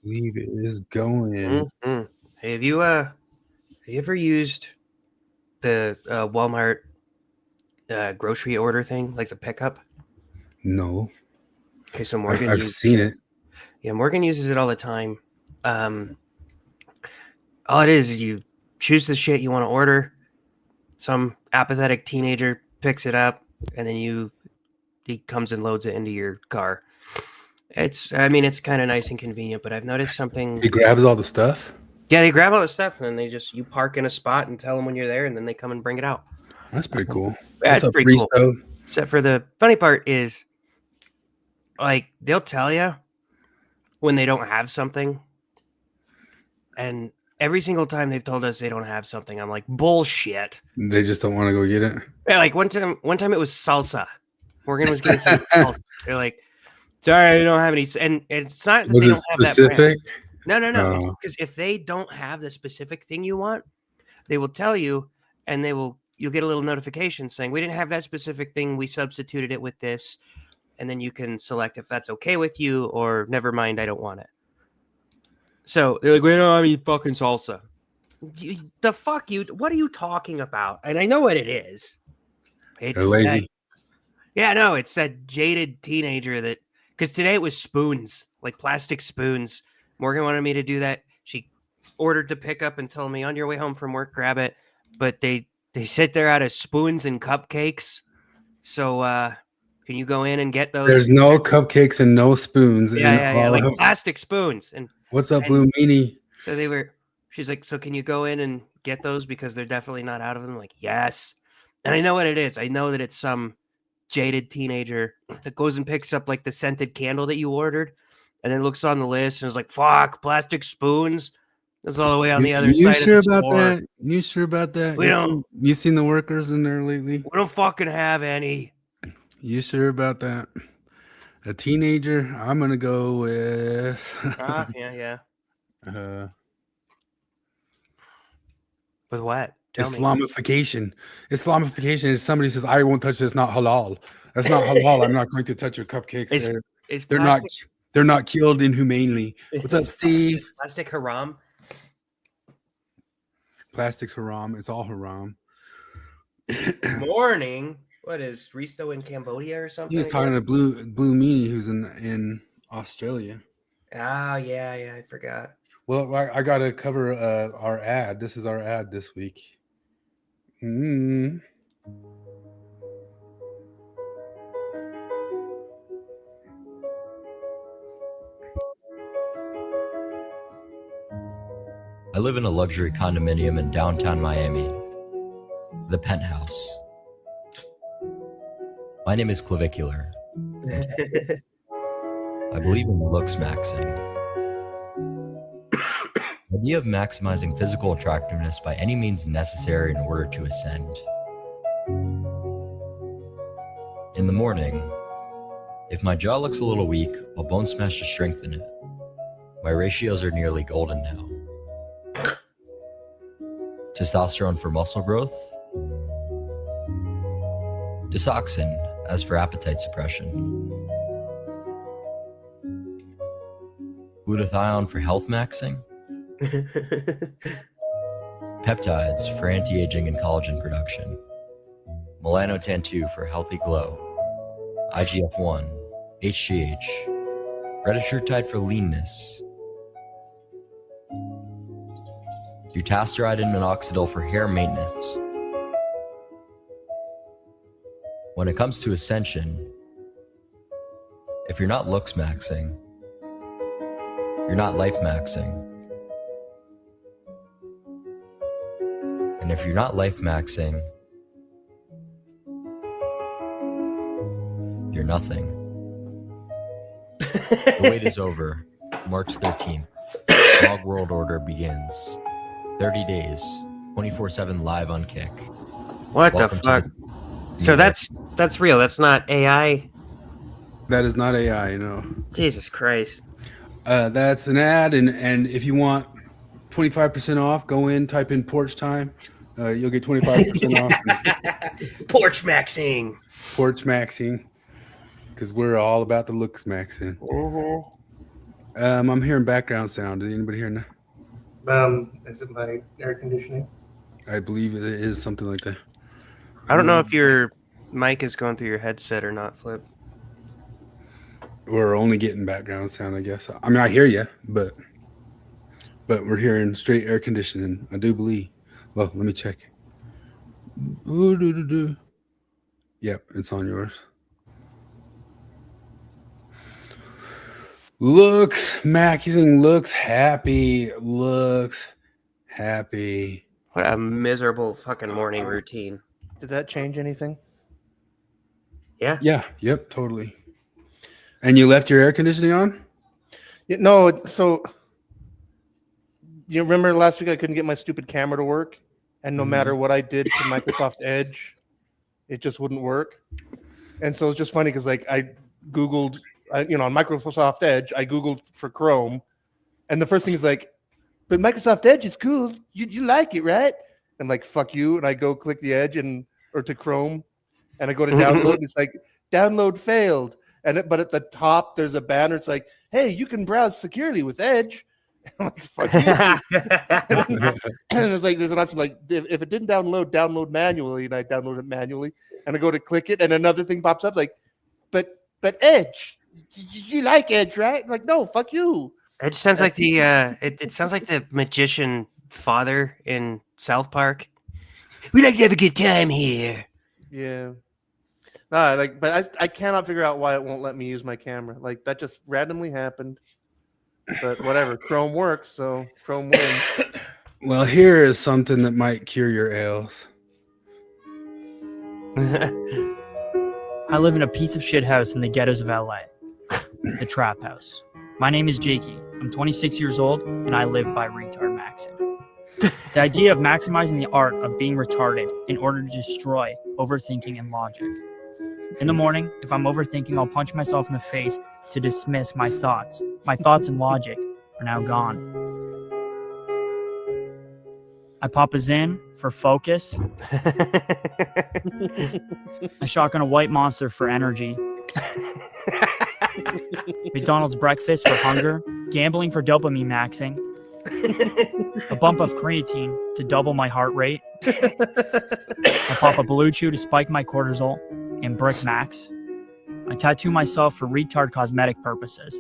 believe it is going. Mm-hmm. Hey, have you ever used the Walmart grocery order thing, like the pickup? No, Okay, so Morgan I've uses seen it. it. Yeah, Morgan uses it all the time. Um, all it is you choose the shit you want to order. Some apathetic teenager picks it up, and then he comes and loads it into your car. It's kind of nice and convenient, but I've noticed something. It grabs all the stuff. Yeah, they grab all the stuff, and then you park in a spot and tell them when you're there, and then they come and bring it out. That's pretty cool. Yeah, What's it's up, pretty cool. Risto? Except for the funny part is, like, they'll tell you when they don't have something, and every single time they've told us they don't have something, I'm like, bullshit. They just don't want to go get it. Yeah, like one time it was salsa. Morgan was getting some salsa. They're like, sorry, I don't have any. And it's not that Was they it don't have that brand. specific? No. Oh. It's because if they don't have the specific thing you want, they will tell you, and you'll get a little notification saying, we didn't have that specific thing. We substituted it with this. And then you can select if that's okay with you or never mind, I don't want it. So they're like, we don't have any fucking salsa. The fuck you? What are you talking about? And I know what it is. They're It's lazy. it's that jaded teenager that, because today it was spoons, like plastic spoons. Morgan wanted me to do that. She ordered to pick up and told me on your way home from work, grab it. But they sit there out of spoons and cupcakes. So can you go in and get those? There's no cupcakes and no spoons. Yeah, like plastic spoons. And what's up, Blue Meanie? So she's like, so can you go in and get those because they're definitely not out of them? I'm like, yes. And I know what it is. I know that it's some jaded teenager that goes and picks up like the scented candle that you ordered and then looks on the list and is like, fuck, plastic spoons. That's all the way on the other side. You sure of the about store. that? You sure about that? You seen the workers in there lately? We don't fucking have any. You sure about that? A teenager? I'm gonna go with. Yeah. With what? Islamification. Islamification is somebody says, "I won't touch this. Not halal. That's not halal. I'm not going to touch your cupcakes. They're not killed inhumanely." What's up, Steve? Plastic haram. Plastic's haram. It's all haram. Morning. What is Risto in Cambodia or something? He was talking to Blue Meanie, who's in Australia. Oh yeah, I forgot. Well, I got to cover our ad. This is our ad this week. I live in a luxury condominium in downtown Miami, the Penthouse. My name is Clavicular. I believe in looks maxing. The idea of maximizing physical attractiveness by any means necessary in order to ascend. In the morning, if my jaw looks a little weak, I'll bone smash to strengthen it. My ratios are nearly golden now. Testosterone for muscle growth. Disoxin as for appetite suppression. Glutathione for health maxing. Peptides for anti-aging and collagen production. Melanotan 2 for healthy glow. IGF-1, HGH, retatrutide for leanness. Dutasteride and minoxidil for hair maintenance. When it comes to ascension, if you're not looks maxing, you're not life maxing. And if you're not life maxing, you're nothing. The wait is over. March 13th. Dog World Order begins. 30 days, 24/7 live on Kick. What Welcome the fuck? So that's real. That's not AI. That is not AI, no. Jesus Christ. That's an ad, and if you want 25% off, go in, type in porch time. You'll get 25% off. Porch maxing. Porch maxing. Because we're all about the looks maxing. I'm hearing background sound. Is anybody hearing that? Is it my air conditioning? I believe it is something like that. I don't know if your mic is going through your headset or not, Flip. We're only getting background sound, I guess. I mean, I hear you, but we're hearing straight air conditioning. I do believe. Well, let me check. Ooh, Yep, it's on yours. Maxing looks happy. Looks happy. What a miserable fucking morning routine. Did that change anything? Yeah. Yeah. Yep. Totally. And you left your air conditioning on? Yeah, no. So you remember last week I couldn't get my stupid camera to work, and no matter what I did to Microsoft Edge, it just wouldn't work. And so it's just funny because like I Googled, on Microsoft Edge, I Googled for Chrome, and the first thing is like, but Microsoft Edge is cool. You like it, right? I'm like, fuck you. And I go click the Edge or to Chrome, and I go to download. And it's like, download failed. But at the top, there's a banner. It's like, hey, you can browse securely with Edge. I'm like, fuck you. And it's like, there's an option like, if it didn't download manually, and I download it manually, and I go to click it, and another thing pops up like, but Edge, you like Edge, right? I'm like, no, fuck you. It sounds like the it sounds like the magician father in South Park. We like to have a good time here. Yeah. But I cannot figure out why it won't let me use my camera. Like that just randomly happened. But whatever, Chrome works, so Chrome wins. Well, here is something that might cure your ails. I live in a piece of shit house in the ghettos of LA. The Trap House. My name is Jakey. I'm 26 years old, and I live by retard maxing. The idea of maximizing the art of being retarded in order to destroy overthinking and logic. In the morning, if I'm overthinking, I'll punch myself in the face to dismiss my thoughts. My thoughts and logic are now gone. I pop a Zin for focus. I shotgun a White Monster for energy. McDonald's breakfast for hunger. Gambling for dopamine maxing. A bump of creatine to double my heart rate. I pop a Blue Chew to spike my cortisol and brick max. I tattoo myself for retard cosmetic purposes.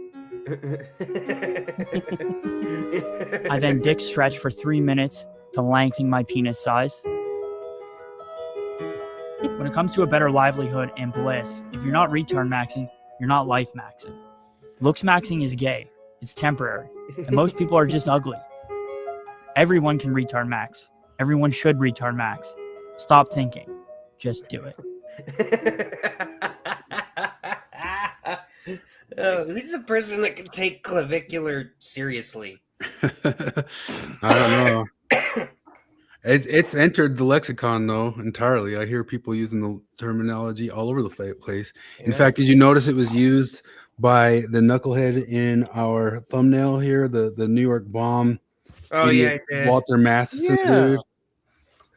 I then dick stretch for 3 minutes to lengthen my penis size. When it comes to a better livelihood and bliss, if you're not retard maxing, you're not life maxing. Looks maxing is gay. It's temporary. And most people are just ugly. Everyone can retard max. Everyone should retard max. Stop thinking. Just do it. Who's the person that can take clavicular seriously? I don't know. It's entered the lexicon though entirely. I hear people using the terminology all over the place. In fact, did you notice it was used by the knucklehead in our thumbnail here, the New York bomb? Oh yeah, I did. Walter Matheson, dude.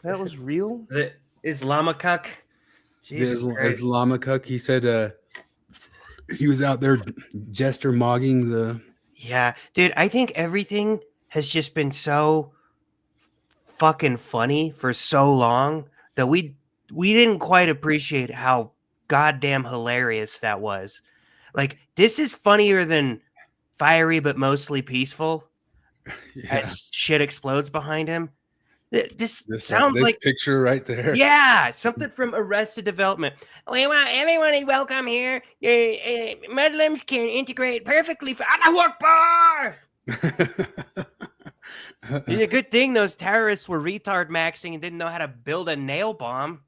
That was real. The Islamacuk. Jesus Christ. Islamacuk. He said he was out there jester mogging the. Yeah, dude. I think everything has just been so fucking funny for so long that we didn't quite appreciate how goddamn hilarious that was. Like, this is funnier than Fiery but Mostly Peaceful. Yeah. As shit explodes behind him. This sounds like picture right there. Yeah, something from Arrested Development. We want everyone welcome here. Muslims can integrate perfectly. Allah Akbar! It's a good thing those terrorists were retard maxing and didn't know how to build a nail bomb.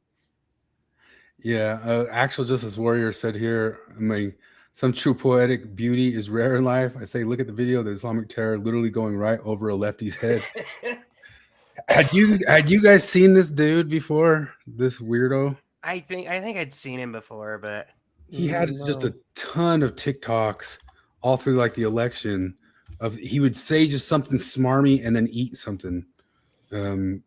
Yeah, Actual Justice Warrior said here, I mean, some true poetic beauty is rare in life. I say, look at the video of the Islamic terror literally going right over a lefty's head. Had you guys seen this dude before? This weirdo? I think I'd seen him before, but he had just a ton of TikToks all through like the election. He would say just something smarmy and then eat something. Did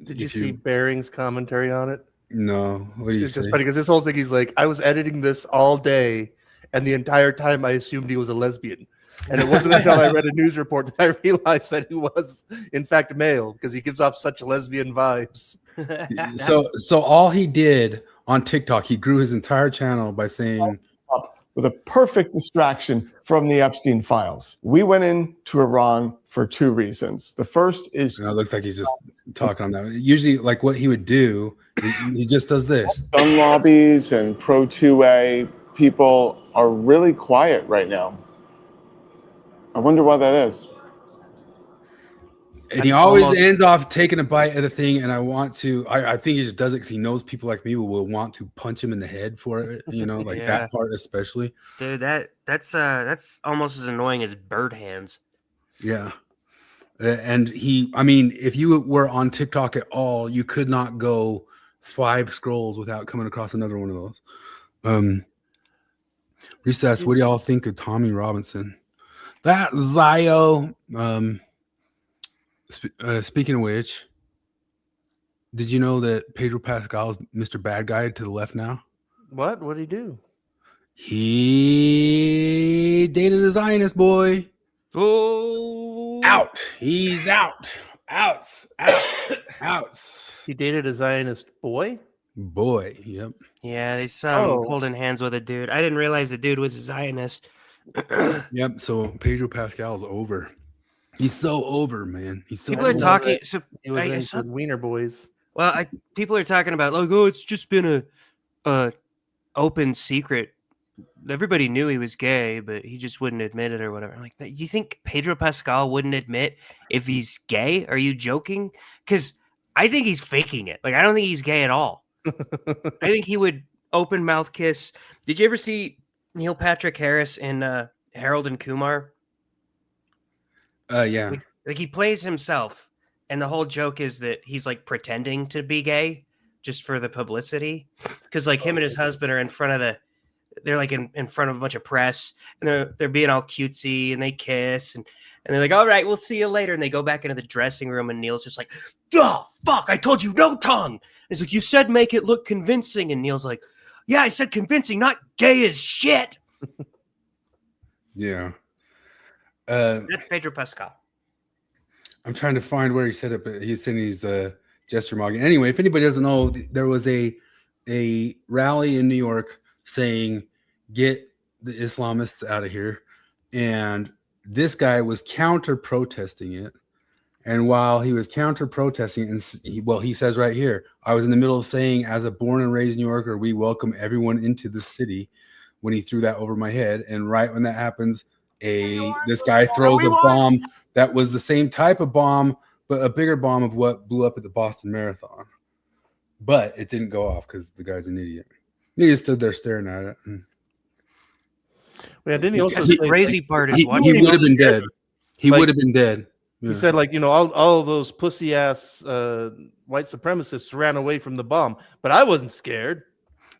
you see Bering's commentary on it? No. What do you say? It's just funny because this whole thing, he's like, I was editing this all day, and the entire time I assumed he was a lesbian. And it wasn't until I read a news report that I realized that he was, in fact, male because he gives off such lesbian vibes. So all he did on TikTok, he grew his entire channel by saying, up with a perfect distraction from the Epstein files. We went into Iran for 2 reasons. The first is it looks like he's just talking on that. Usually, like what he would do, he just does this. gun lobbies and pro 2A people are really quiet right now. I wonder why that is. And he always ends off taking a bite of the thing, and I think he just does it because he knows people like me will want to punch him in the head for it, like Yeah. that part especially. Dude, that's almost as annoying as bird hands. Yeah. And if you were on TikTok at all, you could not go 5 scrolls without coming across another one of those. Recess, what do y'all think of Tommy Robinson? That Zio. Speaking of which, did you know that Pedro Pascal's Mr. Bad Guy to the left now? What? What did he do? He dated a Zionist boy. Oh, Out. He's out. Outs. He dated a Zionist boy? Boy. Yep. yeah, they saw him Oh. holding hands with a dude. I didn't realize the dude was a Zionist. Yep. So Pedro Pascal's over. He's so over, man. He's so People are over. talking. So He was I into saw- Wiener Boys. well, people are talking about like, oh, it's just been a open secret. Everybody knew he was gay, but he just wouldn't admit it or whatever. I'm like, you think Pedro Pascal wouldn't admit if he's gay? Are you joking? Because I think he's faking it. Like, I don't think he's gay at all. I think he would open mouth kiss. Did you ever see Neil Patrick Harris in Harold and Kumar? Yeah. Like he plays himself, and the whole joke is that he's like pretending to be gay just for the publicity. Because like him and his husband are in front of they're like in front of a bunch of press, and they're being all cutesy, and they kiss, and they're like, all right, we'll see you later. And they go back into the dressing room, and Neil's just like, oh fuck, I told you no tongue. And he's like, you said make it look convincing, and Neil's like, yeah, I said convincing, not gay as shit. Yeah. That's Pedro Pascal. I'm trying to find where he said it, but he's saying he's gesture mogging. Anyway, if anybody doesn't know, there was a rally in New York saying, get the Islamists out of here. And this guy was counter protesting it. And while he was counter protesting, and he says right here, I was in the middle of saying, as a born and raised New Yorker, we welcome everyone into the city, when he threw that over my head. And right when that happens, this guy throws a bomb that was the same type of bomb, but a bigger bomb of what blew up at the Boston Marathon. But it didn't go off because the guy's an idiot. He just stood there staring at it. And Yeah, didn't he also The say, crazy part is he watching would have been dead. He Like- would have been dead. he Yeah. said, like, all of those pussy ass white supremacists ran away from the bomb, but I wasn't scared.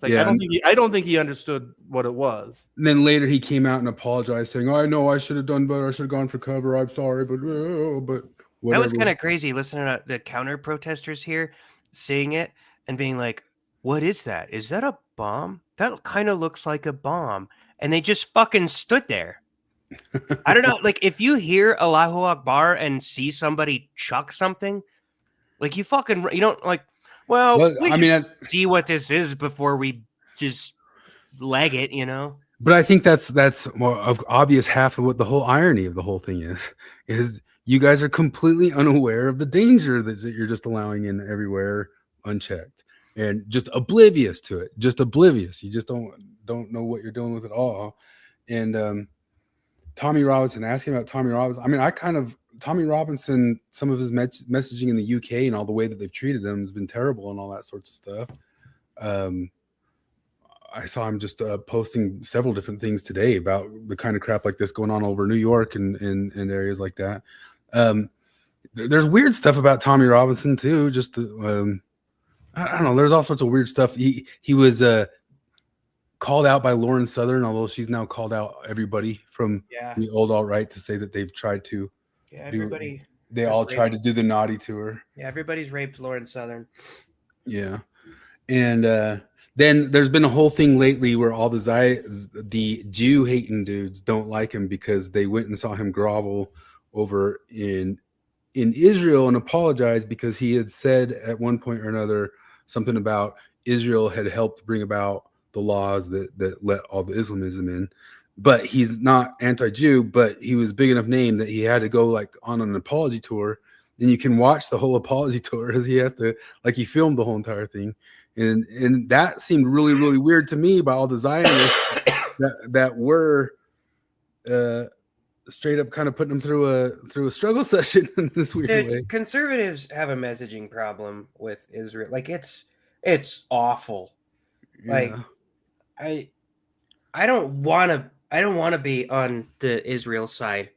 Like, Yeah. I don't think he understood what it was. And then later he came out and apologized, saying, "Oh, I know I should have done better. I should have gone for cover. I'm sorry, but whatever." That was kind of crazy listening to the counter protesters here, seeing it and being like, what is that? Is that a bomb? That kind of looks like a bomb. And they just fucking stood there. I don't know. Like, if you hear Allahu Akbar and see somebody chuck something, like you don't like, well, we should see what this is before we just leg it, But I think that's more of obvious half of what the whole irony of the whole thing is you guys are completely unaware of the danger that you're just allowing in everywhere unchecked and just oblivious to it. Just oblivious. You just don't know what you're dealing with at all. And Tommy Robinson, asking about Tommy Robinson. I mean, Tommy Robinson, some of his messaging in the UK and all the way that they've treated him has been terrible and all that sorts of stuff. I saw him just posting several different things today about the kind of crap like this going on over New York and areas like that. There's weird stuff about Tommy Robinson too. Just I don't know. There's all sorts of weird stuff. He was called out by Lauren Southern, although she's now called out everybody from the old alt-right to say that they've tried to. Yeah, everybody. They all tried to do the naughty to her. Yeah, everybody's raped Lauren Southern. Yeah. And then there's been a whole thing lately where all the Jew hating dudes don't like him because they went and saw him grovel over in Israel and apologize because he had said at one point or another something about Israel had helped bring about the laws that let all the Islamism in. But he's not anti-Jew, but he was big enough name that he had to go like on an apology tour. And you can watch the whole apology tour as he has to, like, he filmed the whole entire thing. And that seemed really, really weird to me by all the Zionists that were straight up kind of putting them through a struggle session in this weird way. Conservatives have a messaging problem with Israel. Like it's awful. Like I don't want to be on the Israel side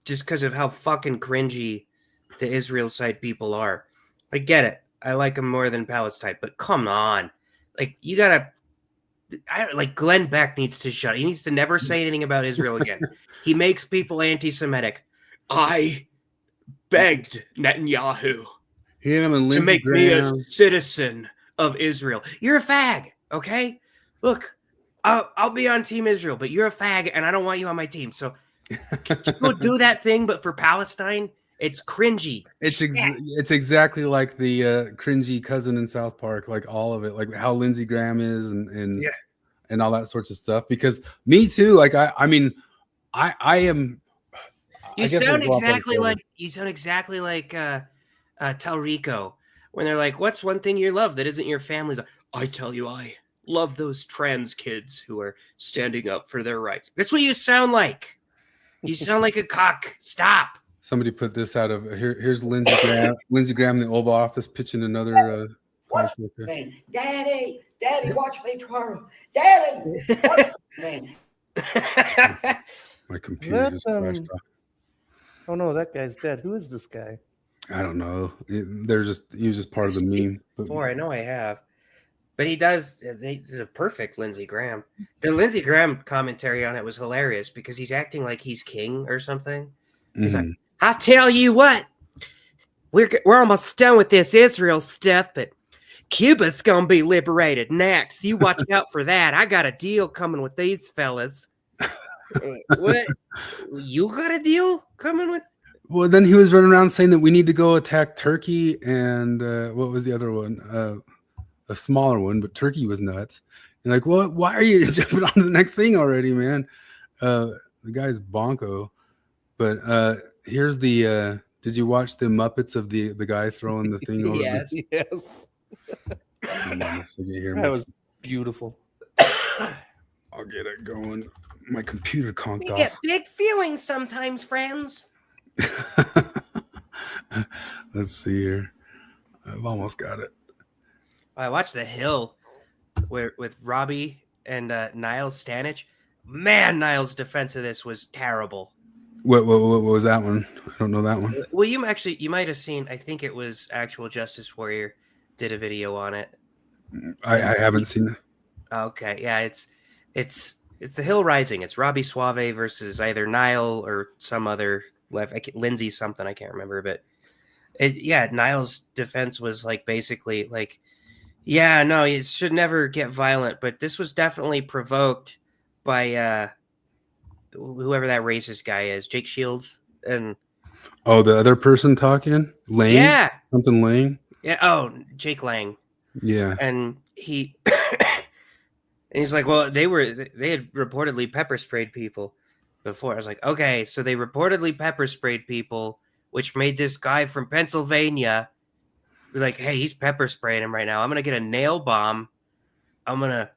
just because of how fucking cringy the Israel side people are. I get it. I like them more than Palestine, but come on. Like you gotta like Glenn Beck needs to shut. He needs to never say anything about Israel again. He makes people anti-Semitic. I begged Netanyahu to make me a citizen of Israel. You're a fag, okay? Look, I'll be on Team Israel, but you're a fag, and I don't want you on my team. So go do that thing, but for Palestine, it's cringy. It's exactly like the cringy cousin in South Park, like all of it, like how Lindsey Graham is and all that sorts of stuff. Because me too, like I mean, I am. You sound exactly like Talarico when they're like, "What's one thing you love that isn't your family's?" I tell you, I love those trans kids who are standing up for their rights. That's what you sound like. You sound like a cock. Stop. Somebody put this out of here. Here's Lindsey Graham. Lindsey Graham in the Oval Office pitching another. Man, Daddy, watch me twirl. Daddy, watch man. My computer just flashed off. Oh no, that guy's dead. Who is this guy? I don't know. He was just part of the meme. Before I know I have, but he's a perfect Lindsey Graham. The Lindsey Graham commentary on it was hilarious because he's acting like he's king or something. He's like, I tell you what, we're almost done with this Israel stuff, but Cuba's gonna be liberated next. You watch out for that. I got a deal coming with these fellas. What? You got a deal coming with? Well, then he was running around saying that we need to go attack Turkey and what was the other one? A smaller one, but Turkey was nuts. And like, what? Why are you jumping on to the next thing already, man? The guy's bonko. But here's the. Did you watch the Muppets of the guy throwing the thing over? Yes. Yes. That was beautiful. I'll get it going. My computer conked We off. get big feelings sometimes, friends. Let's see here. I've almost got it. I watched The Hill with Robbie and Niles Stanich. Man, Niles' defense of this was terrible. What was that one? I don't know that one. Well, you might have seen. I think it was Actual Justice Warrior did a video on it. I haven't seen it. Okay, yeah, it's The Hill Rising. It's Robbie Suave versus either Nile or some other Lindsay something, I can't remember, but Niles' defense was like basically like, yeah, no, you should never get violent, but this was definitely provoked by whoever that racist guy is, Jake Shields, and the other person talking, Lang, yeah, something Lang, Jake Lang, yeah, and he. And he's like, well, they had reportedly pepper sprayed people before. I was like, okay, so they reportedly pepper sprayed people, which made this guy from Pennsylvania be like, hey, he's pepper spraying him right now. I'm going to get a nail bomb. I'm going to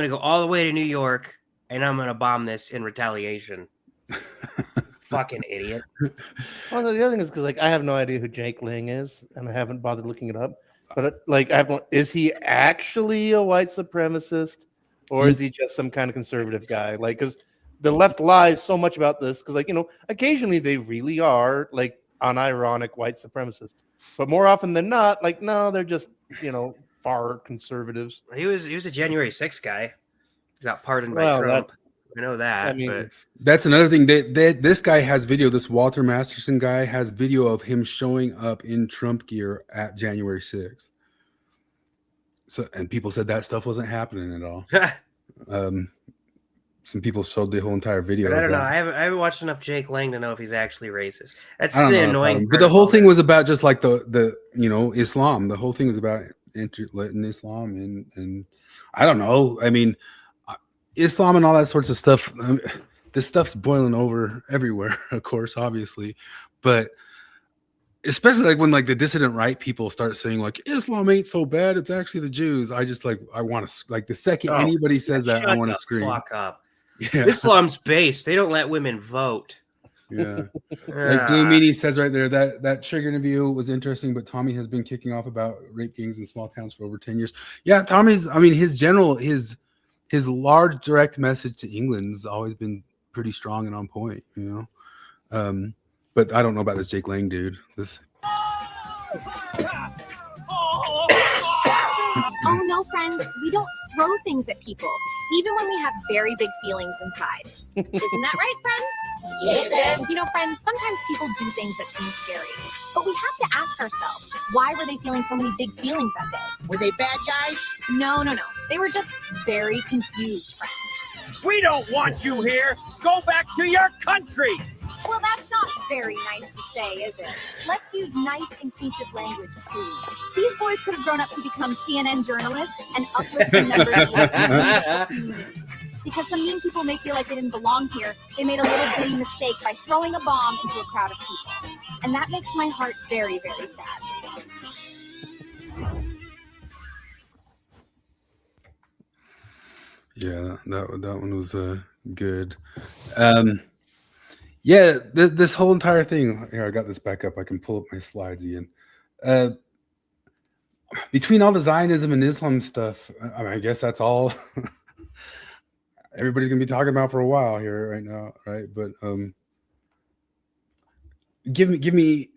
go all the way to New York, and I'm going to bomb this in retaliation. Fucking idiot. Well, the other thing is because like I have no idea who Jake Lang is, and I haven't bothered looking it up. But is he actually a white supremacist, or is he just some kind of conservative guy? Like, because the left lies so much about this. Because, occasionally they really are like unironic white supremacists, but more often than not, like, no, they're just far conservatives. He was a January 6th guy. He got pardoned by Trump. I know that. I mean, but that's another thing. This guy has video. This Walter Masterson guy has video of him showing up in Trump gear at January 6th. So, and people said that stuff wasn't happening at all. Some people showed the whole entire video. But I of don't know. that. I haven't watched enough Jake Lang to know if he's actually racist. That's I don't the know, annoying. but the whole thing was about just like the Islam. The whole thing was about letting Islam and I don't know. I mean, Islam and all that sorts of stuff. This stuff's boiling over everywhere, of course, obviously, but especially like when like the dissident right people start saying like Islam ain't so bad, it's actually the Jews. I just like I want to like the second anybody says that, I want to scream. Fuck up. Yeah. Islam's based. They don't let women vote. Yeah. Like Blue Meanie says right there that Trigger interview was interesting, but Tommy has been kicking off about rape gangs in small towns for over 10 years. Yeah, Tommy's, I mean, his large direct message to England's always been pretty strong and on point, you know. But I don't know about this Jake Lang dude. Oh no, friends, we don't throw things at people, even when we have very big feelings inside. Isn't that right, friends? Yeah. You know, friends, sometimes people do things that seem scary, but we have to ask ourselves, why were they feeling so many big feelings that day? Were they bad guys? No. They were just very confused friends. We don't want you here. Go back to your country. Well, that's not very nice to say, is it? Let's use nice, inclusive language, please. These boys could have grown up to become CNN journalists and uplifting members of the community. Because some mean people may feel like they didn't belong here, they made a little bitty mistake by throwing a bomb into a crowd of people. And that makes my heart very, very sad. Yeah, that one was good. Yeah, this whole entire thing here, I got this back up. I can pull up my slides again. Between all the Zionism and Islam stuff, I mean, I guess that's all everybody's gonna be talking about for a while here right now, right? But give me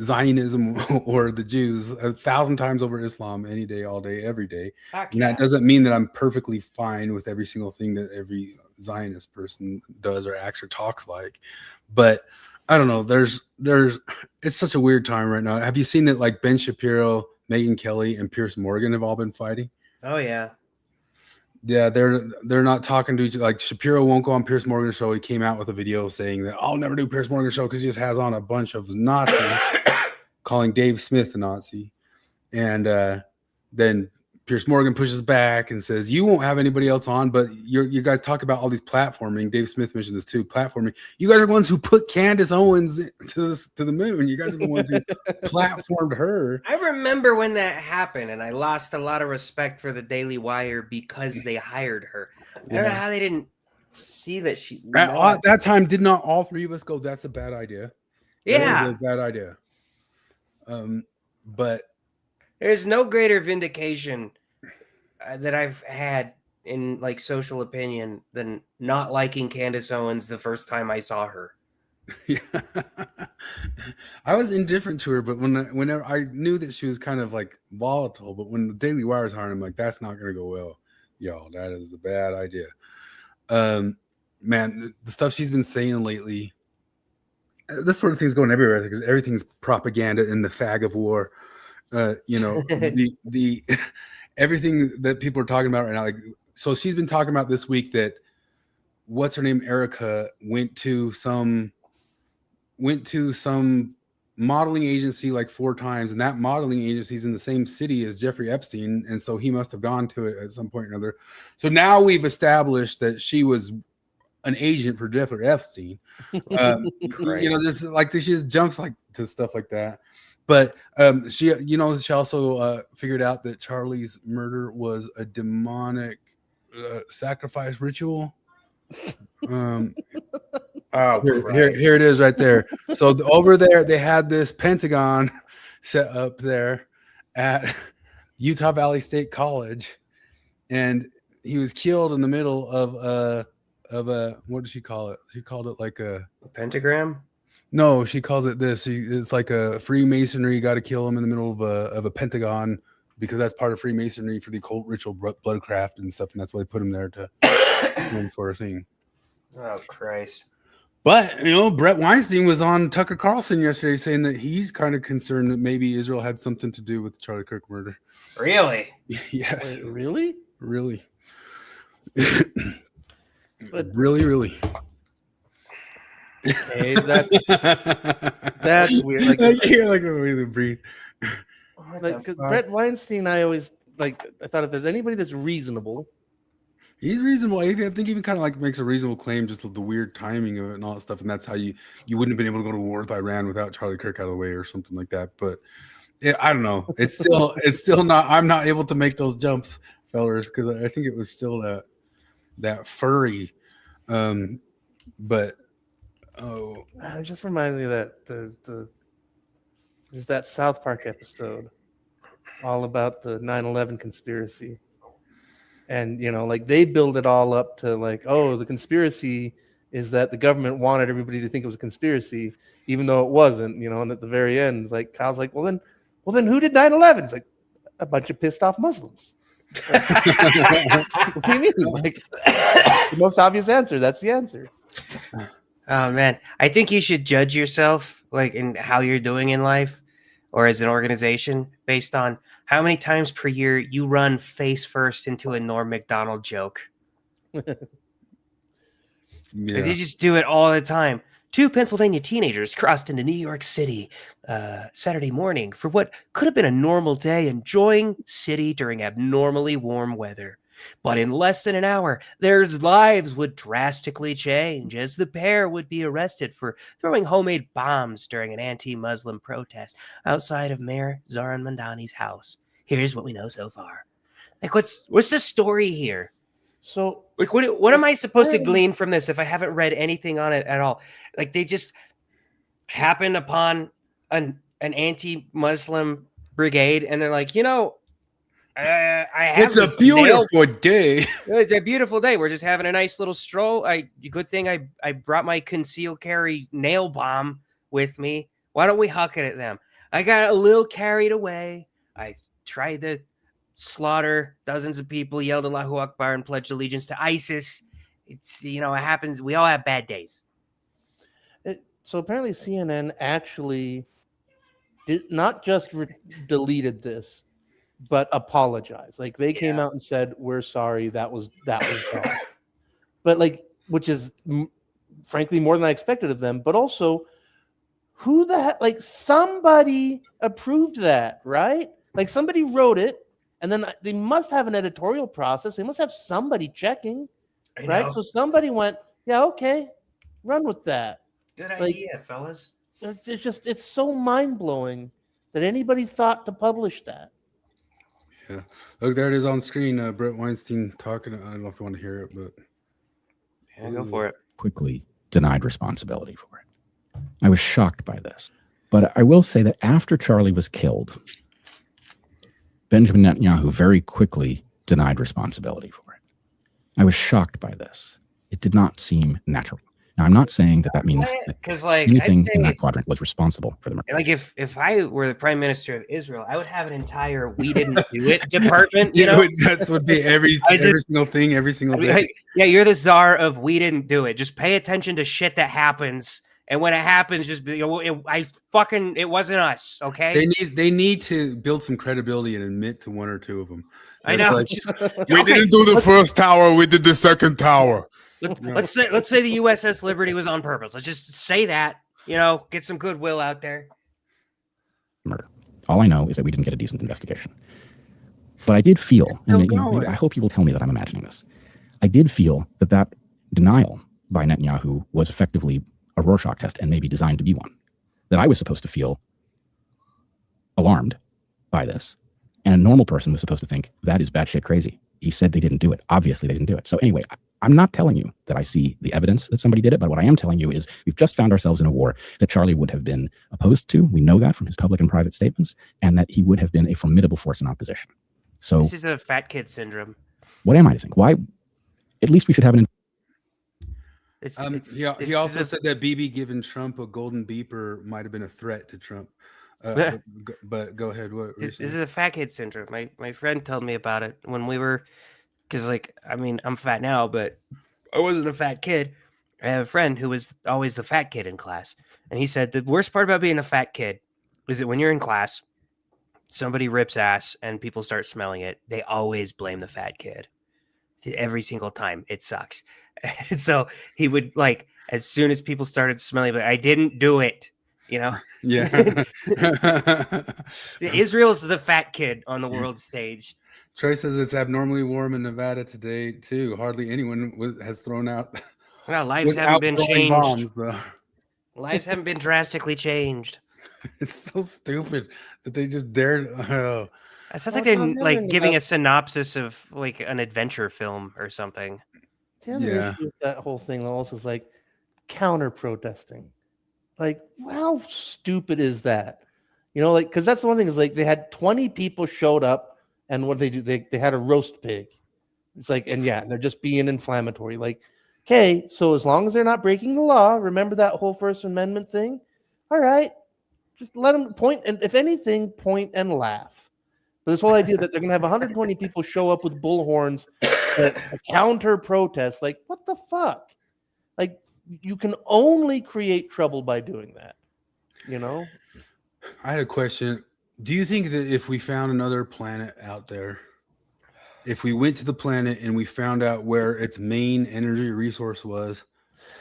Zionism or the Jews 1,000 times over Islam any day, all day, every day. And that doesn't mean that I'm perfectly fine with every single thing that every Zionist person does or acts or talks like. But I don't know. It's such a weird time right now. Have you seen that like Ben Shapiro, Megyn Kelly, and Piers Morgan have all been fighting? Oh yeah. Yeah, they're not talking to each other. Like Shapiro won't go on Piers Morgan's show. He came out with a video saying that I'll never do Piers Morgan's show because he just has on a bunch of Nazis, calling Dave Smith a Nazi. And then Piers Morgan pushes back and says, you won't have anybody else on, but you guys talk about all these platforming. Dave Smith mentioned this too, platforming. You guys are the ones who put Candace Owens to the moon. You guys are the ones who platformed her. I remember when that happened, and I lost a lot of respect for the Daily Wire because they hired her. I don't know how they didn't see that she's at that time. Did not all three of us go, that's a bad idea? Yeah, that was a bad idea. But there's no greater vindication that I've had in like social opinion than not liking Candace Owens the first time I saw her. Yeah. I was indifferent to her, but whenever I knew that she was kind of like volatile, but when the Daily Wire is hiring, I'm like, that's not going to go well. Yo, that is a bad idea. Man, the stuff she's been saying lately, this sort of thing's going everywhere because everything's propaganda in the Fahg of War. The everything that people are talking about right now, like, so she's been talking about this week that what's her name, Erica, went to some modeling agency like 4 times, and that modeling agency is in the same city as Jeffrey Epstein, and so he must have gone to it at some point or another. So now we've established that she was an agent for Jeffrey Epstein. Just like she just jumps like to stuff like that. But she also figured out that Charlie's murder was a demonic sacrifice ritual. Here it is right there. So over there, they had this Pentagon set up there at Utah Valley State College, and he was killed in the middle of a what did she call it? She called it like a pentagram. No, she calls it this. It's like a Freemasonry. You got to kill him in the middle of a pentagon because that's part of Freemasonry for the occult ritual bloodcraft and stuff, and that's why they put him there to for a thing. Oh Christ! But Brett Weinstein was on Tucker Carlson yesterday saying that he's kind of concerned that maybe Israel had something to do with the Charlie Kirk murder. Really? Yes. Wait, really? Really. But really. okay, that's weird. Like, you're like the way they breathe. like 'cause Brett Weinstein, I thought if there's anybody that's reasonable, he's reasonable. I think he kind of like makes a reasonable claim, just the weird timing of it and all that stuff. And that's how you wouldn't have been able to go to war with Iran without Charlie Kirk out of the way or something like that. But I don't know. It's still not. I'm not able to make those jumps, fellers, because I think it was still that furry. But it just reminds me of that there's that South Park episode all about the 9/11 conspiracy. And, like they build it all up to like, oh, the conspiracy is that the government wanted everybody to think it was a conspiracy, even though it wasn't, and at the very end, it's like, Kyle's like, well then who did 9/11? It's like a bunch of pissed off Muslims. What do you mean? Like the most obvious answer. That's the answer. Oh man, I think you should judge yourself like in how you're doing in life or as an organization based on how many times per year you run face first into a Norm Macdonald joke. yeah. They just do it all the time. 2 Pennsylvania teenagers crossed into New York City Saturday morning for what could have been a normal day, enjoying city during abnormally warm weather. But in less than an hour, their lives would drastically change as the pair would be arrested for throwing homemade bombs during an anti-Muslim protest outside of Mayor Zoran Mandani's house. Here's what we know so far. Like, what's the story here? So, like, what am I supposed to glean from this if I haven't read anything on it at all? Like, they just happened upon an anti-Muslim brigade, and they're like, I have it's a beautiful day. It's a beautiful day. We're just having a nice little stroll. Good thing I brought my concealed carry nail bomb with me. Why don't we huck it at them? I got a little carried away. I tried to slaughter dozens of people, yelled Allahu Akbar, and pledged allegiance to ISIS. It's it happens. We all have bad days. So apparently CNN actually did not just deleted this, but apologized. Like they came out and said, "We're sorry. That was wrong." But like, which is frankly more than I expected of them. But also, who the heck? Like somebody approved that, right? Like somebody wrote it, and then they must have an editorial process. They must have somebody checking, right? So somebody went, "Yeah, okay, run with that." Good idea, fellas. It's so mind blowing that anybody thought to publish that. Yeah, look, there it is on screen. Brett Weinstein talking. I don't know if you want to hear it, but yeah, go for it. Quickly denied responsibility for it. I was shocked by this, but I will say that after Charlie was killed, Benjamin Netanyahu very quickly denied responsibility for it. I was shocked by this. It did not seem natural. Now, I'm not saying that means that anything in that quadrant was responsible for the murder. Like, if I were the prime minister of Israel, I would have an entire "we didn't do it" department. That would be every single thing, every single day. Yeah, you're the czar of "we didn't do it." Just pay attention to shit that happens, and when it happens, just be, it wasn't us. Okay. They need to build some credibility and admit to one or two of them. I know. Like, we didn't do the first tower. We did the second tower. Let's say the USS Liberty was on purpose. Let's just say that, get some goodwill out there. Murder. All I know is that we didn't get a decent investigation. But I did feel, and I hope you will tell me that I'm imagining this. I did feel that denial by Netanyahu was effectively a Rorschach test and maybe designed to be one. That I was supposed to feel alarmed by this. And a normal person was supposed to think, that is batshit crazy. He said they didn't do it. Obviously, they didn't do it. So anyway, I'm not telling you that I see the evidence that somebody did it, but what I am telling you is we've just found ourselves in a war that Charlie would have been opposed to. We know that from his public and private statements, and that he would have been a formidable force in opposition. So this is a fat kid syndrome. What am I to think? Why? At least we should have an. He also said that Bibi giving Trump a golden beeper might have been a threat to Trump. But go ahead. This is a fat kid syndrome. My friend told me about it when we were, because I'm fat now, but I wasn't a fat kid. I have a friend who was always the fat kid in class, and he said the worst part about being a fat kid is that when you're in class, somebody rips ass and people start smelling it. They always blame the fat kid. Every single time. It sucks. So he would, like, as soon as people started smelling, like, I didn't do it. You know? Yeah. Israel's the fat kid on the world stage. Troy says it's abnormally warm in Nevada today too. Hardly anyone has thrown out. Well, lives haven't been changed. Bombs, though. Lives haven't been drastically changed. It's so stupid that they just dared. Oh. It sounds like they're like giving a synopsis of like an adventure film or something. The other issue with that whole thing also is like counter protesting. Like, how stupid is that? You know, like, because that's the one thing is like they had 20 people showed up, and what they do, they had a roast pig. It's like, and yeah, they're just being inflammatory. Like, okay, so as long as they're not breaking the law, remember that whole First Amendment thing? All right, just let them point, and if anything, point and laugh. But this whole idea that they're going to have 120 people show up with bullhorns that counter protest, like, what the fuck? Like, you can only create trouble by doing that, you know? I had a question. Do you think that if we found another planet out there, if we went to the planet and we found out where its main energy resource was,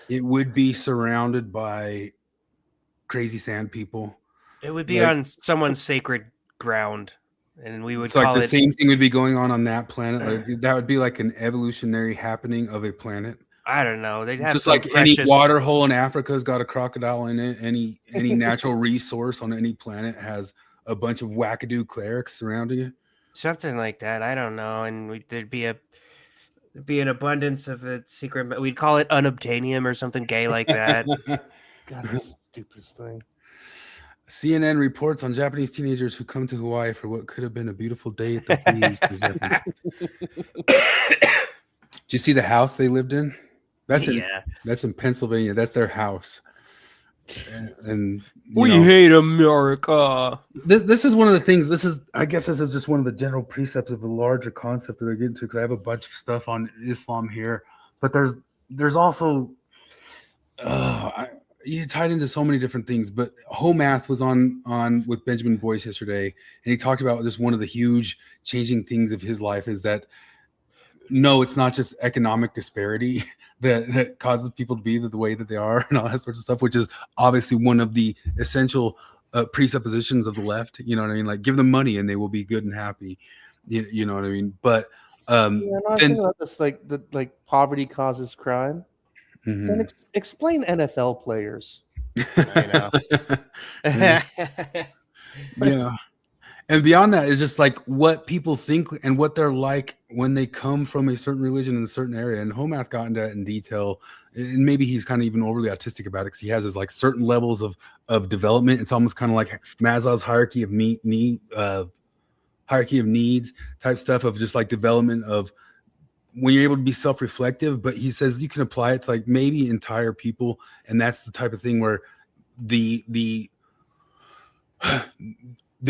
it would be surrounded by crazy sand people? It would be on someone's sacred ground, and we would it's like call the it... same thing would be going on that planet. Like that would be like an evolutionary happening of a planet. I don't know. They'd have just some like precious... any water hole in Africa's got a crocodile in it. Any natural resource on any planet has a bunch of wackadoo clerics surrounding it. Something like that. I don't know. And there'd be an abundance of a secret. But we'd call it unobtainium or something gay like that. God, that's the stupidest thing. CNN reports on Japanese teenagers who come to Hawaii for what could have been a beautiful day at the beach. Did you see the house they lived in? That's in Pennsylvania. That's their house. And we hate America. This is one of the things. I guess this is just one of the general precepts of the larger concept that they're getting to. Because I have a bunch of stuff on Islam here, but there's also you tied into so many different things. But Homath was on with Benjamin Boyce yesterday, and he talked about this. One of the huge changing things of his life is that. No, it's not just economic disparity that causes people to be the way that they are and all that sorts of stuff, which is obviously one of the essential presuppositions of the left. You know what I mean? Like, give them money and they will be good and happy. You know what I mean? But I was thinking about this, like poverty causes crime. Mm-hmm. Then explain NFL players. I know. Yeah. And beyond that is just like what people think and what they're like when they come from a certain religion in a certain area. And Homath got into that in detail. And maybe he's kind of even overly autistic about it because he has his like certain levels of development. It's almost kind of like Maslow's hierarchy of needs type stuff of just like development of when you're able to be self-reflective. But he says you can apply it to like maybe entire people. And that's the type of thing where the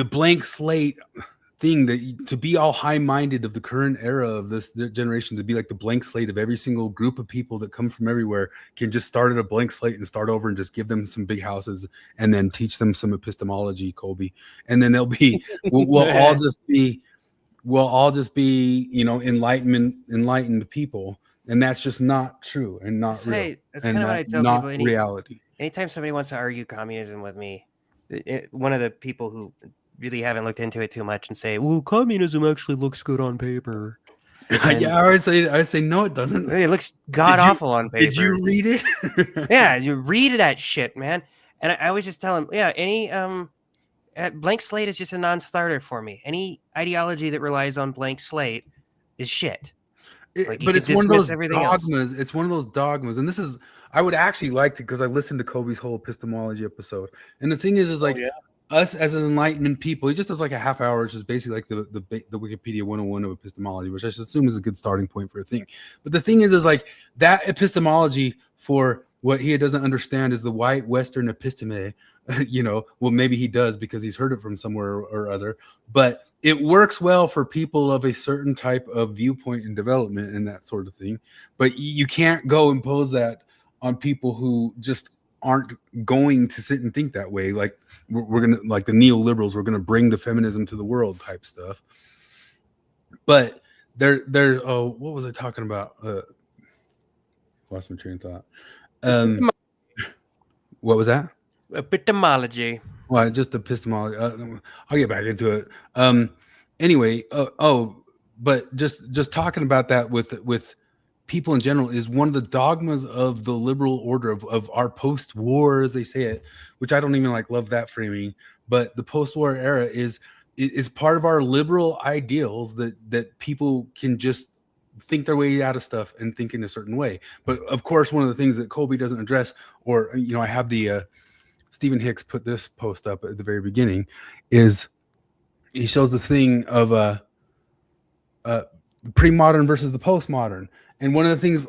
blank slate thing that to be all high-minded of the current era of this generation, to be like the blank slate of every single group of people that come from everywhere can just start at a blank slate and start over and just give them some big houses and then teach them some epistemology, Colby. And then they'll be, we'll all just be, you know, enlightened people. And that's just not true and not real. That's kind of what I tell people. Reality. Anytime somebody wants to argue communism with me, one of the people who really haven't looked into it too much and say, well, communism actually looks good on paper. Yeah, I would say no, it doesn't. It looks god awful on paper. Did you read it? Yeah, you read that shit, man. And I always just tell him, yeah, any blank slate is just a non-starter for me. Any ideology that relies on blank slate is shit. But it's one of those dogmas. It's one of those dogmas, and this is I would actually like to because I listened to Kobe's whole epistemology episode, and the thing is like us as an enlightenment people, he just does like a half hour, which is basically like the Wikipedia 101 of epistemology, which I should assume is a good starting point for a thing. But the thing is like that epistemology for what he doesn't understand is the white Western episteme. You know, well, maybe he does because he's heard it from somewhere or other, but it works well for people of a certain type of viewpoint and development and that sort of thing. But you can't go impose that on people who just aren't going to sit and think that way. Like we're gonna, like the neoliberals, we're gonna bring the feminism to the world type stuff. But they're oh, what was I talking about? Lost my train of thought. What was that? Epistemology. Well, just epistemology. I'll get back into it. Anyway, but just talking about that with people in general is one of the dogmas of the liberal order of our post-war, as they say it, which I don't even love that framing. But the post-war era is part of our liberal ideals that people can just think their way out of stuff and think in a certain way. But of course, one of the things that Colby doesn't address, or I have the Stephen Hicks put this post up at the very beginning, is he shows this thing of the pre-modern versus the postmodern. And one of the things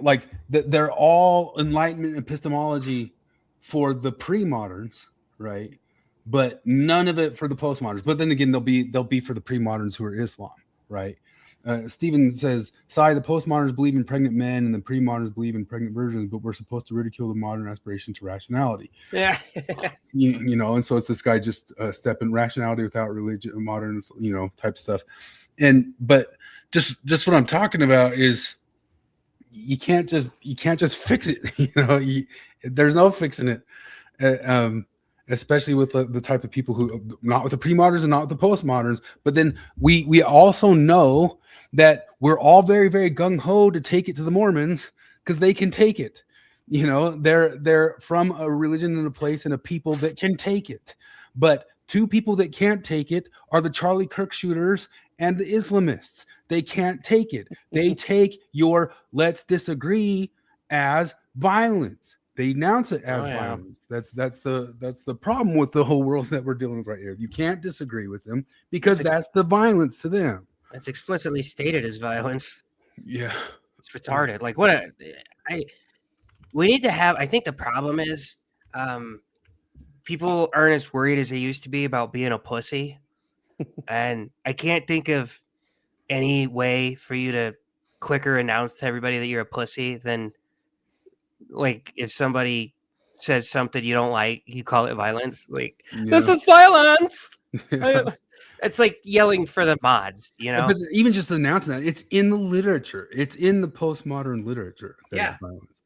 that they're all Enlightenment epistemology for the pre-moderns, right? But none of it for the postmoderns. But then again, they'll be for the pre-moderns who are Islam, right? Stephen says, sorry, the postmoderns believe in pregnant men and the pre-moderns believe in pregnant virgins, but we're supposed to ridicule the modern aspiration to rationality. Yeah. And so it's this guy just stepping rationality without religion, modern, type stuff. But just what I'm talking about is you can't just fix it. There's no fixing it. Especially with the type of people who, not with the pre-moderns and not with the postmoderns, but then we also know that we're all very, very gung-ho to take it to the Mormons because they can take it. They're from a religion and a place and a people that can take it. But two people that can't take it are the Charlie Kirk shooters and the Islamists. They can't take it. They take your let's disagree as violence. They announce it as violence. That's the problem with the whole world that we're dealing with right here. You can't disagree with them because that's the violence to them. It's explicitly stated as violence. Yeah, it's retarded. We need to have. I think the problem is, people aren't as worried as they used to be about being a pussy, and I can't think of any way for you to quicker announce to everybody that you're a pussy than. If somebody says something you don't like, you call it violence. This is violence. It's like yelling for the mods, But even just announcing that, it's in the literature. It's in the postmodern literature that it's violence.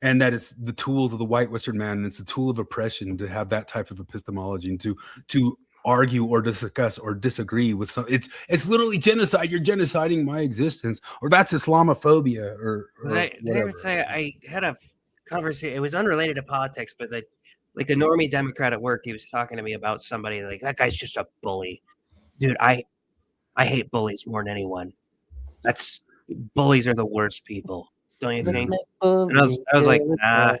And that it's the tools of the white Western man, and it's a tool of oppression to have that type of epistemology and to argue or discuss or disagree with some. It's literally genocide. You're genociding my existence, or that's Islamophobia, or did I ever say I had a conversation? It was unrelated to politics, but the normie Democrat at work, he was talking to me about somebody that guy's just a bully. Dude, I hate bullies more than anyone. Bullies are the worst people, don't you think? And I was like, nah,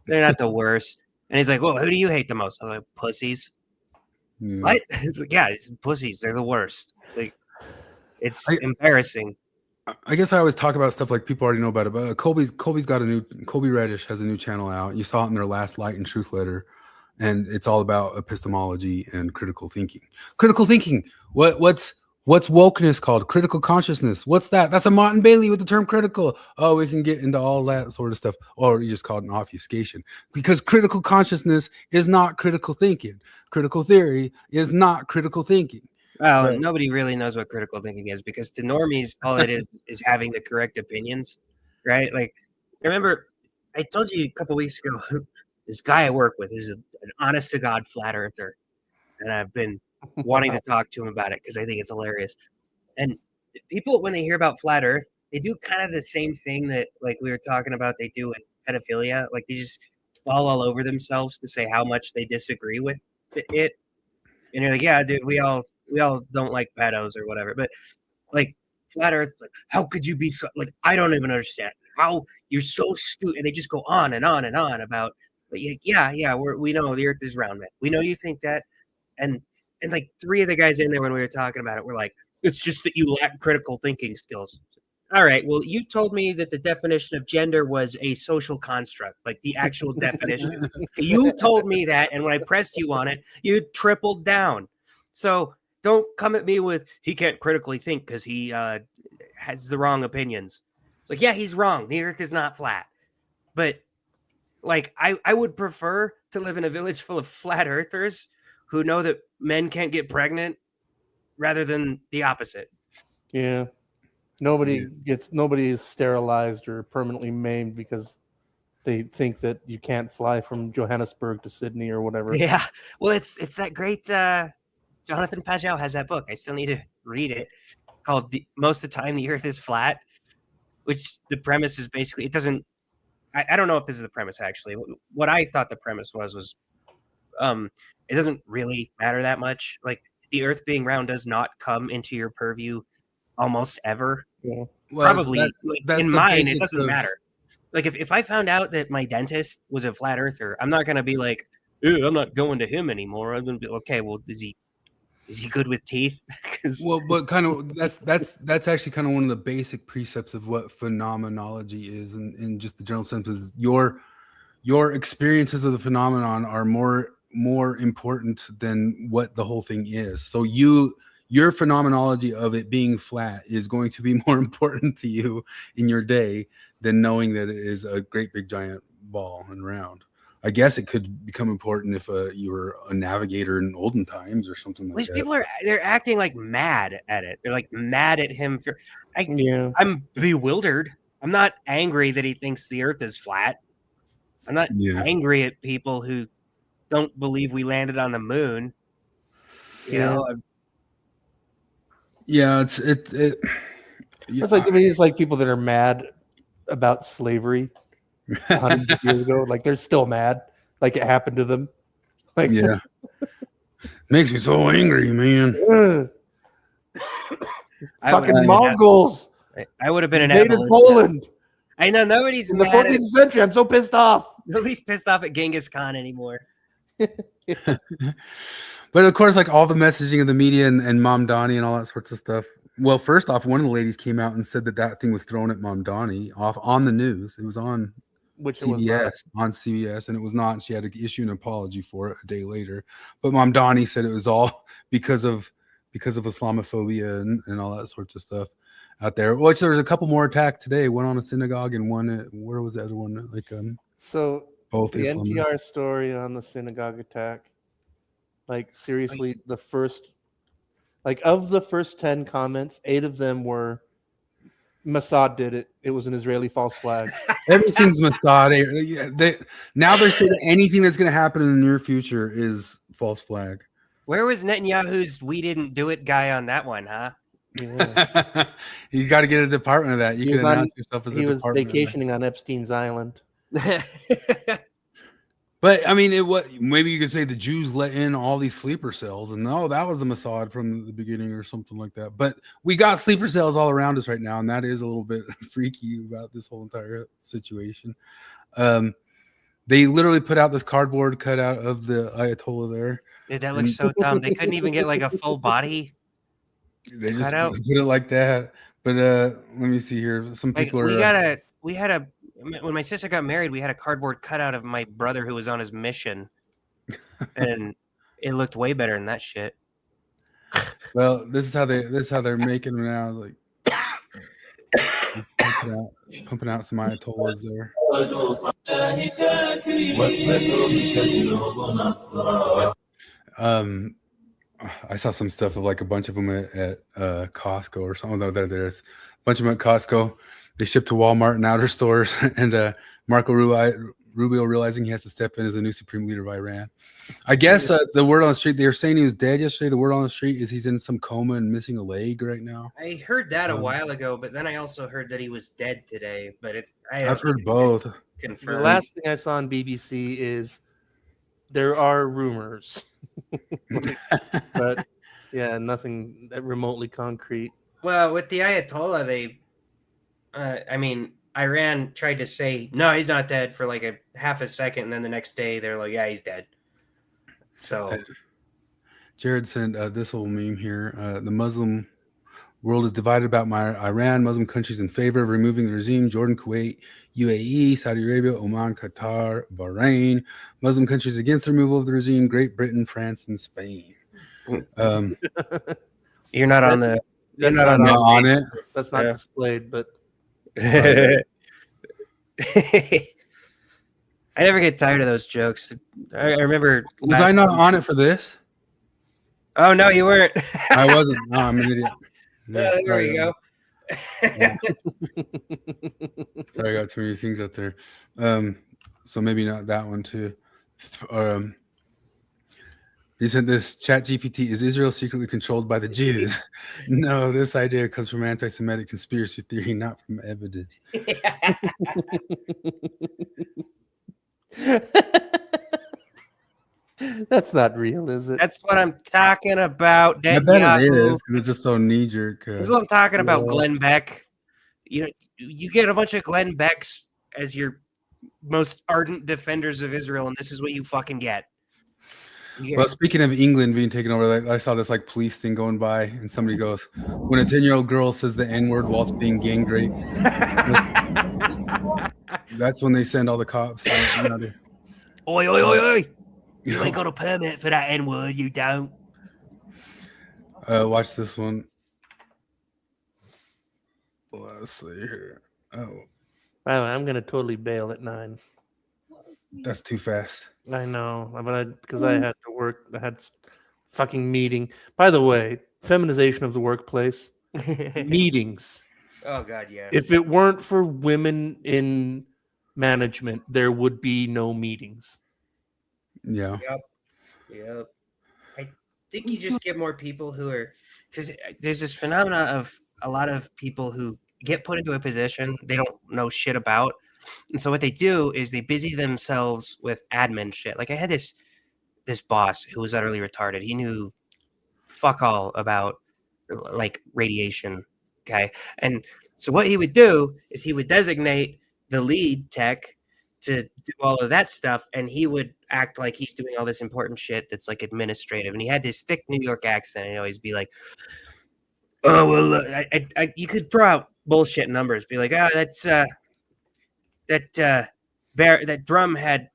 they're not the worst. And he's like, well, who do you hate the most? I was like, pussies. What? It's like, yeah, it's pussies. They're the worst. It's embarrassing. I guess I always talk about stuff like people already know about it. But Colby's got Colby Reddish has a new channel out. You saw it in their last Light and Truth letter, and it's all about epistemology and critical thinking. Critical thinking. What's wokeness called? Critical consciousness. What's that? That's a Martin Bailey with the term critical. Oh, we can get into all that sort of stuff. Or you just call it an obfuscation. Because critical consciousness is not critical thinking. Critical theory is not critical thinking. Well, nobody really knows what critical thinking is, because to normies, all it is having the correct opinions, right? Remember, I told you a couple weeks ago, this guy I work with is an honest-to-God flat earther, and I've been wanting to talk to him about it because I think it's hilarious. And people, when they hear about flat Earth, they do kind of the same thing that, we were talking about, they do in pedophilia. They just fall all over themselves to say how much they disagree with it. And you're like, yeah, dude, we all don't like pedos or whatever. But flat Earth, how could you be so I don't even understand how you're so stupid. And they just go on and on and on about we know the Earth is round, man. We know you think that. And three of the guys in there when we were talking about it were like, it's just that you lack critical thinking skills. All right, well, you told me that the definition of gender was a social construct, the actual definition. You told me that, and when I pressed you on it, you tripled down. So don't come at me with, he can't critically think because he has the wrong opinions. Yeah, he's wrong. The Earth is not flat. But Like, I would prefer to live in a village full of flat earthers who know that men can't get pregnant rather than the opposite. Yeah. Nobody is sterilized or permanently maimed because they think that you can't fly from Johannesburg to Sydney or whatever. Yeah. Well, it's that great Jonathan Pajot has that book. I still need to read it, called Most of the Time the Earth is Flat, which the premise is basically it doesn't I don't know if this is the premise actually. What I thought the premise was it doesn't really matter that much. Like the earth being round does not come into your purview almost ever. Yeah. Well, Probably that's in the mine, it basics doesn't of- matter. Like if I found out that my dentist was a flat earther, I'm not gonna be like, "Ooh, I'm not going to him anymore." I'm gonna be okay. Well, is he good with teeth? 'Cause- Well, but kind of that's actually kind of one of the basic precepts of what phenomenology is, in just the general sense is your experiences of the phenomenon are more important than what the whole thing is. So your phenomenology of it being flat is going to be more important to you in your day than knowing that it is a great big giant ball and round. I guess it could become important if you were a navigator in olden times or something like These that. people they're acting like mad at it. They're like mad at him for. Yeah. I'm bewildered. I'm not angry that he thinks the Earth is flat. I'm not angry at people who don't believe we landed on the moon. You know, Yeah, it's like it's like people that are mad about slavery hundreds of years ago. Like they're still mad, like it happened to them. Like yeah, makes me so angry, man. Fucking Mongols. I would have been an invaded Poland. I know nobody's in the mad 14th century. I'm so pissed off. Nobody's pissed off at Genghis Khan anymore. But of course, like all the messaging of the media and Mom Donnie and all that sorts of stuff. Well, first off, one of the ladies came out and said that thing was thrown at Mom Donnie off on the news. It was on CBS, and it was not. She had to issue an apology for it a day later. But Mom Donnie said it was all because of Islamophobia and all that sorts of stuff out there. Which there was a couple more attacks today. One on a synagogue and one at, where was the other one? Like so both the Islamists. NPR story on the synagogue attack. Like seriously, the first, like of the first 10 comments, 8 of them were Mossad did it. It was an Israeli false flag. Everything's Mossad. Now they're saying that anything that's going to happen in the near future is false flag. Where was Netanyahu's "we didn't do it" guy on that one, huh? Yeah. You got to get a department of that. You can announce yourself as a department. He was vacationing on Epstein's Island. But I mean, maybe you could say the Jews let in all these sleeper cells, and that was the Mossad from the beginning or something like that. But we got sleeper cells all around us right now, and that is a little bit freaky about this whole entire situation. They literally put out this cardboard cutout of the Ayatollah there. Dude, that looks so dumb. They couldn't even get like a full body. They just put it like that. But let me see here. Some people we had a when my sister got married, we had a cardboard cutout of my brother who was on his mission, and it looked way better than that shit. Well, this is how they're making them now. Like pumping out some Ayatollahs there. I saw some stuff of like a bunch of them at Costco or something. Oh, there's a bunch of them at Costco. They ship to Walmart and outer stores. And Marco Rubio realizing he has to step in as the new supreme leader of Iran. I guess the word on the street, they were saying he was dead yesterday. The word on the street is he's in some coma and missing a leg right now. I heard that a while ago, but then I also heard that he was dead today. But I've heard both. Confirmed. The last thing I saw on BBC is there are rumors. But yeah, nothing remotely concrete. Well, with the Ayatollah, Iran tried to say, no, he's not dead for like a half a second. And then the next day they're like, yeah, he's dead. So Jared sent this whole meme here. The Muslim world is divided about Iran. Muslim countries in favor of removing the regime: Jordan, Kuwait, UAE, Saudi Arabia, Oman, Qatar, Bahrain. Muslim countries against the removal of the regime: Great Britain, France, and Spain. You're not on the. That's not on it. That's not displayed, but I never get tired of those jokes. I remember. Was I not on it for this? Oh no, you weren't. I wasn't. No, I'm an idiot. Yeah, there we go. Sorry, I got too many things out there. So maybe not that one too. He said this Chat GPT, is Israel secretly controlled by the Jews? No, this idea comes from anti-Semitic conspiracy theory, not from evidence. That's not real, is it? That's what I'm talking about. I bet it is because it's just so knee-jerk. This is what I'm talking about, Glenn Beck. You get a bunch of Glenn Becks as your most ardent defenders of Israel, and this is what you fucking get. Well, speaking of England being taken over, I saw this like police thing going by, and somebody goes, "When a 10-year-old girl says the N-word whilst being gang raped, that's when they send all the cops." Oi, oi, oi, oi! You ain't got a permit for that N-word, you don't. Watch this one. Let's see here. Oh, Wow, I'm gonna totally bail at 9. that's too fast. I know, but because I had to work, I had fucking meeting. By the way, feminization of the workplace, meetings. Oh God, yeah. If it weren't for women in management, there would be no meetings. Yeah. Yep. I think you just get more people who are, because there's this phenomena of a lot of people who get put into a position they don't know shit about. And so what they do is they busy themselves with admin shit. Like I had this boss who was utterly retarded. He knew fuck all about like radiation. Okay. And so what he would do is he would designate the lead tech to do all of that stuff, and he would act like he's doing all this important shit that's like administrative. And he had this thick New York accent, and he'd always be like, "Oh well, you could throw out bullshit numbers, be like, that drum had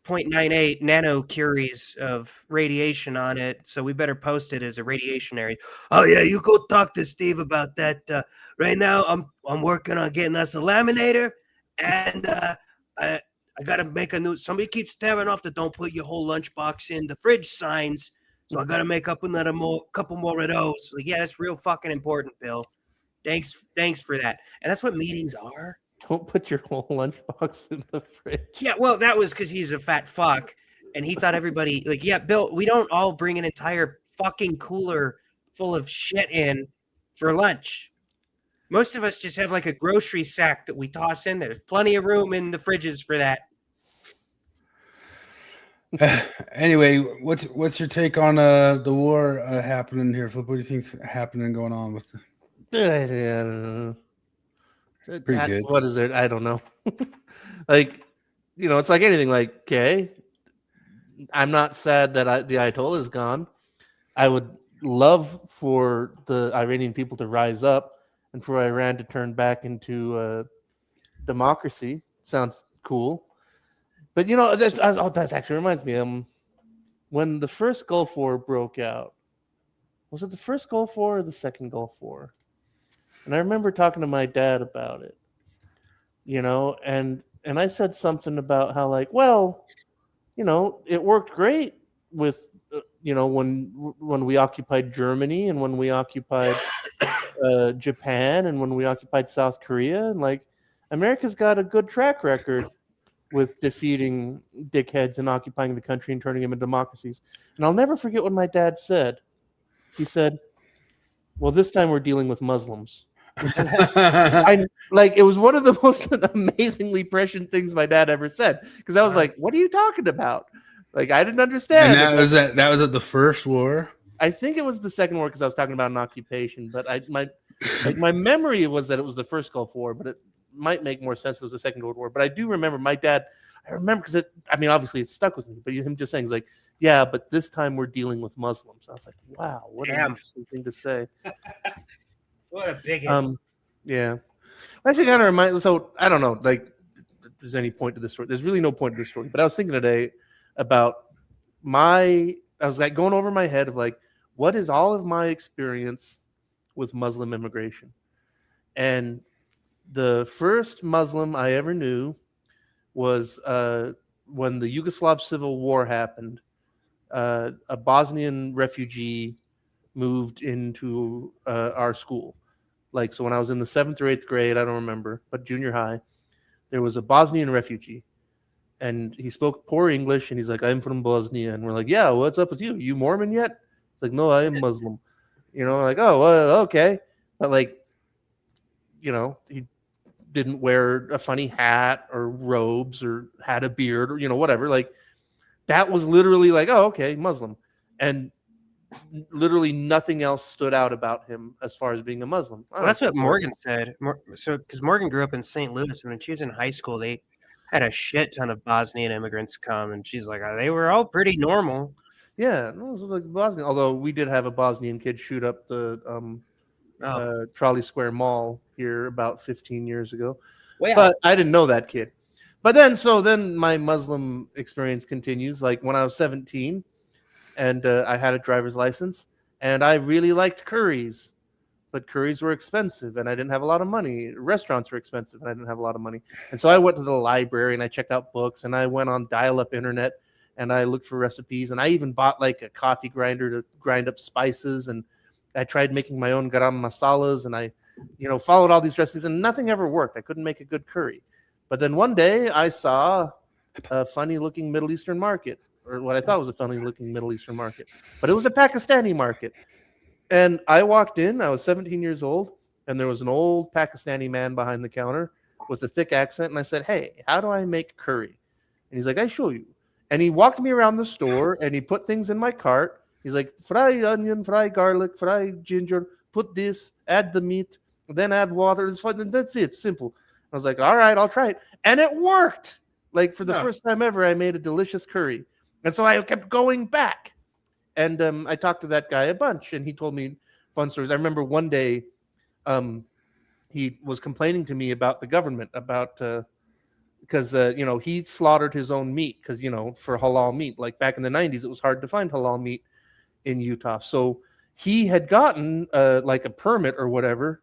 0.98 nanocuries of radiation on it, so we better post it as a radiation area." "Oh yeah, you go talk to Steve about that. Right now, I'm working on getting us a laminator, and I got to make a new. Somebody keeps tearing off the 'Don't put your whole lunchbox in the fridge' signs, so I got to make up couple more of those." Like, yeah, that's real fucking important, Bill. Thanks for that. And that's what meetings are. Don't put your whole lunchbox in the fridge. Yeah, well, that was because he's a fat fuck, and he thought everybody like, yeah, Bill, we don't all bring an entire fucking cooler full of shit in for lunch. Most of us just have like a grocery sack that we toss in. There's plenty of room in the fridges for that. Anyway, what's your take on the war happening here, Flip? What do you think's happening going on with the... I don't know. Pretty good. What is there? I don't know. Like, it's like anything. Like, okay, I'm not sad that the Ayatollah is gone. I would love for the Iranian people to rise up and for Iran to turn back into democracy. Sounds cool. But that actually reminds me. When the first Gulf War broke out, was it the first Gulf War or the second Gulf War? And I remember talking to my dad about it, and I said something about how, like, well, it worked great with, when we occupied Germany and when we occupied Japan and when we occupied South Korea, and like, America's got a good track record with defeating dickheads and occupying the country and turning them into democracies. And I'll never forget what my dad said. He said, "Well, this time we're dealing with Muslims." It was one of the most amazingly prescient things my dad ever said, because I was like, "What are you talking about?" Like, I didn't understand. And that was at the first war. I think it was the second war because I was talking about an occupation, but my memory was that it was the first Gulf War, but it might make more sense if it was the second World War. But I do remember my dad. I remember because obviously it stuck with me. But him just saying, he's like, "Yeah, but this time we're dealing with Muslims." I was like, "Wow, what an interesting thing to say." What a big yeah. Actually, kind of reminds. So I don't know, like, if there's any point to this story. There's really no point to this story. But I was thinking today about I was like going over my head of like, what is all of my experience with Muslim immigration? And the first Muslim I ever knew was when the Yugoslav Civil War happened. A Bosnian refugee moved into our school. Like, so when I was in the 7th or 8th grade, I don't remember, but junior high, there was a Bosnian refugee, and he spoke poor English, and he's like, I'm from Bosnia. And we're like, yeah, what's up with you? You Mormon yet? It's like, no, I am Muslim. Like, oh, well, okay. But like, he didn't wear a funny hat or robes or had a beard or, whatever. Like, that was literally like, oh, okay, Muslim. And literally nothing else stood out about him as far as being a Muslim. Well, that's what Morgan said. So, because Morgan grew up in St. Louis, and when she was in high school, they had a shit ton of Bosnian immigrants come, and she's like, they were all pretty normal. Yeah, no, it was like Bosnian. Although we did have a Bosnian kid shoot up the Trolley Square Mall here about 15 years ago. Well, but I didn't know that kid. But then my Muslim experience continues. Like when I was 17 and I had a driver's license and I really liked curries, but curries were expensive and I didn't have a lot of money. Restaurants were expensive and I didn't have a lot of money. And so I went to the library and I checked out books and I went on dial-up internet and I looked for recipes and I even bought like a coffee grinder to grind up spices, and I tried making my own garam masalas, and I, followed all these recipes and nothing ever worked. I couldn't make a good curry. But then one day I saw a funny-looking Middle Eastern market, or what I thought was a funny-looking Middle Eastern market, but it was a Pakistani market. And I walked in, I was 17 years old, and there was an old Pakistani man behind the counter with a thick accent, and I said, hey, how do I make curry? And he's like, I show you. And he walked me around the store, and he put things in my cart. He's like, fry onion, fry garlic, fry ginger, put this, add the meat, then add water. It's fun. That's it, simple. I was like, all right, I'll try it. And it worked. Like for the first time ever, I made a delicious curry. And so I kept going back. And I talked to that guy a bunch, and he told me fun stories. I remember one day he was complaining to me about the government, about because, he slaughtered his own meat because, for halal meat. Like back in the 90s, it was hard to find halal meat in Utah. So he had gotten like a permit or whatever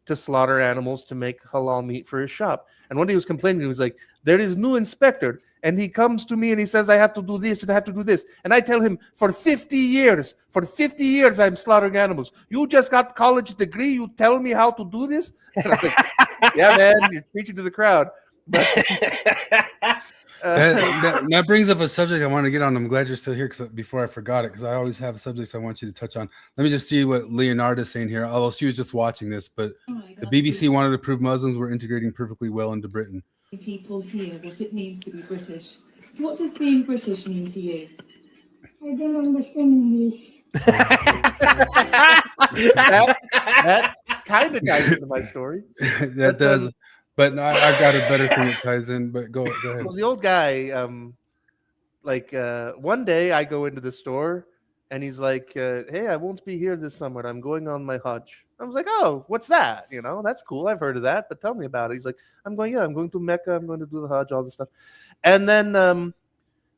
to slaughter animals to make halal meat for his shop. And when he was complaining, he was like, there is new inspector. And he comes to me and he says, I have to do this and I have to do this. And I tell him, for 50 years, I'm slaughtering animals. You just got college degree. You tell me how to do this? And I'm like, yeah, man, you're preaching to the crowd. But, that brings up a subject I want to get on. I'm glad you're still here because before I forgot it, because I always have subjects I want you to touch on. Let me just see what Leonardo's saying here. Although she was just watching this, but the BBC wanted to prove Muslims were integrating perfectly well into Britain. People here what it means to be British. What does being British mean to you? I don't understand English. that kind of ties into my story. That does. But I've got a better thing that ties in. But go ahead. Well, the old guy, one day I go into the store and he's like, hey, I won't be here this summer. I'm going on my Hajj. I was like, oh, what's that? That's cool. I've heard of that, but tell me about it. He's like, I'm going to Mecca. I'm going to do the Hajj, all this stuff. And then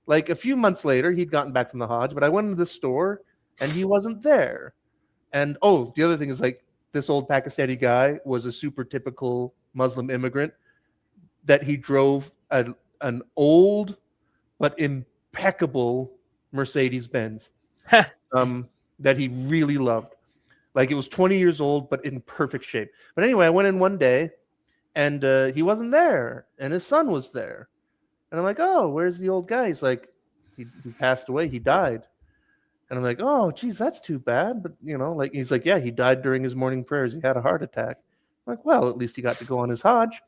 like a few months later, he'd gotten back from the Hajj, but I went into the store and he wasn't there. And the other thing is, like, this old Pakistani guy was a super typical Muslim immigrant that he drove an old but impeccable Mercedes-Benz that he really loved. Like, it was 20 years old, but in perfect shape. But anyway, I went in one day and he wasn't there and his son was there. And I'm like, oh, where's the old guy? He's like, he passed away. He died. And I'm like, oh, geez, that's too bad. But, he's like, yeah, he died during his morning prayers. He had a heart attack. I'm like, well, at least he got to go on his Hajj.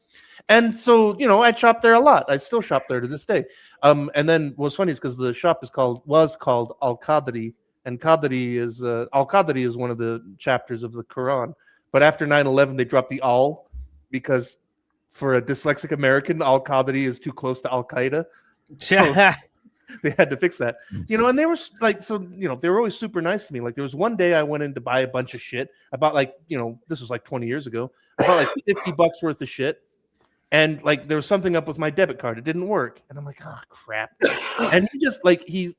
And so, I shop there a lot. I still shop there to this day. And then what's funny is because the shop was called Al-Qadri. And Qadri is one of the chapters of the Quran. But after 9/11, they dropped the Al because for a dyslexic American, Al-Qadri is too close to Al-Qaeda. So they had to fix that, and they were like, they were always super nice to me. Like, there was one day I went in to buy a bunch of shit. I bought this was like 20 years ago. I bought like $50 worth of shit. And like, there was something up with my debit card. It didn't work. And I'm like, oh, crap. And he just like, he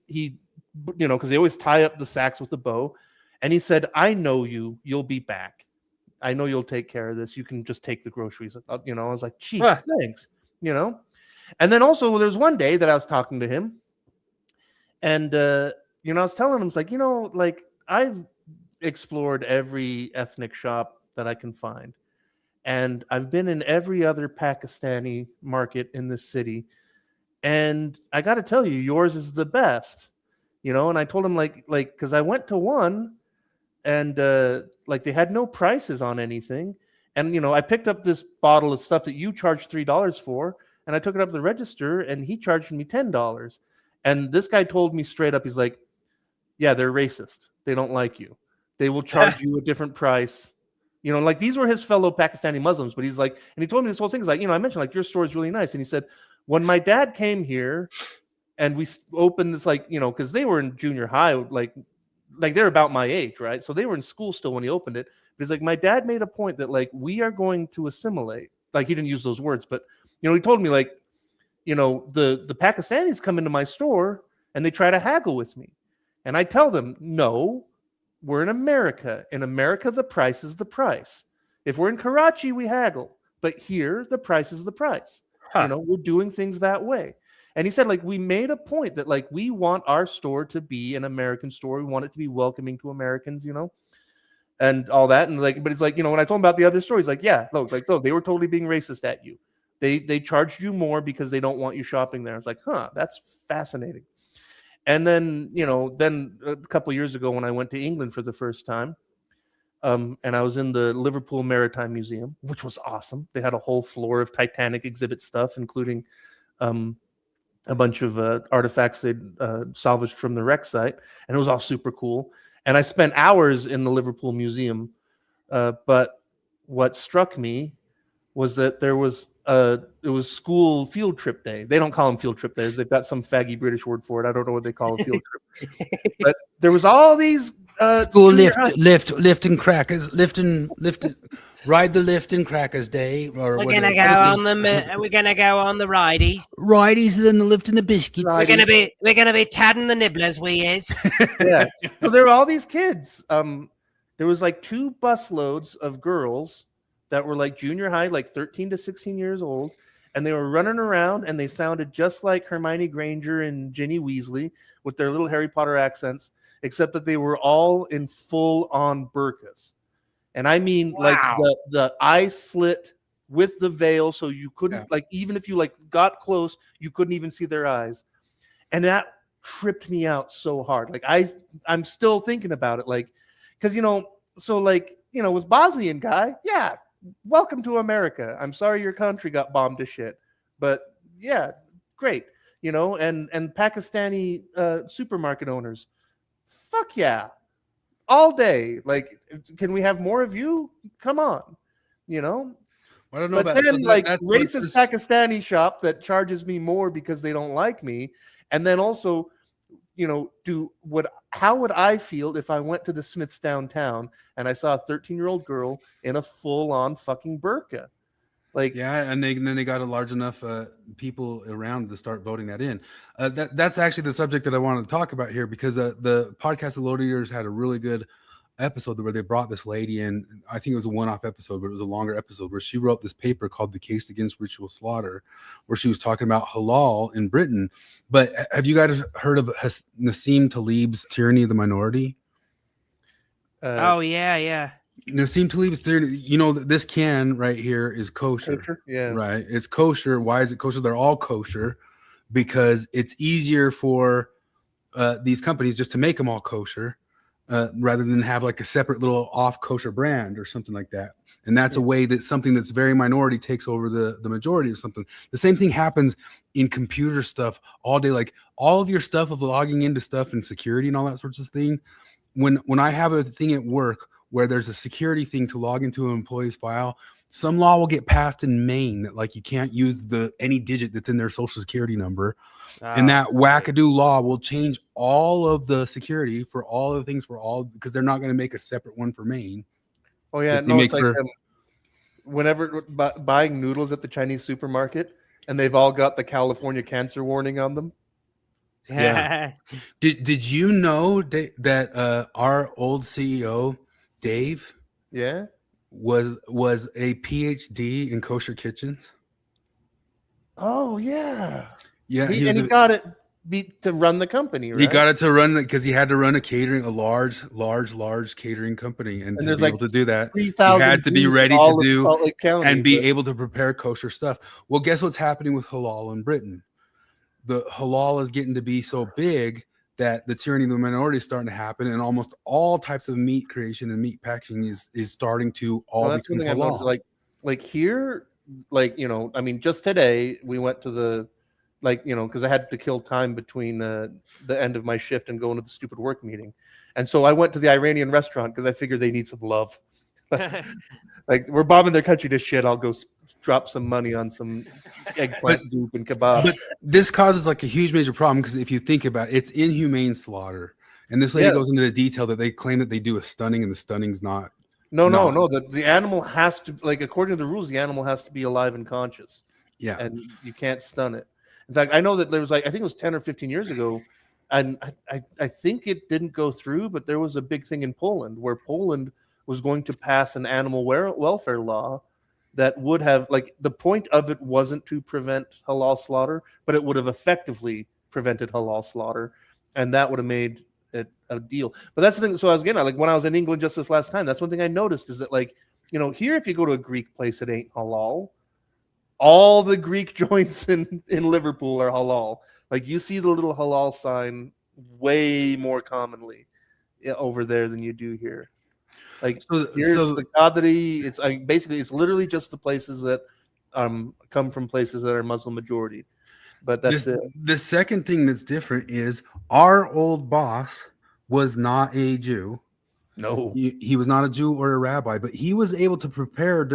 because they always tie up the sacks with a bow. And he said, I know you'll be back. I know you'll take care of this. You can just take the groceries. I was like, geez, thanks, And then also there's one day that I was talking to him, and I was telling him, it's like, like I've explored every ethnic shop that I can find, and I've been in every other Pakistani market in this city, and I got to tell you, yours is the best. And I told him like because I went to one, and like they had no prices on anything, and I picked up this bottle of stuff that you charged $3 for, and I took it up to the register, and he charged me $10. And this guy told me straight up, he's like, yeah, they're racist, they don't like you, they will charge you a different price. Like these were his fellow Pakistani Muslims, but he's like, and he told me this whole thing is like, I mentioned like your store is really nice, and he said when my dad came here and we opened this, like, because they were in junior high, like they're about my age, right? So they were in school still when he opened it. But he's like, my dad made a point that like we are going to assimilate. Like he didn't use those words, but he told me like, the Pakistanis come into my store and they try to haggle with me, and I tell them, no, we're in America. In America, the price is the price. If we're in Karachi, we haggle, but here the price is the price. We're doing things that way. And he said, like, we made a point that, like, we want our store to be an American store. We want it to be welcoming to Americans, and all that. And like, but it's like, when I told him about the other stories, like, yeah, look, they were totally being racist at you. They charged you more because they don't want you shopping there. I was like, huh, that's fascinating. And then, then a couple of years ago when I went to England for the first time, and I was in the Liverpool Maritime Museum, which was awesome. They had a whole floor of Titanic exhibit stuff, including a bunch of artifacts they'd salvaged from the wreck site, and it was all super cool. And I spent hours in the Liverpool Museum, but what struck me was that it was school field trip day. They don't call them field trip days. They've got some faggy British word for it. I don't know what they call a field trip. But there was all these school lifting crackers, lifting, ride the lift and crackers day. Or we're gonna go on the rideys. Rideys, then the lift and the biscuits. We're gonna be tadding the nibblers. We is. Yeah. So there were all these kids. There was like 2 busloads of girls that were like junior high, like 13 to 16 years old, and they were running around, and they sounded just like Hermione Granger and Ginny Weasley with their little Harry Potter accents, except that they were all in full-on burqas. And I mean, wow, like the eye slit with the veil, so you couldn't, like, even if you like got close, you couldn't even see their eyes. And that tripped me out so hard. Like I'm still thinking about it, like, because so like with Bosnian guy, yeah, welcome to America. I'm sorry your country got bombed to shit, but yeah, great. And Pakistani supermarket owners, fuck yeah, all day. Like, can we have more of you? Come on, I don't know. But then, so like, racist Pakistani shop that charges me more because they don't like me, and then also, how would I feel if I went to the Smiths downtown and I saw a 13-year-old girl in a full-on fucking burqa? Like, yeah, and then they got a large enough people around to start voting that in. That's actually the subject that I wanted to talk about here, because the podcast The Load Eaters had a really good episode where they brought this lady in. I think it was a one-off episode, but it was a longer episode where she wrote this paper called The Case Against Ritual Slaughter, where she was talking about halal in Britain. But have you guys heard of Nassim Taleb's Tyranny of the Minority? Oh, yeah. Nassim Taleb's Tyranny, this can right here is kosher. Yeah. Right. It's kosher. Why is it kosher? They're all kosher because it's easier for these companies just to make them all kosher. Rather than have like a separate little off kosher brand or something like that. And that's a way that something that's very minority takes over the majority of something. The same thing happens in computer stuff all day. Like all of your stuff of logging into stuff and security and all that sorts of thing. When I have a thing at work where there's a security thing to log into an employee's file, some law will get passed in Maine that like you can't use any digit that's in their social security number. And that wackadoo law will change all of the security for all of the things because they're not going to make a separate one for Maine. Oh yeah, no, it's like whenever buying noodles at the Chinese supermarket, and they've all got the California cancer warning on them. Yeah. Did you know that our old CEO Dave, was a PhD in kosher kitchens? Oh yeah. Yeah, He got it to run the company, right? He got it to run because he had to run a large catering company, and to there's be able to do that, he 3,000 had to be Jews in ready all to of do Salt Lake County, and be but- able to prepare kosher stuff. Well, guess what's happening with halal in Britain? The halal is getting to be so big that the tyranny of the minority is starting to happen, and almost all types of meat creation and meat packaging is starting to all that's become one thing I've noticed. halal. Like here, I mean, just today we went to the, because I had to kill time between the end of my shift and going to the stupid work meeting, and so I went to the Iranian restaurant because I figured they need some love. Like we're bombing their country to shit. I'll go drop some money on some eggplant goop and kebab. But this causes like a huge major problem because if you think about it, it's inhumane slaughter. And this lady goes into the detail that they claim that they do a stunning, and the stunning's not. No. The animal has to, according to the rules, the animal has to be alive and conscious. Yeah. And you can't stun it. In fact, I know that there was I think it was 10 or 15 years ago, and I think it didn't go through, but there was a big thing in Poland where Poland was going to pass an animal welfare law that would have, the point of it wasn't to prevent halal slaughter, but it would have effectively prevented halal slaughter, and that would have made it a deal. But that's the thing. So I was getting at, when I was in England just this last time, that's one thing I noticed is that, here, if you go to a Greek place, it ain't halal. All the Greek joints in Liverpool are halal. You see the little halal sign way more commonly over there than you do here. Here's the Qadri. It's basically it's literally just the places that come from places that are Muslim majority. But that's it. The second thing that's different is our old boss was not a Jew. No, he was not a Jew or a rabbi, but he was able to prepare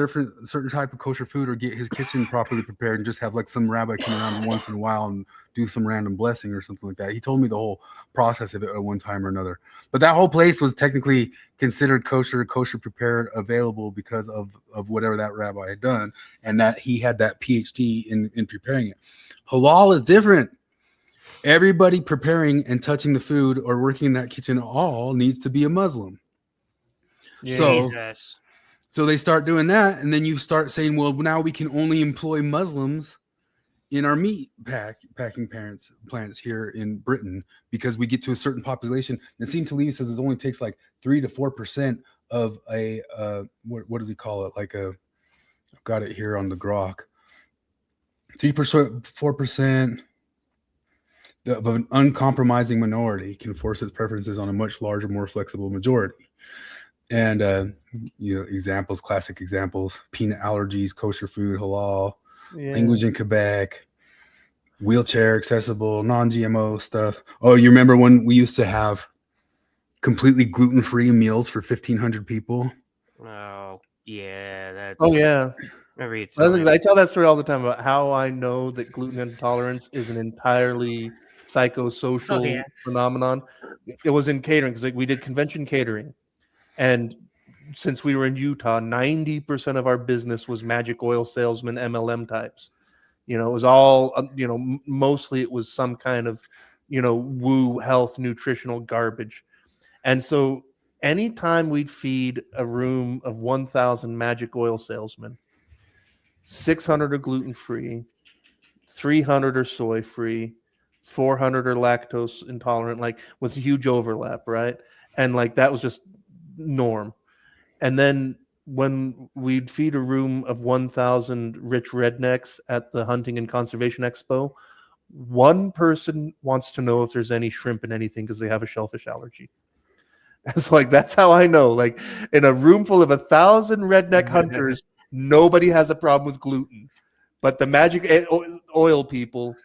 certain type of kosher food or get his kitchen properly prepared and just have some rabbi come around once in a while and do some random blessing or something like that. He told me the whole process of it at one time or another. But that whole place was technically considered kosher prepared, available because of whatever that rabbi had done, and that he had that PhD in preparing it. Halal is different. Everybody preparing and touching the food or working in that kitchen all needs to be a Muslim. Jesus. So they start doing that, and then you start saying, well, now we can only employ Muslims in our meat packing plants here in Britain because we get to a certain population. Nassim Talib says it only takes 3 to 4% of a what does he call it? I've got it here on the grok. 3%, 4% of an uncompromising minority can force its preferences on a much larger, more flexible majority. And classic examples: peanut allergies, kosher food, halal, language in Quebec, wheelchair accessible, non-GMO stuff. Oh, you remember when we used to have completely gluten-free meals for 1,500 people? Oh yeah, that's. Oh yeah. I tell that story all the time about how I know that gluten intolerance is an entirely psychosocial phenomenon. It was in catering because we did convention catering. And since we were in Utah, 90% of our business was magic oil salesmen, MLM types. It was all, mostly it was some kind of, woo health nutritional garbage. And so anytime we'd feed a room of 1,000 magic oil salesmen, 600 are gluten-free, 300 are soy-free, 400 are lactose intolerant, with a huge overlap, right? And that was just norm. And then when we'd feed a room of 1,000 rich rednecks at the Hunting and Conservation Expo, one person wants to know if there's any shrimp in anything because they have a shellfish allergy. It's that's how I know. In a room full of 1,000 redneck hunters, nobody has a problem with gluten, but the magic oil people,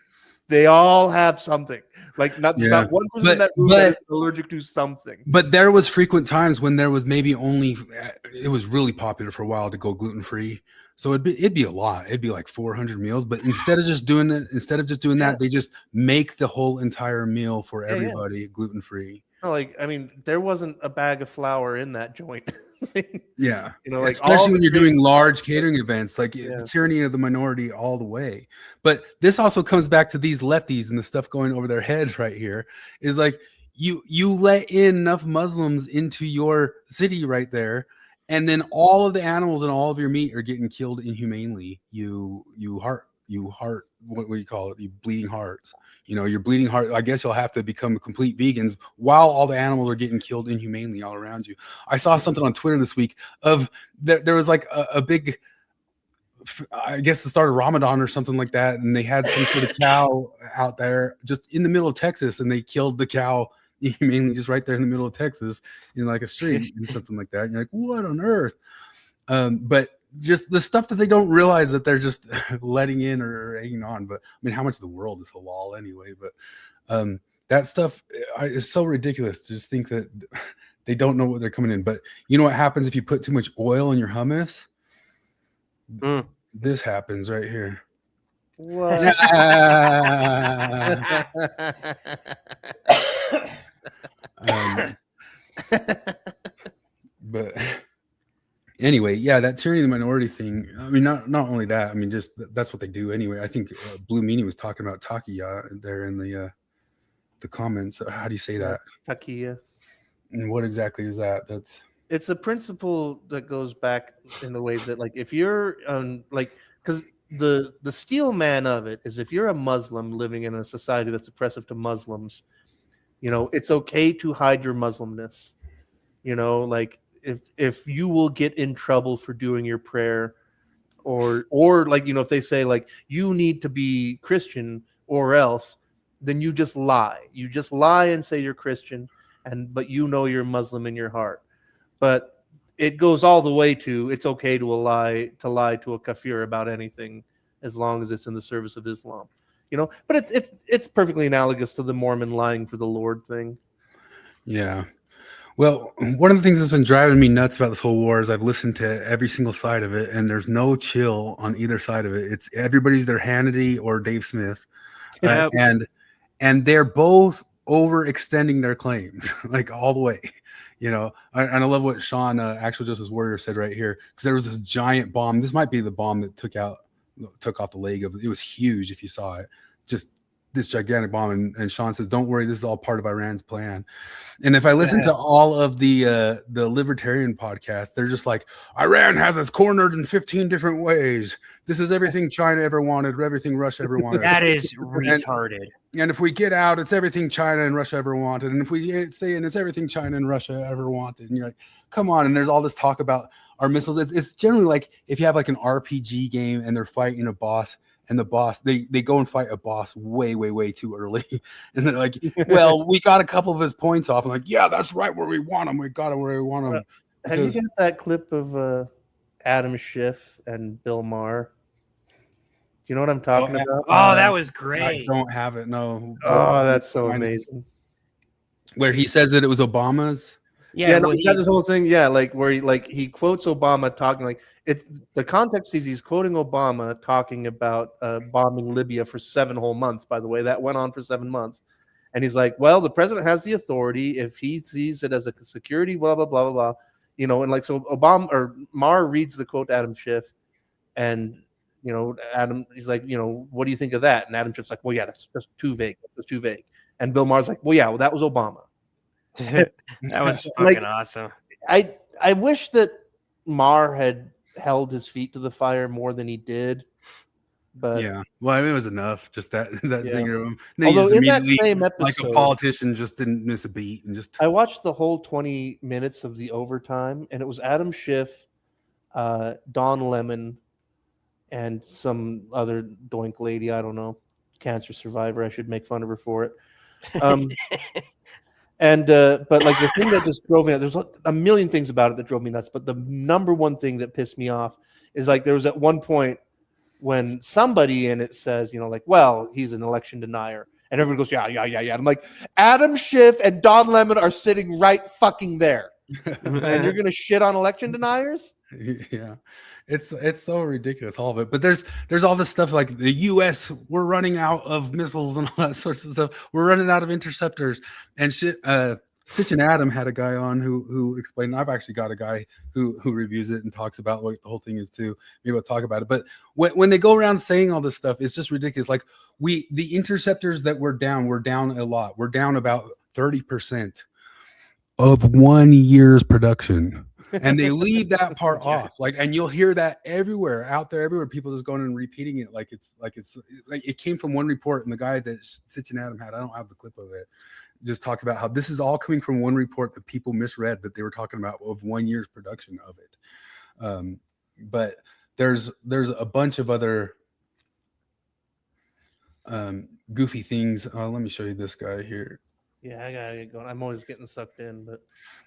they all have something. Not one person in that room that is allergic to something. But there was frequent times when there was maybe it was really popular for a while to go gluten-free. So it'd be a lot. It'd be 400 meals. But instead of just doing that, they just make the whole entire meal for everybody gluten-free. No, there wasn't a bag of flour in that joint. Yeah. Especially when you're doing large catering events, Yeah. tyranny of the minority all the way. But this also comes back to these lefties and the stuff going over their heads right here is you let in enough Muslims into your city right there, and then all of the animals and all of your meat are getting killed inhumanely. You what do you call it? You bleeding hearts. You're bleeding heart. I guess you'll have to become complete vegans while all the animals are getting killed inhumanely all around you. I saw something on Twitter this week of there was like a big, I guess the start of Ramadan or something like that, and they had some sort of cow out there just in the middle of Texas, and they killed the cow inhumanely just right there in the middle of Texas in like a street and something like that. And you're like, what on earth? But just the stuff that they don't realize that they're just letting in or hanging on. But I mean, how much of the world is halal anyway? But that stuff is so ridiculous to just think that they don't know what they're coming in. But you know what happens if you put too much oil in your hummus? This happens right here. What? But anyway, yeah, that tyranny of the minority thing. I mean, not only that. I mean, just that's what they do anyway. I think Blue Meanie was talking about takiya there in the comments. How do you say that? Takiya. And what exactly is that? It's a principle that goes back in the way that, like, if you're because the steel man of it is, if you're a Muslim living in a society that's oppressive to Muslims, it's okay to hide your Muslimness. Like if you will get in trouble for doing your prayer, or like, if they say like you need to be Christian or else, then you just lie. You just lie and say you're Christian, but you're Muslim in your heart. But it goes all the way to, it's okay to lie to a kafir about anything as long as it's in the service of Islam. But it's perfectly analogous to the Mormon lying for the Lord thing. Yeah. Well, one of the things that's been driving me nuts about this whole war is I've listened to every single side of it, and there's no chill on either side of it. It's everybody's either Hannity or Dave Smith, and they're both overextending their claims like all the way. And I love what Sean, Actual Justice Warrior, said right here, because there was this giant bomb. This might be the bomb that took off the leg of it. It was huge if you saw it, just this gigantic bomb. And Sean says, don't worry, this is all part of Iran's plan. And if I listen to all of the libertarian podcasts, they're just like, Iran has us cornered in 15 different ways. This is everything China ever wanted, everything Russia ever wanted. That is retarded. And if we get out, it's everything China and Russia ever wanted. And if we say, and it's everything China and Russia ever wanted. And you're like, come on. And there's all this talk about our missiles. It's generally like if you have like an RPG game and they're fighting a boss, and the boss, they go and fight a boss way, way, way too early. And they're like, well, we got a couple of his points off. I'm like, yeah, that's right where we want him. We got him where we want him. Have you got that clip of Adam Schiff and Bill Maher? Do you know what I'm talking about? Oh, that was great. I don't have it, no. Oh, that's so amazing. Where he says that it was Obama's? Yeah, no, he does this whole thing. Yeah, like where he quotes Obama talking, like, it's the context is he's quoting Obama talking about bombing Libya for 7 whole months. By the way, that went on for 7 months, and he's like, "Well, the president has the authority if he sees it as a security, blah blah blah blah blah." And like, so Obama or Maher reads the quote to Adam Schiff, and Adam, he's like, "What do you think of that?" And Adam Schiff's like, "Well, yeah, that's too vague. That's too vague." And Bill Maher's like, well, that was Obama. That was fucking awesome. I wish that Maher had held his feet to the fire more than he did, but yeah, well, I mean, it was enough. Just that singer of him. Although in that same episode, like a politician, just didn't miss a beat, and just I watched the whole 20 minutes of the overtime, and it was Adam Schiff, Don Lemon, and some other doink lady. I don't know, cancer survivor. I should make fun of her for it. But like the thing that just drove me nuts, there's a million things about it that drove me nuts, but the number one thing that pissed me off is like there was at one point when somebody in it says, like, well, he's an election denier, and everyone goes, yeah. I'm like, Adam Schiff and Don Lemon are sitting right fucking there, and you're gonna shit on election deniers? Yeah, it's so ridiculous, all of it. But there's all this stuff like the U.S. we're running out of missiles and all that sorts of stuff. We're running out of interceptors and shit. Sitch and Adam had a guy on who explained. I've actually got a guy who reviews it and talks about what the whole thing is too. Maybe we'll talk about it. But when they go around saying all this stuff, it's just ridiculous. Like the interceptors that we're down a lot. We're down about 30% of 1 year's production. and they leave that part off. Like, and you'll hear that everywhere, out there, everywhere. People just going and repeating it like it came from one report, and the guy that Sitch and Adam had, I don't have the clip of it, just talked about how this is all coming from one report that people misread that they were talking about of 1 year's production of it. But there's a bunch of other goofy things. Let me show you this guy here. Yeah, I gotta get going. I'm always getting sucked in, but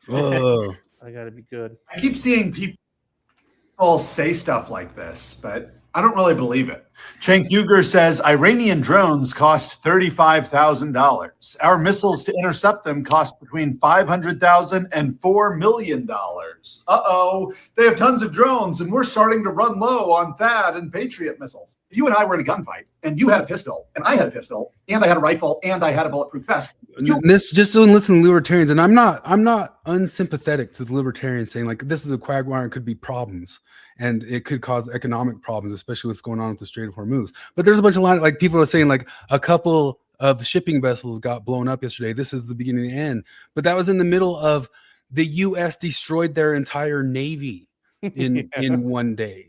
I gotta be good. I keep seeing people say stuff like this, but I don't really believe it. Cenk Uygur says Iranian drones cost $35,000. Our missiles to intercept them cost between $500,000 and $4 million. Uh-oh, they have tons of drones, and we're starting to run low on THAAD and Patriot missiles. If you and I were in a gunfight, and you had a pistol, and I had a pistol, and I had a rifle, and I had a bulletproof vest. This just don't listen to libertarians, and I'm not unsympathetic to the libertarians saying like this is a quagmire and could be problems, and it could cause economic problems, especially what's going on with the Strait of Hormuz. But there's a bunch of like people are saying like a couple of shipping vessels got blown up yesterday. This is the beginning of the end, but that was in the middle of the U.S. destroyed their entire navy in one day.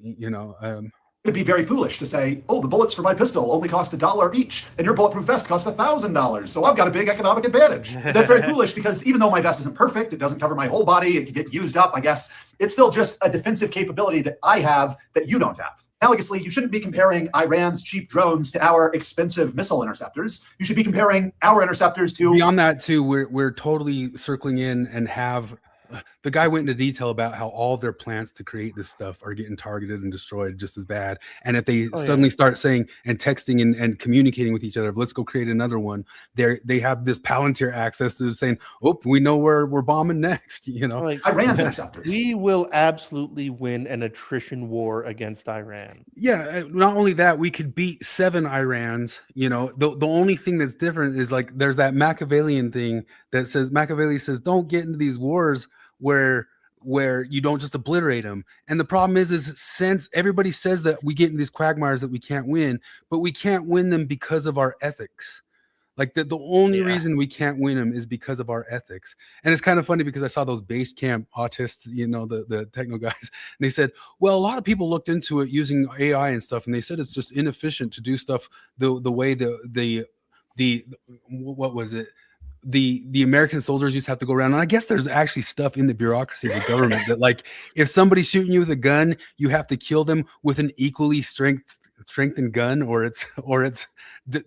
It'd be very foolish to say, oh, the bullets for my pistol only cost $1 each, and your bulletproof vest cost $1,000, so I've got a big economic advantage. That's very foolish, because even though my vest isn't perfect, it doesn't cover my whole body, it could get used up, I guess, it's still just a defensive capability that I have that you don't have. Analogously, you shouldn't be comparing Iran's cheap drones to our expensive missile interceptors. You should be comparing our interceptors to... Beyond that, too, we're totally circling in and have... The guy went into detail about how all their plants to create this stuff are getting targeted and destroyed just as bad. And if they suddenly start saying and texting and communicating with each other, let's go create another one, they have this Palantir access to saying, oh, we know where we're bombing next. Like, Iran's interceptors. We will absolutely win an attrition war against Iran. Yeah, not only that, we could beat 7 Irans. The only thing that's different is like there's that Machiavellian thing that says Machiavelli says don't get into these wars where you don't just obliterate them. And the problem is since everybody says that we get in these quagmires that we can't win, but we can't win them because of our ethics. Like the only reason we can't win them is because of our ethics. And it's kind of funny because I saw those base camp autists, the techno guys, and they said, well, a lot of people looked into it using AI and stuff, and they said it's just inefficient to do stuff the way the what was it? The American soldiers used to have to go around, and I guess there's actually stuff in the bureaucracy of the government that like if somebody's shooting you with a gun, you have to kill them with an equally strengthened gun, or it's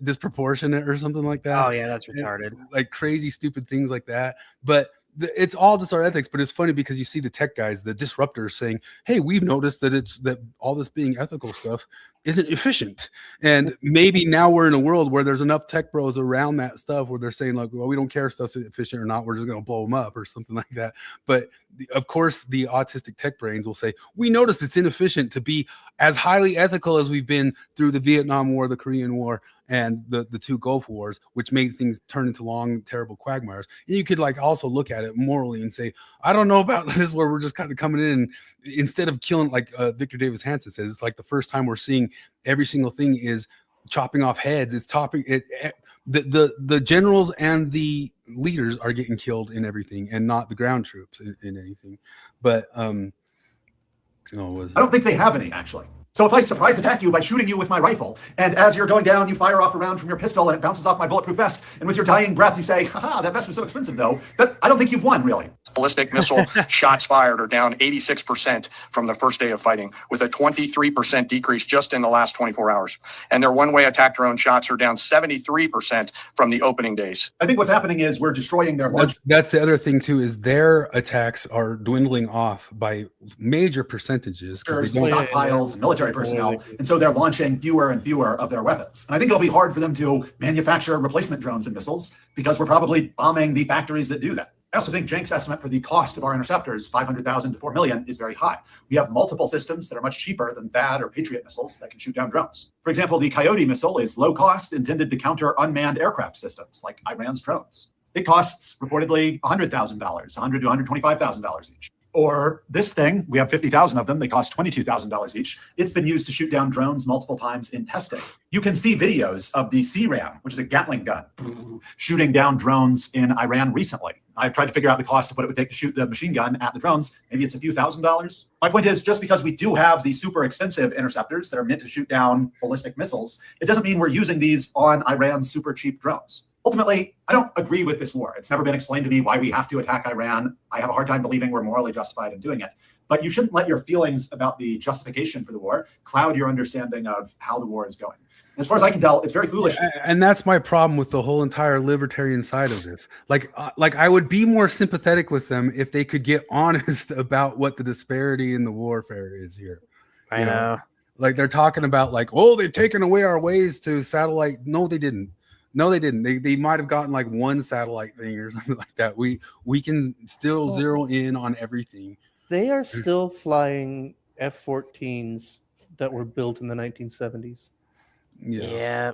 disproportionate or something like that. Oh yeah, that's retarded. Like crazy stupid things like that. But it's all just our ethics. But it's funny because you see the tech guys, the disruptors, saying, hey, we've noticed that all this being ethical stuff isn't efficient. And maybe now we're in a world where there's enough tech bros around that stuff where they're saying like, well, we don't care if stuff's efficient or not, we're just going to blow them up or something like that. But of course the autistic tech brains will say, we noticed it's inefficient to be as highly ethical as we've been through the Vietnam War, the Korean War, and the 2 Gulf Wars, which made things turn into long, terrible quagmires. And you could like also look at it morally and say, I don't know about this where we're just kind of coming in and instead of killing, like Victor Davis Hanson says, it's like the first time we're seeing every single thing is chopping off heads. It's the generals and the leaders are getting killed in everything, and not the ground troops in anything. But I don't think they have any, actually. So if I surprise attack you by shooting you with my rifle, and as you're going down, you fire off a round from your pistol and it bounces off my bulletproof vest, and with your dying breath you say, haha, that vest was so expensive though, I don't think you've won, really. Ballistic missile shots fired are down 86% from the first day of fighting, with a 23% decrease just in the last 24 hours. And their one-way attack drone shots are down 73% from the opening days. I think what's happening is we're destroying their... That's the other thing too, is their attacks are dwindling off by major percentages. Stockpiles and military personnel, and so they're launching fewer and fewer of their weapons. And I think it'll be hard for them to manufacture replacement drones and missiles because we're probably bombing the factories that do that. I also think Cenk's estimate for the cost of our interceptors, $500,000 to $4 million, is very high. We have multiple systems that are much cheaper than THAAD or Patriot missiles that can shoot down drones. For example, the Coyote missile is low cost, intended to counter unmanned aircraft systems like Iran's drones. It costs reportedly $100,000, $100,000 to $125,000 each. Or this thing, we have 50,000 of them. They cost $22,000 each. It's been used to shoot down drones multiple times in testing. You can see videos of the CRAM, which is a Gatling gun, shooting down drones in Iran recently. I've tried to figure out the cost of what it would take to shoot the machine gun at the drones. Maybe it's a few $1,000s. My point is, just because we do have these super expensive interceptors that are meant to shoot down ballistic missiles, it doesn't mean we're using these on Iran's super cheap drones. Ultimately, I don't agree with this war. It's never been explained to me why we have to attack Iran. I have a hard time believing we're morally justified in doing it. But you shouldn't let your feelings about the justification for the war cloud your understanding of how the war is going. As far as I can tell, it's very foolish. And that's my problem with the whole entire libertarian side of this. Like I would be more sympathetic with them if they could get honest about what the disparity in the warfare is here. I know. Like they're talking about like, oh, they've taken away our ways to satellite. No, they didn't. No, they didn't. They might have gotten like one satellite thing or something like that. We can still zero in on everything. They are still flying F-14s that were built in the 1970s. Yeah.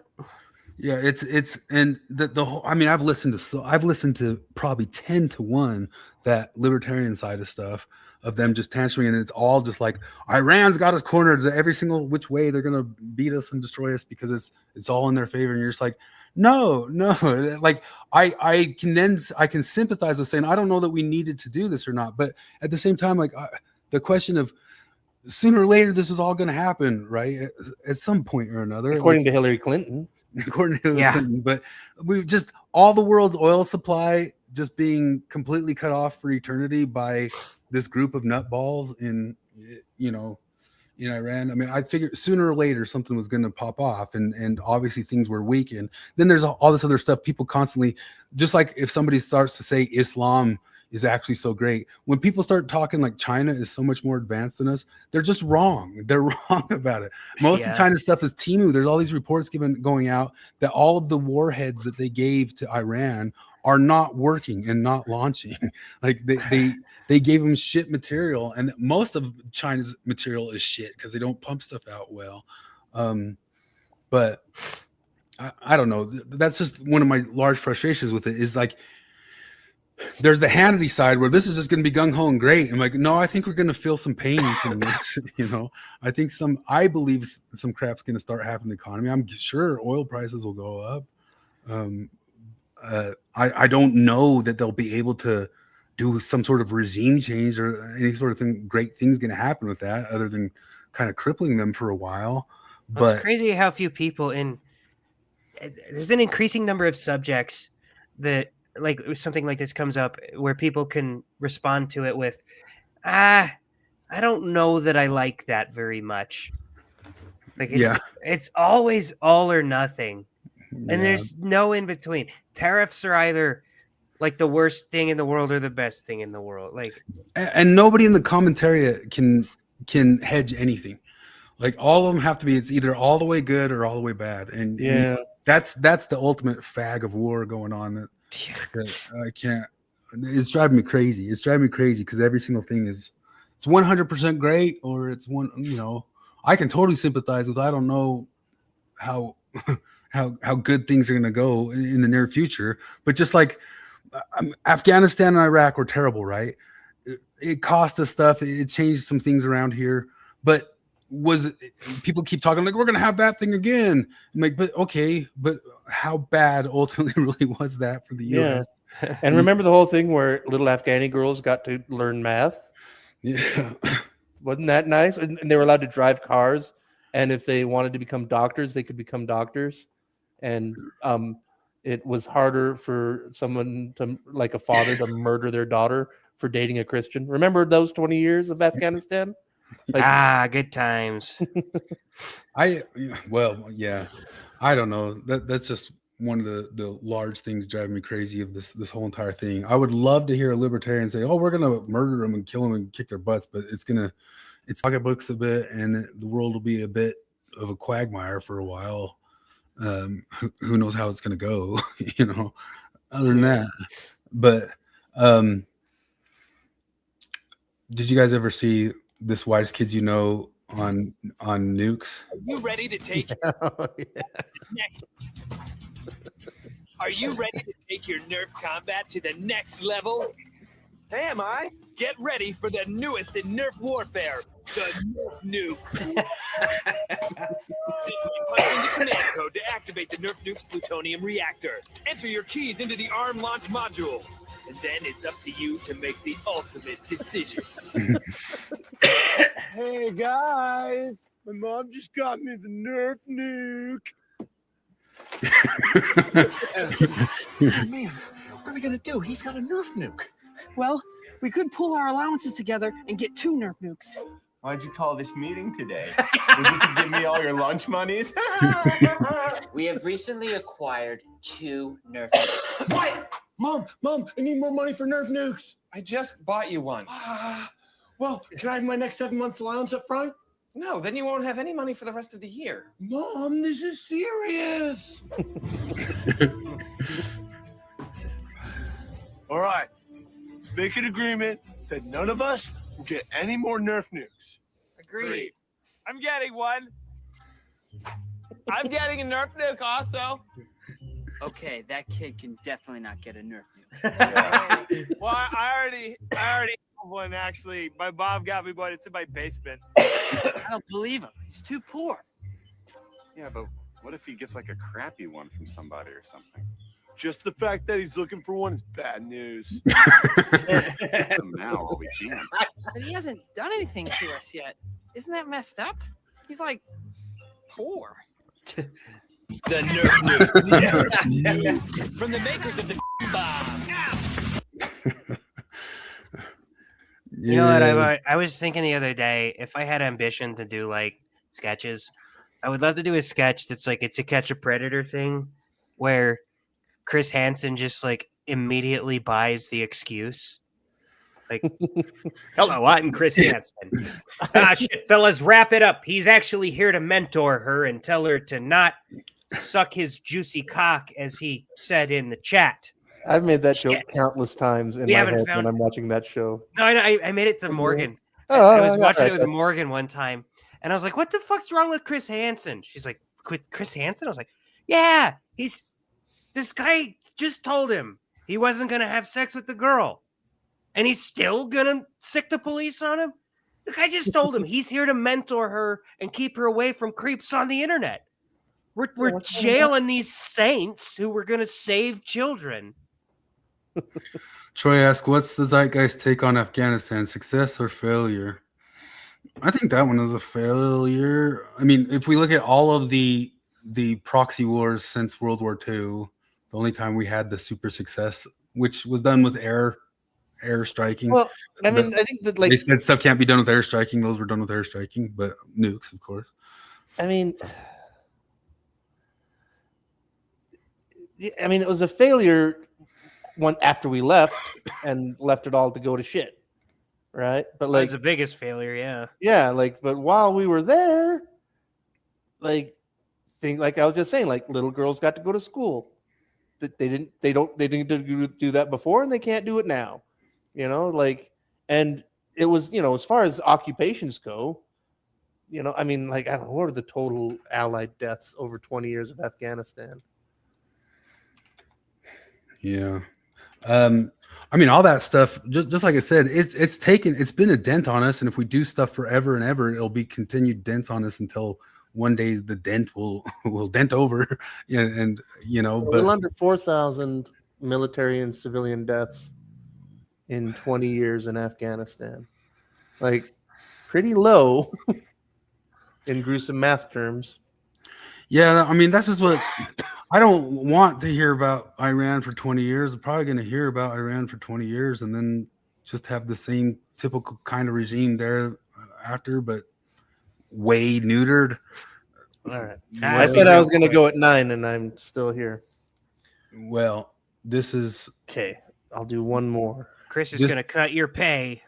It's and the whole. I mean, I've listened to probably 10 to 1 that libertarian side of stuff of them just tantruming, and it's all just like Iran's got us cornered every single which way. They're gonna beat us and destroy us because it's all in their favor, and you're just like. No. Like I can sympathize with saying I don't know that we needed to do this or not, but at the same time, like the question of sooner or later this was all going to happen, right? At some point or another, according to Hillary Clinton. According to Hillary Clinton, but we've just all the world's oil supply just being completely cut off for eternity by this group of nutballs in Iran. I mean, I figured sooner or later something was going to pop off, and obviously things were weakened. Then there's all this other stuff. People constantly, just like if somebody starts to say Islam is actually so great, when people start talking like China is so much more advanced than us, they're just wrong. They're wrong about it. Most of China's stuff is Timu. There's all these reports going out that all of the warheads that they gave to Iran are not working and not launching. Like they gave them shit material, and most of China's material is shit because they don't pump stuff out well. But I don't know. That's just one of my large frustrations with it is like there's the Hannity side where this is just going to be gung ho and great. I'm like, no, I think we're going to feel some pain from this. I believe some crap's going to start happening in the economy. I'm sure oil prices will go up. I don't know that they'll be able to do some sort of regime change or any sort of thing. Great things going to happen with that, other than kind of crippling them for a while. But it's crazy how few people there's an increasing number of subjects that like something like this comes up where people can respond to it with, I don't know that I like that very much. Like it's always all or nothing. And there's no in between. Tariffs are either like the worst thing in the world or the best thing in the world. Like, and nobody in the commentary can hedge anything. Like all of them have to be. It's either all the way good or all the way bad. And that's the ultimate fag of war going on. That I can't. It's driving me crazy. It's driving me crazy because every single thing it's 100% great or it's one. I can totally sympathize with. I don't know how good things are going to go in the near future. But just like Afghanistan and Iraq were terrible, right? It cost us stuff. It changed some things around here. But people keep talking like, we're going to have that thing again. I'm like, but okay, but how bad ultimately really was that for the U.S.? And remember the whole thing where little Afghani girls got to learn math? Yeah. Wasn't that nice? And they were allowed to drive cars. And if they wanted to become doctors, they could become doctors. And it was harder for someone to, like a father, to murder their daughter for dating a Christian. Remember those 20 years of Afghanistan? Good times. I don't know. That's just one of the large things driving me crazy of this whole entire thing. I would love to hear a libertarian say, "Oh, we're gonna murder them and kill them and kick their butts," but it's pocketbooks a bit, and the world will be a bit of a quagmire for a while. Who knows how it's gonna go? Other than that, but did you guys ever see This Whitest Kids You Know on Nukes? Are you ready to take Are you ready to take your Nerf combat to the next level? Am I? Get ready for the newest in Nerf warfare, the Nerf nuke. Simply punch in the command code to activate the Nerf nuke's plutonium reactor. Enter your keys into the arm launch module, and then it's up to you to make the ultimate decision. Hey guys, my mom just got me the Nerf nuke. Man, what are we gonna do? He's got a Nerf nuke. Well, we could pull our allowances together and get 2 Nerf nukes. Why'd you call this meeting today? Was it to give me all your lunch monies? We have recently acquired 2 Nerf nukes. What? Mom, I need more money for Nerf nukes. I just bought you one. Well, can I have my next 7 months allowance up front? No, then you won't have any money for the rest of the year. Mom, this is serious. All right, let's make an agreement that none of us will get any more Nerf nukes. Agreed. I'm getting one. I'm getting a Nerf nuke also. Okay, that kid can definitely not get a Nerf nuke. Well, I already have one actually. My mom got me one. It's in my basement. I don't believe him. He's too poor. Yeah, but what if he gets like a crappy one from somebody or something? Just the fact that he's looking for one is bad news. Now all we can. But he hasn't done anything to us yet. Isn't that messed up? He's like poor. The Nerf nuke. From the makers of the bomb. You know what? I was thinking the other day, if I had ambition to do like sketches, I would love to do a sketch that's like a To Catch a Predator thing, where Chris Hansen just like immediately buys the excuse. Like, hello, I'm Chris Hansen. Shit, fellas, wrap it up. He's actually here to mentor her and tell her to not suck his juicy cock, as he said in the chat. I've made that joke countless times in my head when I'm watching that show. No, I made it to Morgan. Oh, I was watching it with then. Morgan one time, and I was like, "What the fuck's wrong with Chris Hansen?" She's like, "Chris Hansen?" I was like, "Yeah, this guy just told him he wasn't gonna have sex with the girl, and he's still gonna sick the police on him. The guy just told him he's here to mentor her and keep her away from creeps on the internet. We're jailing these saints who were gonna save children." Troy asked, what's the zeitgeist take on Afghanistan, success or failure? I think that one was a failure. I mean, if we look at all of the proxy wars since World War II, the only time we had the super success, which was done with air striking. Well, I mean, I think that like they said stuff can't be done with air striking. Those were done with air striking, but nukes, of course. I mean, it was a failure after we left and left it all to go to shit, right? But That like was the biggest failure, yeah. Yeah, like, but while we were there, like, like I was just saying, like, little girls got to go to school. They didn't do that before, and they can't do it now. You know, like, and it was, you know, as far as occupations go, you know, I mean, like, I don't know, what are the total Allied deaths over 20 years of Afghanistan? Yeah. I mean, all that stuff, just like I said, it's been a dent on us. And if we do stuff forever and ever, it'll be continued dents on us until one day the dent will dent over. And you know, but a little under 4,000 military and civilian deaths in 20 years in Afghanistan. Like, pretty low in gruesome math terms. Yeah, I mean, that's just what I don't want to hear about Iran for 20 years. I'm probably going to hear about Iran for 20 years and then just have the same typical kind of regime there after, but way neutered. All right. I said I was going to go at 9 and I'm still here. Well, this is... Okay, I'll do one more. Chris is going to cut your pay.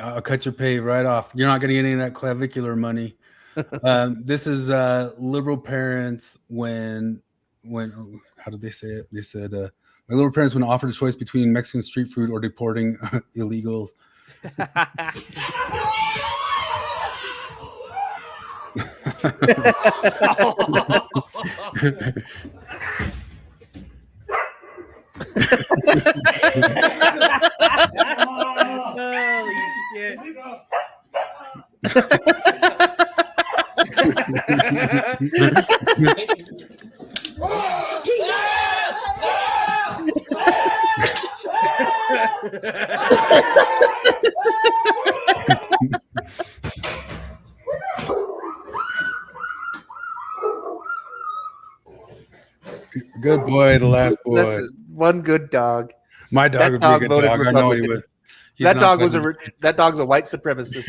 I'll cut your pay right off. You're not going to get any of that clavicular money. This is liberal parents when how did they say it? They said my liberal parents when offered a choice between Mexican street food or deporting illegals. Good boy, the last boy. That's one good dog. My dog That would be a dog good voted dog. I know he Republican. would. He's That not dog was putting- that dog's a white supremacist.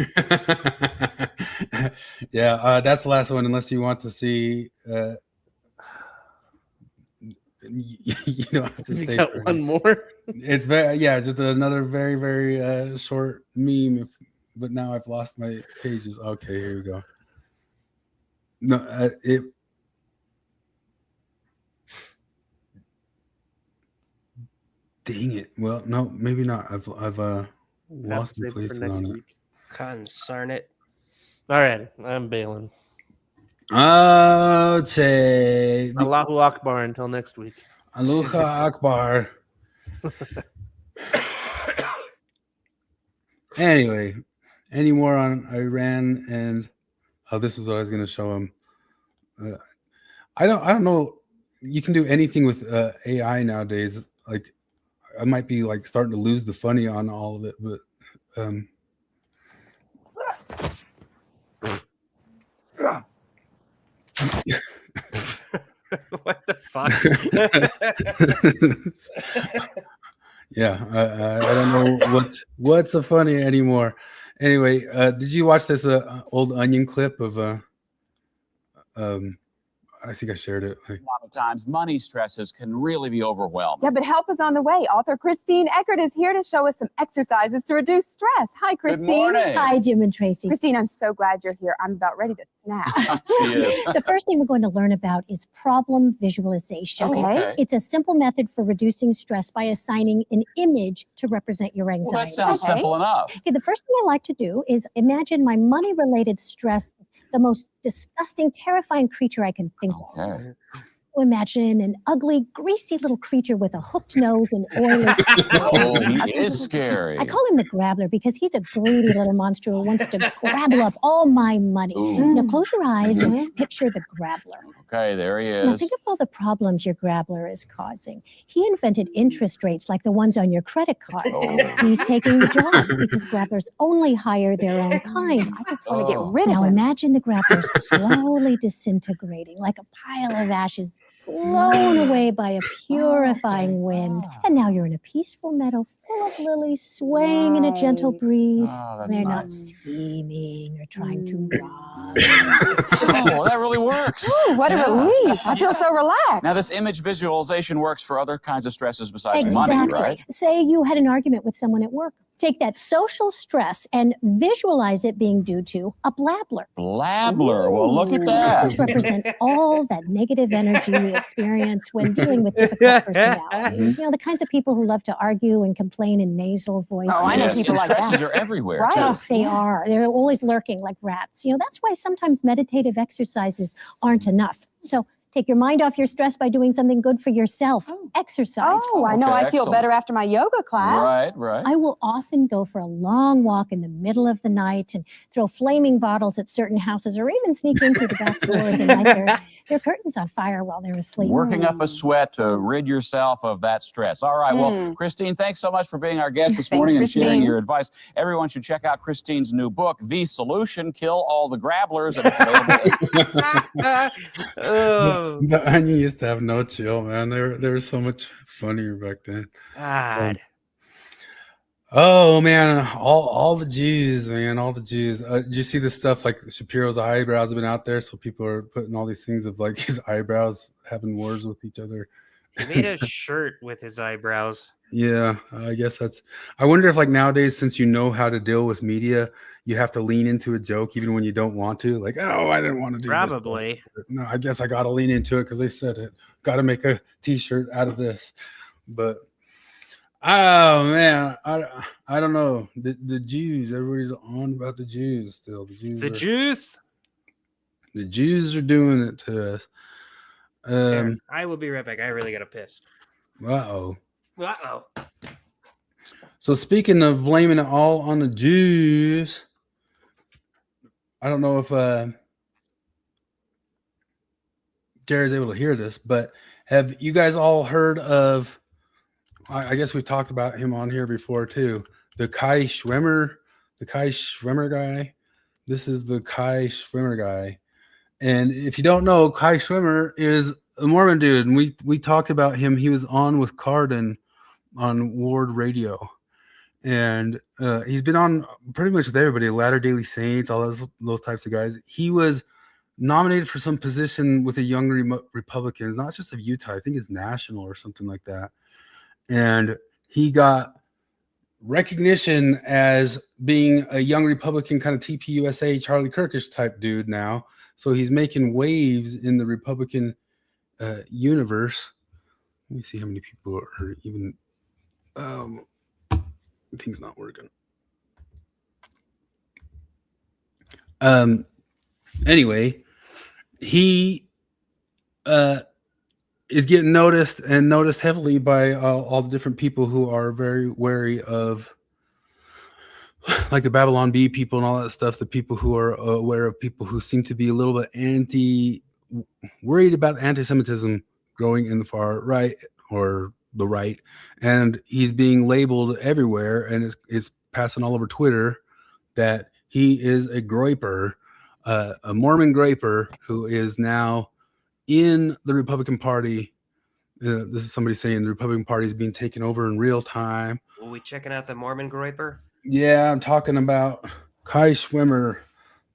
Yeah, that's the last one. Unless you want to see, you don't have to You stay. got for one it. more? It's just another very very short meme. But now I've lost my pages. Okay, here we go. No, Dang it. Well, no, maybe not. I've lost my place on it. Concern it. All right, I'm bailing. Okay. Allahu Akbar until next week. Aloha Akbar. Anyway, any more on Iran and this is what I was going to show him. I don't know. You can do anything with AI nowadays. Like I might be like starting to lose the funny on all of it, but What the fuck? Yeah, I don't know what's so funny anymore. Anyway, did you watch this old Onion clip of I think I shared it. A lot of times, money stresses can really be overwhelming. Yeah, but help is on the way. Author Christine Eckert is here to show us some exercises to reduce stress. Hi, Christine. morning. Hi, Jim and Tracy. Christine, I'm so glad you're here. I'm about ready to snap. She is. The first thing we're going to learn about is problem visualization. Okay. It's a simple method for reducing stress by assigning an image to represent your anxiety. Well, that sounds simple enough. Okay, the first thing I like to do is imagine my money-related stress, the most disgusting, terrifying creature I can think of. Imagine an ugly, greasy little creature with a hooked nose and oily. Oh, he is scary. I call him the Grabbler because he's a greedy little monster who wants to grabble up all my money. Ooh. Now close your eyes and picture the Grabbler. Okay, there he Now is. think of all the problems your Grabbler is causing. He invented interest rates like the ones on your credit card. He's taking jobs because Grabblers only hire their own kind. I just want to get rid of him. Now imagine the Grabbler slowly disintegrating like a pile of ashes blown away by a purifying wind. And now you're in a peaceful meadow full of lilies swaying in a gentle breeze. They're not scheming or trying to rob. Oh, that really works. Ooh, what a relief. I feel so relaxed. Now, this image visualization works for other kinds of stresses besides money, right? Say you had an argument with someone at work. Take that social stress and visualize it being due to a blabbler. Blabbler. Well, look at that. Which represent all that negative energy we experience when dealing with difficult personalities. You know, the kinds of people who love to argue and complain in nasal voices. Oh, I know people like that. Stresses are everywhere, Right. too. They are. They're always lurking like rats. You know, that's why sometimes meditative exercises aren't enough. So take your mind off your stress by doing something good for yourself. Exercise. Oh, I know. Okay, I feel excellent. better after my yoga class. Right. I will often go for a long walk in the middle of the night and throw flaming bottles at certain houses or even sneak in through the back doors and light their curtains on fire while they're asleep. Working up a sweat to rid yourself of that stress. All right. Well, Christine, thanks so much for being our guest this morning and sharing your advice. Everyone should check out Christine's new book, The Solution, Kill All the Grabblers. And it's available. The Onion used to have no chill, man. They were so much funnier back then. God. Oh man, all the Jews, man, all the Jews. Did you see this stuff like Shapiro's eyebrows have been out there? So people are putting all these things of like his eyebrows having wars with each other. He made a shirt with his eyebrows. Yeah, I guess I wonder if like nowadays, since you know how to deal with media, you have to lean into a joke even when you don't want to. Like, oh, I didn't want to do Probably. this. No, I guess I got to lean into it because they said it. Got to make a T-shirt out of this. But oh man, I don't know. The Jews, everybody's on about the Jews still. The Jews are doing it to us. Here, I will be right back. I really got to piss. Uh-oh. Uh-oh. So speaking of blaming it all on the Jews, I don't know if Jared's able to hear this, but have you guys all heard of, I guess we've talked about him on here before too, the Kai Schwimmer guy. This is the Kai Schwimmer guy. And if you don't know, Kai Schwimmer is a Mormon dude. And we talked about him. He was on with Cardin on Ward Radio. And he's been on pretty much with everybody, Latter Daily Saints, all those types of guys. He was nominated for some position with the Young Republicans, not just of Utah. I think it's national or something like that. And he got recognition as being a Young Republican kind of TPUSA, Charlie Kirkish type dude now. So he's making waves in the Republican universe. Let me see how many people are even... thing's not working. Anyway, he is getting noticed heavily by all the different people who are very wary of, like the Babylon Bee people and all that stuff. The people who are aware of people who seem to be a little bit worried about anti-Semitism growing in the far right or the right, and he's being labeled everywhere, and it's passing all over Twitter that he is a Groyper, a Mormon Groyper, who is now in the Republican Party. This is somebody saying the Republican Party is being taken over in real time. Were we checking out the Mormon Groyper? Yeah, I'm talking about Kai Schwimmer,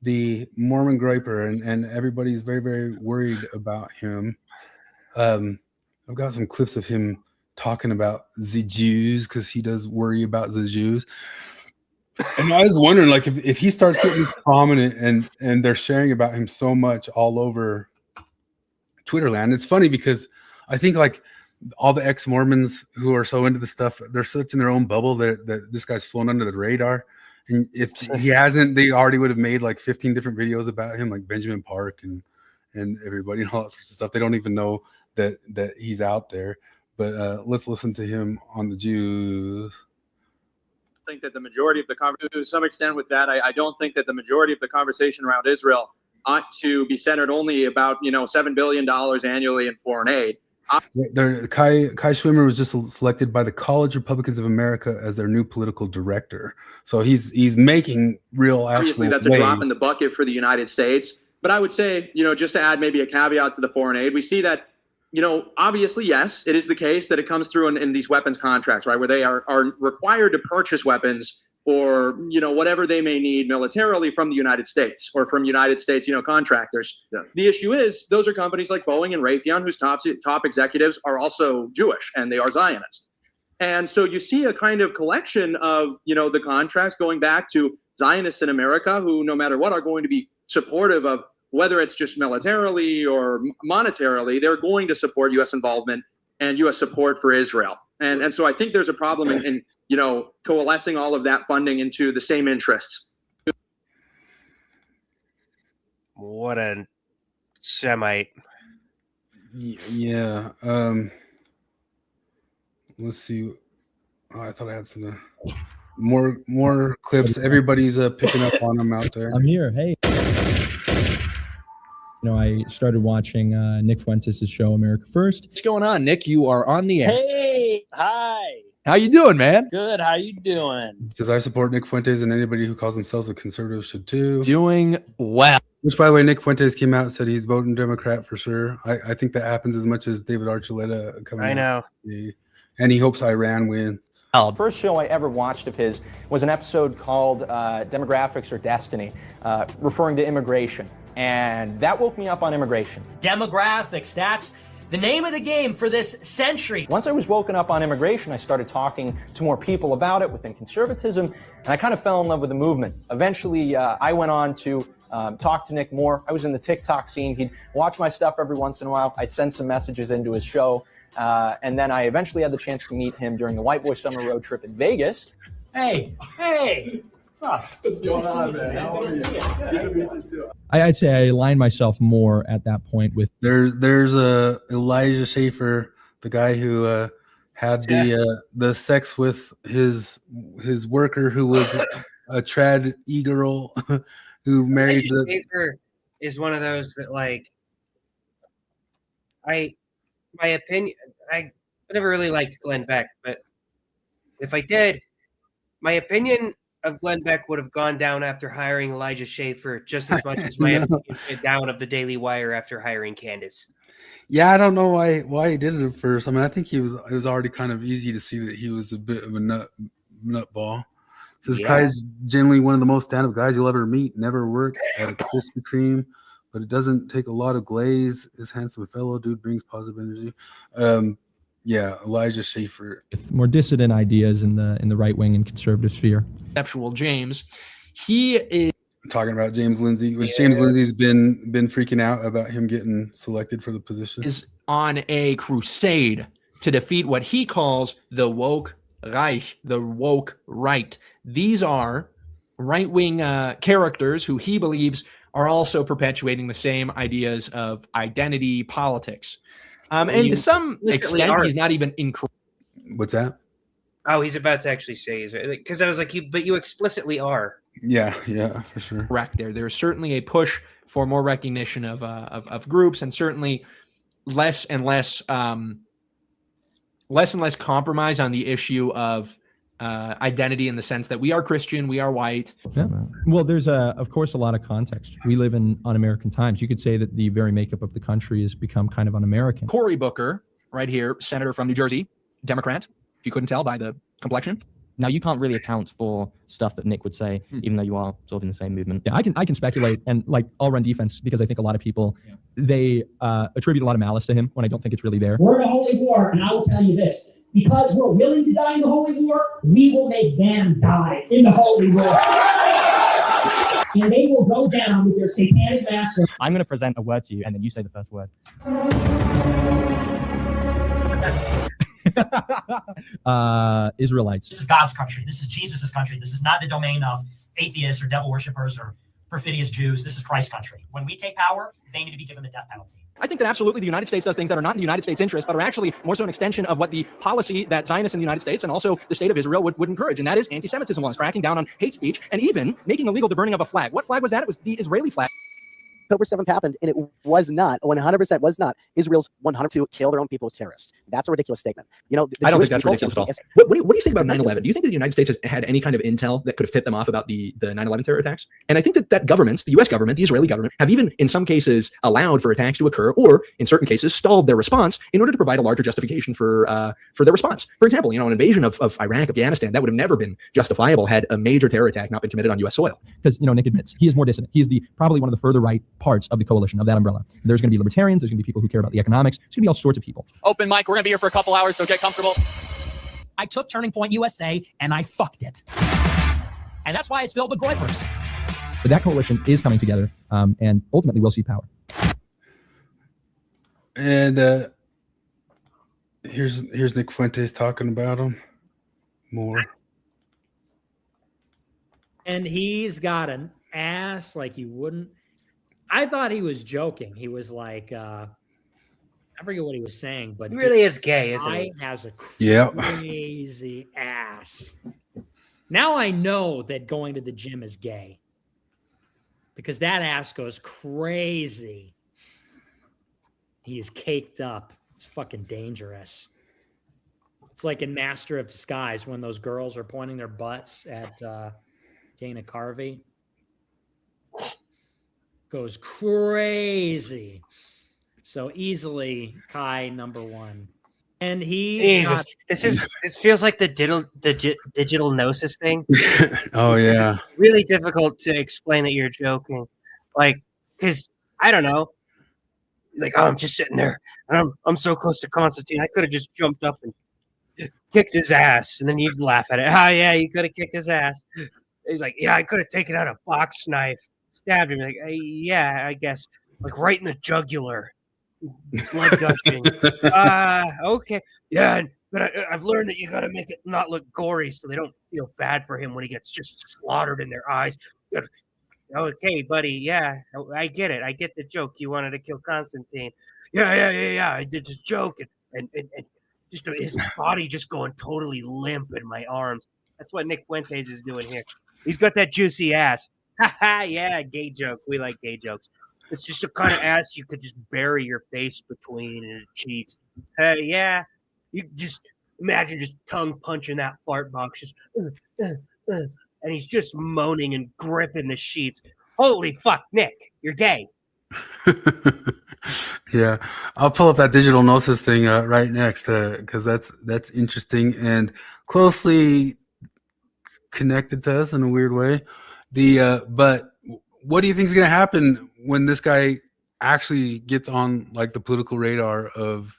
the Mormon Groyper, and everybody's very, very worried about him. I've got some clips of him talking about the Jews because he does worry about the Jews. And I was wondering, like, if he starts getting prominent and they're sharing about him so much all over Twitter land. It's funny because I think like all the ex-Mormons who are so into the stuff, they're such in their own bubble that this guy's flown under the radar. And if he hasn't, they already would have made like 15 different videos about him, like Benjamin Park and everybody and all that sorts of stuff. They don't even know that he's out there. But let's listen to him on the Jews. I think that the majority of the conversation, to some extent with that, I don't think that the majority of the conversation around Israel ought to be centered only about, $7 billion annually in foreign aid. Kai Schwimmer was just selected by the College Republicans of America as their new political director. So he's making real actual obviously, that's a drop in the bucket for the United States. But I would say, just to add maybe a caveat to the foreign aid, we see that, obviously, yes, it is the case that it comes through in these weapons contracts, right, where they are required to purchase weapons or, whatever they may need militarily from the United States or from United States, contractors. Yeah. The issue is those are companies like Boeing and Raytheon, whose top executives are also Jewish and they are Zionist. And so you see a kind of collection of, the contracts going back to Zionists in America who, no matter what, are going to be supportive of, whether it's just militarily or monetarily, they're going to support U.S. involvement and U.S. support for Israel. And so I think there's a problem in coalescing all of that funding into the same interests. What a Semite. Yeah. Let's see. Oh, I thought I had some more clips. Everybody's picking up on them out there. I'm here. Hey. I started watching Nick Fuentes' show, America First. What's going on, Nick? You are on the air. Hey, hi. How you doing, man? Good. How you doing? Says I support Nick Fuentes, and anybody who calls themselves a conservative should too. Doing well. Which, by the way, Nick Fuentes came out and said he's voting Democrat for sure. I think that happens as much as David Archuleta coming out. I know. And he hopes Iran wins. The first show I ever watched of his was an episode called Demographics or Destiny, referring to immigration. And that woke me up on immigration. Demographics, that's the name of the game for this century. Once I was woken up on immigration, I started talking to more people about it within conservatism, and I kind of fell in love with the movement. Eventually, I went on to talk to Nick more. I was in the TikTok scene. He'd watch my stuff every once in a while. I'd send some messages into his show. And then I eventually had the chance to meet him during the White Boy Summer Road Trip in Vegas. Hey. What's up? What's going on, man? How are you? Good to meet you too. I'd say I aligned myself more at that point with. There's Elijah Schaefer, the guy who had the sex with his worker who was a trad e-girl who married Elijah the. Schaefer is one of those that like my opinion. I never really liked Glenn Beck, but if I did, my opinion of Glenn Beck would have gone down after hiring Elijah Schaefer just as much as my opinion went down of the Daily Wire after hiring Candace. Yeah, I don't know why he did it at first. I mean, I think it was already kind of easy to see that he was a bit of a nutball. This guy's generally one of the most stand-up guys you'll ever meet. Never worked at a Krispy Kreme, but it doesn't take a lot of glaze. This handsome fellow dude brings positive energy. Yeah, Elijah Schaefer. More dissident ideas in the right wing and conservative sphere. Conceptual James. He is talking about James Lindsay, which James Lindsay's been freaking out about him getting selected for the position. Is on a crusade to defeat what he calls the woke Reich, the woke right. These are right-wing characters who he believes are also perpetuating the same ideas of identity politics. And to some extent, he's not even incorrect. What's that? Oh, he's about to actually say he's because I was like, you explicitly are. Yeah, for sure. Correct. There's certainly a push for more recognition of groups, and certainly less and less compromise on the issue of identity in the sense that we are Christian, we are white. Yeah. Well, there's of course a lot of context. We live in un-American times. You could say that the very makeup of the country has become kind of un-American. Cory Booker, right here, senator from New Jersey, Democrat, if you couldn't tell by the complexion. Now, you can't really account for stuff that Nick would say, even though you are sort of in the same movement. Yeah, I can speculate, and like I'll run defense because I think a lot of people they attribute a lot of malice to him when I don't think it's really there. We're in a holy war, and I will tell you this: because we're willing to die in the holy war, we will make them die in the holy war, and they will go down with their satanic master. I'm going to present a word to you, and then you say the first word. Israelites. This is God's country. This is Jesus' country. This is not the domain of atheists or devil worshippers or perfidious Jews. This is Christ's country. When we take power, they need to be given the death penalty. I think that absolutely the United States does things that are not in the United States' interest, but are actually more so an extension of what the policy that Zionists in the United States and also the state of Israel would encourage, and that is anti-Semitism laws, cracking down on hate speech, and even making illegal the burning of a flag. What flag was that? It was the Israeli flag. October 7th happened, and it was not, 100% was not, Israel's 100 to kill their own people with terrorists. That's a ridiculous statement. You know, I don't think that's ridiculous at all. What do you think about 9/11? Do you think that the United States has had any kind of intel that could have tipped them off about the 9/11 terror attacks? And I think that governments, the U.S. government, the Israeli government, have even in some cases allowed for attacks to occur, or in certain cases stalled their response in order to provide a larger justification for their response. For example, an invasion of Iraq, Afghanistan, that would have never been justifiable had a major terror attack not been committed on U.S. soil. Because Nick admits he is more dissident. He is probably one of the further right parts of the coalition, of that umbrella. There's going to be libertarians. There's going to be people who care about the economics. There's going to be all sorts of people. Open mic. We're going to be here for a couple hours, so get comfortable. I took Turning Point USA and I fucked it. And that's why it's filled with Groypers. But that coalition is coming together, and ultimately we'll see power. And here's Nick Fuentes talking about him more. And he's got an ass like you wouldn't. I thought he was joking. He was like, I forget what he was saying, but he really is gay, isn't he? He has a crazy ass. Now I know that going to the gym is gay because that ass goes crazy. He is caked up. It's fucking dangerous. It's like in Master of Disguise when those girls are pointing their butts at Dana Carvey. Goes crazy. So easily Kai number one. And Jesus. This feels like the digital gnosis thing. Oh yeah. It's really difficult to explain that you're joking. Like, because I don't know. Like, I'm just sitting there and I'm so close to Constantine. I could have just jumped up and kicked his ass, and then you'd laugh at it. Oh yeah, you could have kicked his ass. He's like, yeah, I could have taken out a box knife, stabbed him. Like, yeah, I guess, like right in the jugular, blood gushing. Okay, yeah, but I've learned that you got to make it not look gory, so they don't feel bad for him when he gets just slaughtered in their eyes. Okay, buddy, yeah, I get it. I get the joke. You wanted to kill Constantine. Yeah. I did just joke, and just his body just going totally limp in my arms. That's what Nick Fuentes is doing here. He's got that juicy ass. Ha ha! Yeah, gay joke. We like gay jokes. It's just the kind of ass you could just bury your face between and his cheeks. Hey, yeah. You just imagine just tongue punching that fart box, just and he's just moaning and gripping the sheets. Holy fuck, Nick, you're gay. Yeah, I'll pull up that digital gnosis thing right next because that's interesting and closely connected to us in a weird way. But what do you think is going to happen when this guy actually gets on like the political radar of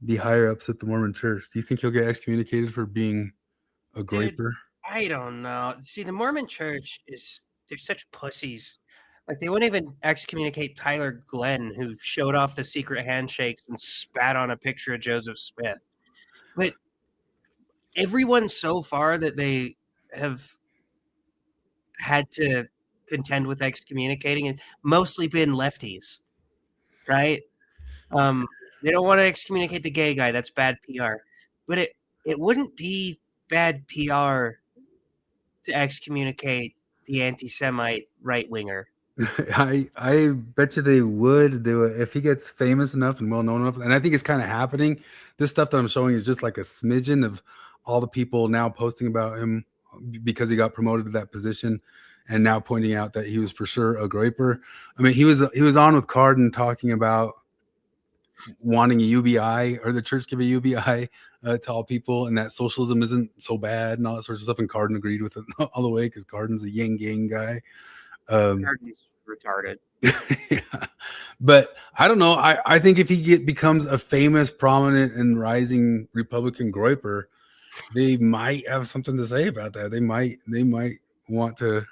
the higher ups at the Mormon Church? Do you think he'll get excommunicated for being a Groyper? I don't know. See, the Mormon Church they're such pussies. Like, they wouldn't even excommunicate Tyler Glenn, who showed off the secret handshakes and spat on a picture of Joseph Smith. But everyone so far that they have had to contend with excommunicating has mostly been lefties, right? They don't want to excommunicate the gay guy. That's bad PR. But it wouldn't be bad PR to excommunicate the anti-Semite right-winger. I bet you they would do it if he gets famous enough and well known enough. And I think it's kind of happening. This stuff that I'm showing is just like a smidgen of all the people now posting about him because he got promoted to that position, and now pointing out that he was for sure a Groyper. I mean, he was on with Cardin talking about wanting a UBI, or the church give a UBI to all people, and that socialism isn't so bad and all that sorts of stuff. And Cardin agreed with it all the way because Cardin's a yin yang guy. Cardin's retarded. Yeah. But I don't know. I think if he becomes a famous, prominent, and rising Republican Groyper, they might have something to say about that. They might want to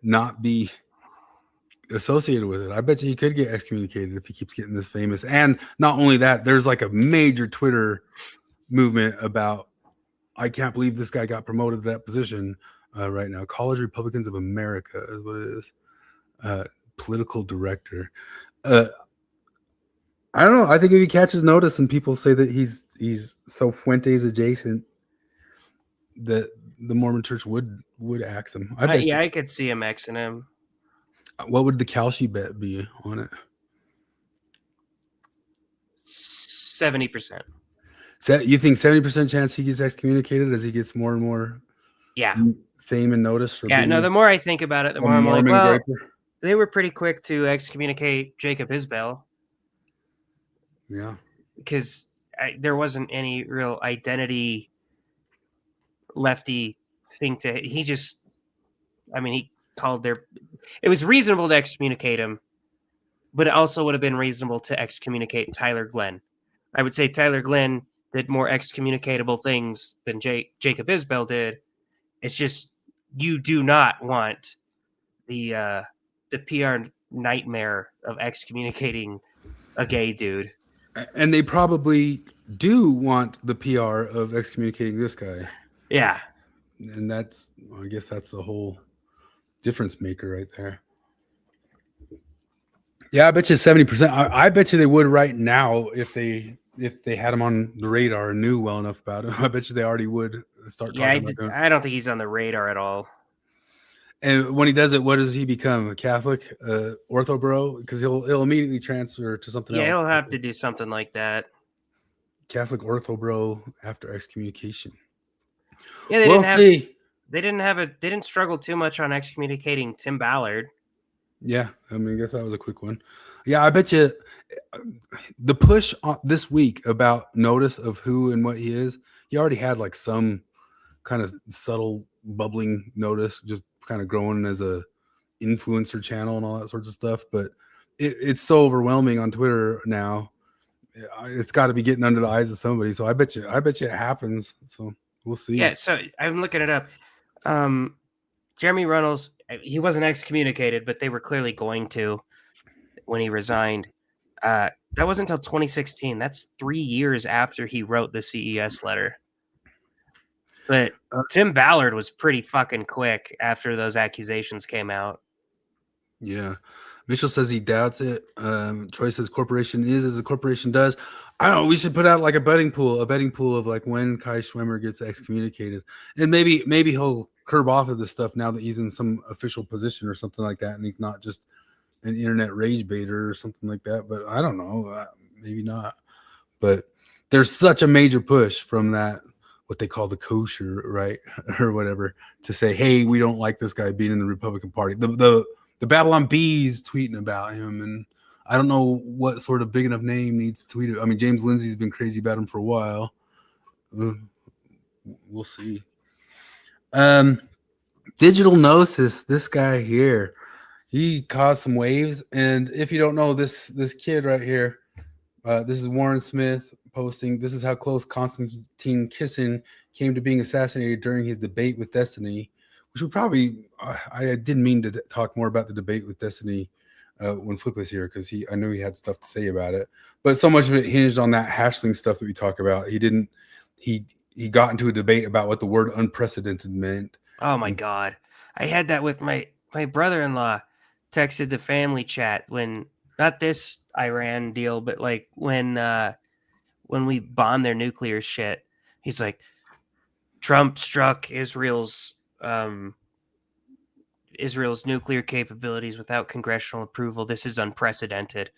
not be associated with it. I bet you he could get excommunicated if he keeps getting this famous. And not only that, there's like a major Twitter movement about, I can't believe this guy got promoted to that position right now. College Republicans of America is what it is. Political director. I don't know. I think if he catches notice and people say that he's so Fuentes adjacent, that the Mormon Church would axe him. I could see him Xing him. What would the Kalshi bet be on it? 70%. So you think 70% chance he gets excommunicated as he gets more and more fame and notice for being the more I think about it, the more I'm like, Mormon well, Groyper? They were pretty quick to excommunicate Jacob Isbell. Yeah. Because there wasn't any real identity lefty thing to he called it was reasonable to excommunicate him, but it also would have been reasonable to excommunicate Tyler Glenn. I would say Tyler Glenn did more excommunicatable things than Jacob Isbell did. It's just you do not want the PR nightmare of excommunicating a gay dude. And they probably do want the PR of excommunicating this guy. Yeah. And I guess that's the whole difference maker right there. Yeah, I bet you 70%. I bet you they would right now if they had him on the radar and knew well enough about it. I bet you they already would start talking about him. I don't think he's on the radar at all. And when he does it, what does he become? A Catholic ortho bro? Because he'll immediately transfer to something else. Yeah, he'll have to do something like that. Catholic ortho bro after excommunication. Yeah, they didn't struggle too much on excommunicating Tim Ballard. Yeah, I mean, I guess that was a quick one. Yeah, I bet you the push this week about notice of who and what he is, he already had like some kind of subtle bubbling notice, just kind of growing as a influencer channel and all that sorts of stuff. But it's so overwhelming on Twitter now. It's got to be getting under the eyes of somebody. So I bet you it happens. So we'll see. Yeah, so I'm looking it up. Jeremy Runnels, he wasn't excommunicated, but they were clearly going to when he resigned. That wasn't until 2016. That's 3 years after he wrote the CES letter. But Tim Ballard was pretty fucking quick after those accusations came out. Yeah. Mitchell says he doubts it. Troy says corporation is as a corporation does. I don't know. We should put out like a betting pool of like when Kai Schwimmer gets excommunicated, and maybe he'll curb off of this stuff now that he's in some official position or something like that, and he's not just an internet rage baiter or something like that. But I don't know. Maybe not. But there's such a major push from that, what they call the kosher right or whatever, to say, hey, we don't like this guy being in the Republican Party. The Babylon Bees tweeting about him, and I don't know what sort of big enough name needs to tweet it. I mean, James Lindsay's been crazy about him for a while. We'll see. Digital Gnosis, this guy here, he caused some waves. And if you don't know this kid right here, this is Warren Smith posting. This is how close Konstantin Kisin came to being assassinated during his debate with Destiny, which would probably, I didn't mean to talk more about the debate with Destiny when Flip was here, because I knew he had stuff to say about it. But so much of it hinged on that Hatchling stuff that we talk about. He got into a debate about what the word unprecedented meant. Oh my God. I had that with my brother-in-law texted the family chat when, not this Iran deal, but like when we bombed their nuclear shit. He's like, Trump struck Israel's nuclear capabilities without congressional approval. This is unprecedented.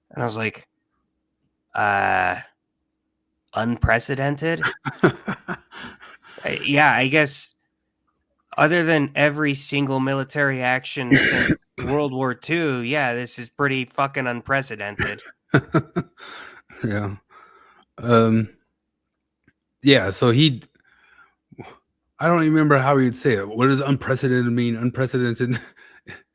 And I was like, unprecedented? Yeah, I guess other than every single military action since World War II, yeah, this is pretty fucking unprecedented. Yeah. Yeah, so I don't even remember how he would say it. What does unprecedented mean? Unprecedented.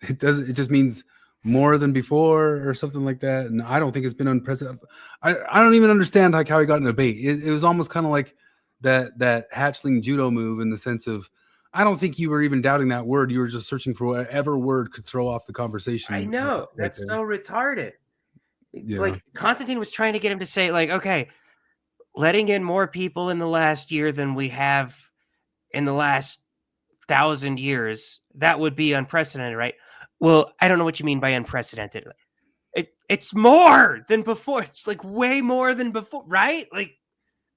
It just means more than before or something like that. And I don't think it's been unprecedented. I don't even understand like how he got in a debate. It was almost kind of like that Hatchling judo move, in the sense of, I don't think you were even doubting that word. You were just searching for whatever word could throw off the conversation. I know. Right That's there. so retarded. Yeah. Like Constantine was trying to get him to say, like, okay, letting in more people in the last year than we have in the last 1,000 years, that would be unprecedented, right? Well, I don't know what you mean by unprecedented. It's more than before. It's like way more than before, right? Like,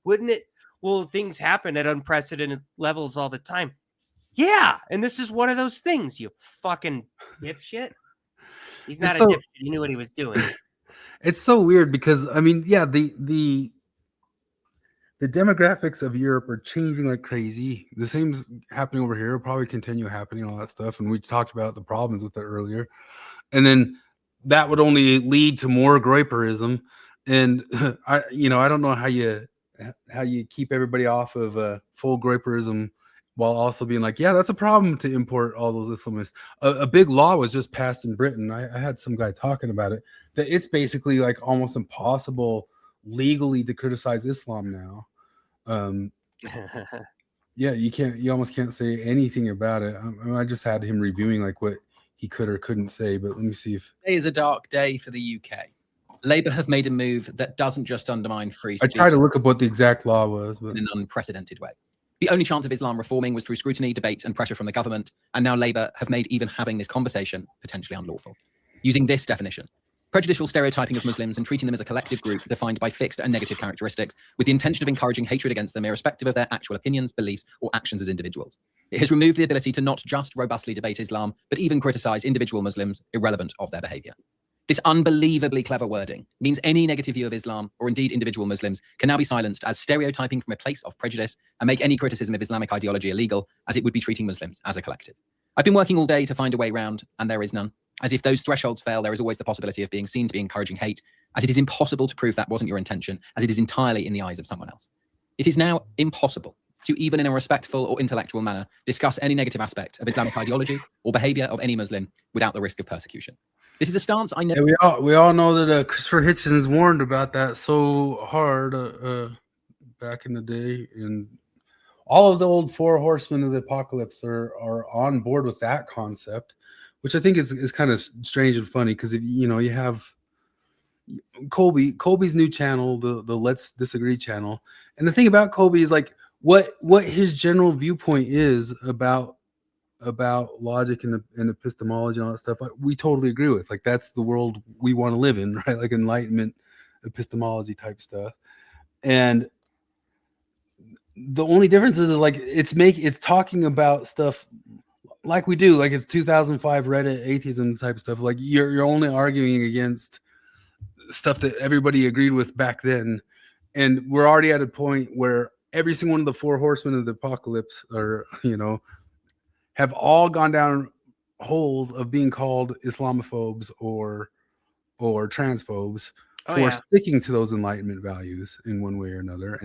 wouldn't it? Well, things happen at unprecedented levels all the time. Yeah, and this is one of those things, you fucking dipshit. He's not a dipshit. He knew what he was doing. It's so weird because, I mean, yeah, the demographics of Europe are changing like crazy. The same's happening over here. It'll probably continue happening, all that stuff. And we talked about the problems with it earlier. And then that would only lead to more Groyperism. And I don't know how you keep everybody off of full Groyperism while also being like, yeah, that's a problem to import all those Islamists. A big law was just passed in Britain. I had some guy talking about it, that it's basically like almost impossible legally to criticize Islam now. Yeah, you almost can't say anything about it. I just had him reviewing like what he could or couldn't say, but let me see if Today is a dark day for the UK. Labour have made a move that doesn't just undermine free I speech tried to look up what the exact law was, but in an unprecedented way. The only chance of Islam reforming was through scrutiny, debate, and pressure from the government, and now Labour have made even having this conversation potentially unlawful. Using this definition, prejudicial stereotyping of Muslims and treating them as a collective group defined by fixed and negative characteristics, with the intention of encouraging hatred against them irrespective of their actual opinions, beliefs, or actions as individuals. It has removed the ability to not just robustly debate Islam, but even criticize individual Muslims irrelevant of their behavior. This unbelievably clever wording means any negative view of Islam, or indeed individual Muslims, can now be silenced as stereotyping from a place of prejudice and make any criticism of Islamic ideology illegal, as it would be treating Muslims as a collective. I've been working all day to find a way round, and there is none. As if those thresholds fail, there is always the possibility of being seen to be encouraging hate, as it is impossible to prove that wasn't your intention, as it is entirely in the eyes of someone else. It is now impossible to, even in a respectful or intellectual manner, discuss any negative aspect of Islamic ideology or behavior of any Muslim without the risk of persecution. This is a stance I never... Yeah, we all know that Christopher Hitchens warned about that so hard back in the day, and all of the old four horsemen of the apocalypse are on board with that concept, which I think is kind of strange and funny, because you have Colby's new channel, the Let's Disagree channel, and the thing about Colby is like what his general viewpoint is about logic and epistemology and all that stuff. We totally agree with. Like, that's the world we want to live in, right? Like enlightenment, epistemology type stuff. And the only difference is like it's talking about stuff like we do, like it's 2005 Reddit atheism type stuff. Like you're only arguing against stuff that everybody agreed with back then, and we're already at a point where every single one of the four horsemen of the apocalypse are, have all gone down holes of being called Islamophobes or transphobes for sticking to those Enlightenment values in one way or another.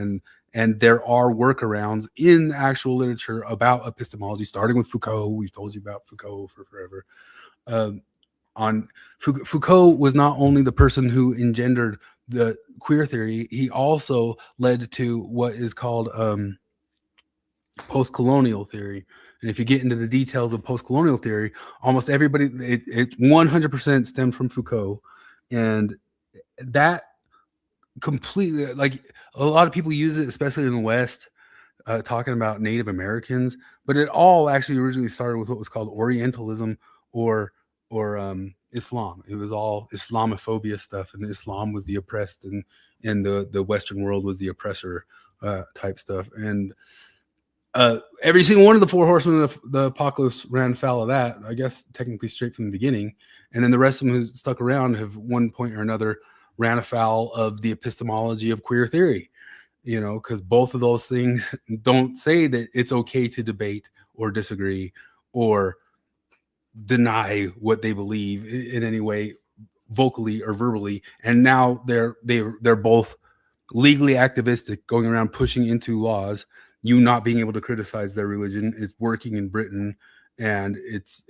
And there are workarounds in actual literature about epistemology, starting with Foucault. We've told you about Foucault for forever. Foucault was not only the person who engendered the queer theory, he also led to what is called post-colonial theory. And if you get into the details of post-colonial theory, almost everybody, it 100% stemmed from Foucault. And that completely, like a lot of people use it, especially in the West, talking about Native Americans, but it all actually originally started with what was called Orientalism or Islam. It was all Islamophobia stuff, and Islam was the oppressed, and the Western world was the oppressor type stuff. And every single one of the four horsemen of the apocalypse ran foul of that, I guess technically straight from the beginning. And then the rest of them who stuck around have one point or another ran afoul of the epistemology of queer theory, because both of those things don't say that it's okay to debate or disagree or deny what they believe in any way, vocally or verbally. And now they're both legally activistic, going around pushing into laws you not being able to criticize their religion. It's working in Britain, and it's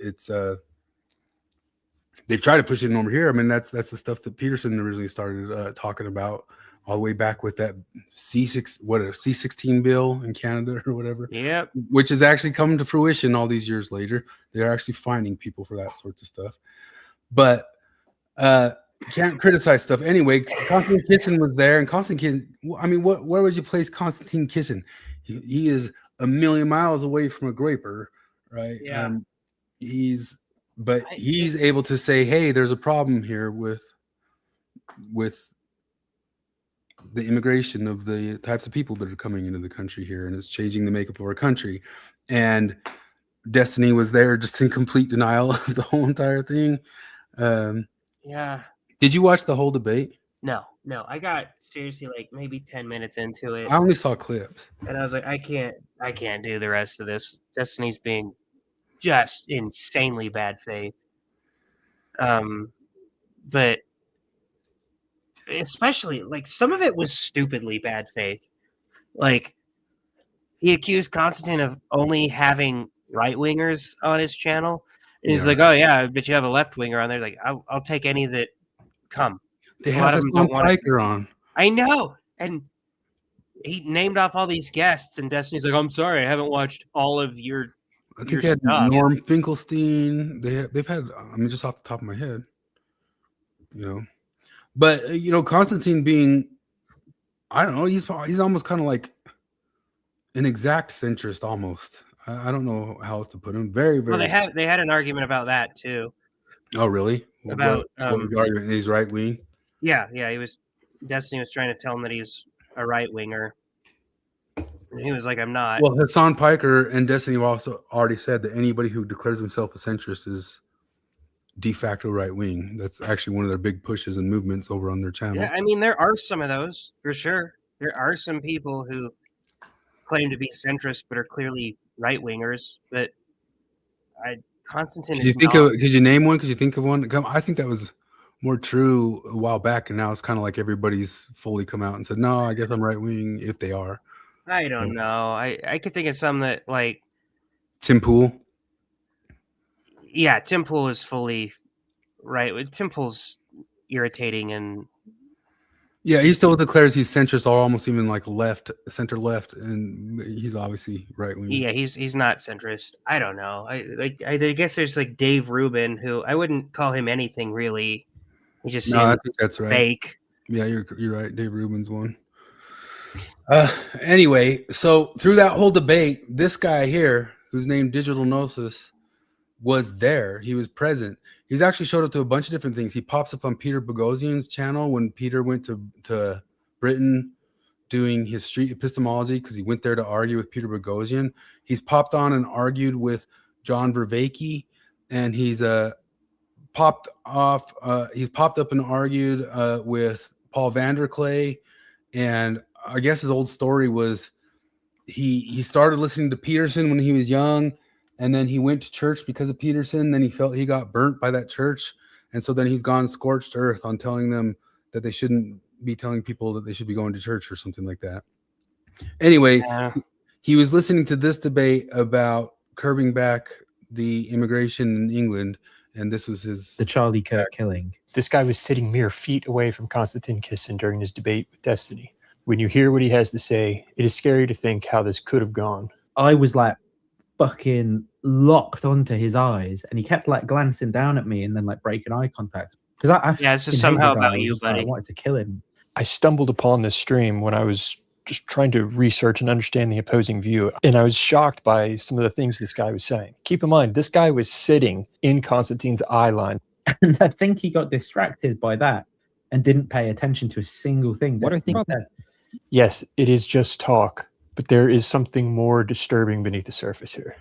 they've tried to push it in over here. I mean, that's the stuff that Peterson originally started talking about all the way back with that C16 bill in Canada or whatever. Yep. Which has actually come to fruition all these years later. They're actually finding people for that sorts of stuff. But can't criticize stuff. Anyway, Konstantin Kisin was there, and Konstantin, I mean, where would you place Konstantin Kisin? He is a million miles away from a Groyper, right? Yeah. He's able to say, hey, there's a problem here with the immigration of the types of people that are coming into the country here, and it's changing the makeup of our country. And Destiny was there just in complete denial of the whole entire thing. Yeah. Did you watch the whole debate? No. I got seriously like maybe 10 minutes into it. I only saw clips. And I was like, I can't do the rest of this. Destiny's being just insanely bad faith. But especially like some of it was stupidly bad faith. Like he accused Konstantin of only having right wingers on his channel. And he's like, oh yeah, but you have a left winger on there. Like I'll take any that come. They have Hassan Piker on. I know. And he named off all these guests, and Destiny's like, I'm sorry, I haven't watched all of your I think they had stuff. Norm Finkelstein. They've had, I mean, just off the top of my head, But Konstantin being, I don't know, he's almost kind of like an exact centrist almost. I don't know how else to put him. Very, very. Well, they had an argument about that too. Oh, really? About what was the argument? He's right wing. Yeah. Destiny was trying to tell him that he's a right winger. And he was like, I'm not. Well, Hassan Piker and Destiny also already said that anybody who declares himself a centrist is de facto right wing. That's actually one of their big pushes and movements over on their channel. Yeah, I mean, there are some of those for sure. There are some people who claim to be centrist but are clearly right wingers. But Konstantin. Could you name one? Could you think of one? I think that was more true a while back, and now it's kind of like everybody's fully come out and said, "No, I guess I'm right wing." If they are, I don't know. I could think of some that like Tim Pool. Yeah, Tim Pool is fully right. Tim Pool's irritating, and yeah, he still declares he's centrist or almost even like center left, and he's obviously right wing. Yeah, he's not centrist. I don't know. I guess there's like Dave Rubin, who I wouldn't call him anything really. He just I think that's right. Fake. Yeah, you're right. Dave Rubin's one. Anyway, so through that whole debate, this guy here, who's named Digital Gnosis, was there. He was present. He's actually showed up to a bunch of different things. He pops up on Peter Boghossian's channel when Peter went to Britain doing his street epistemology, because he went there to argue with Peter Boghossian. He's popped on and argued with John Vervaeke, and he's popped up and argued with Paul Vanderklay. And I guess his old story was he started listening to Peterson when he was young, and then he went to church because of Peterson. Then he felt he got burnt by that church, and so then he's gone scorched earth on telling them that they shouldn't be telling people that they should be going to church or something like that. Anyway, he was listening to this debate about curbing back the immigration in England, and this was the Charlie Kirk killing. This guy was sitting mere feet away from Konstantin Kisin during his debate with Destiny. When you hear what he has to say, it is scary to think how this could have gone. I was like fucking locked onto his eyes, and he kept like glancing down at me and then like breaking eye contact. Because I it's just somehow about you, buddy. I wanted to kill him. I stumbled upon this stream when I was just trying to research and understand the opposing view, and I was shocked by some of the things this guy was saying. Keep in mind, this guy was sitting in Konstantin's eye line. And I think he got distracted by that and didn't pay attention to a single thing. What I think that. Yes, it is just talk, but there is something more disturbing beneath the surface here.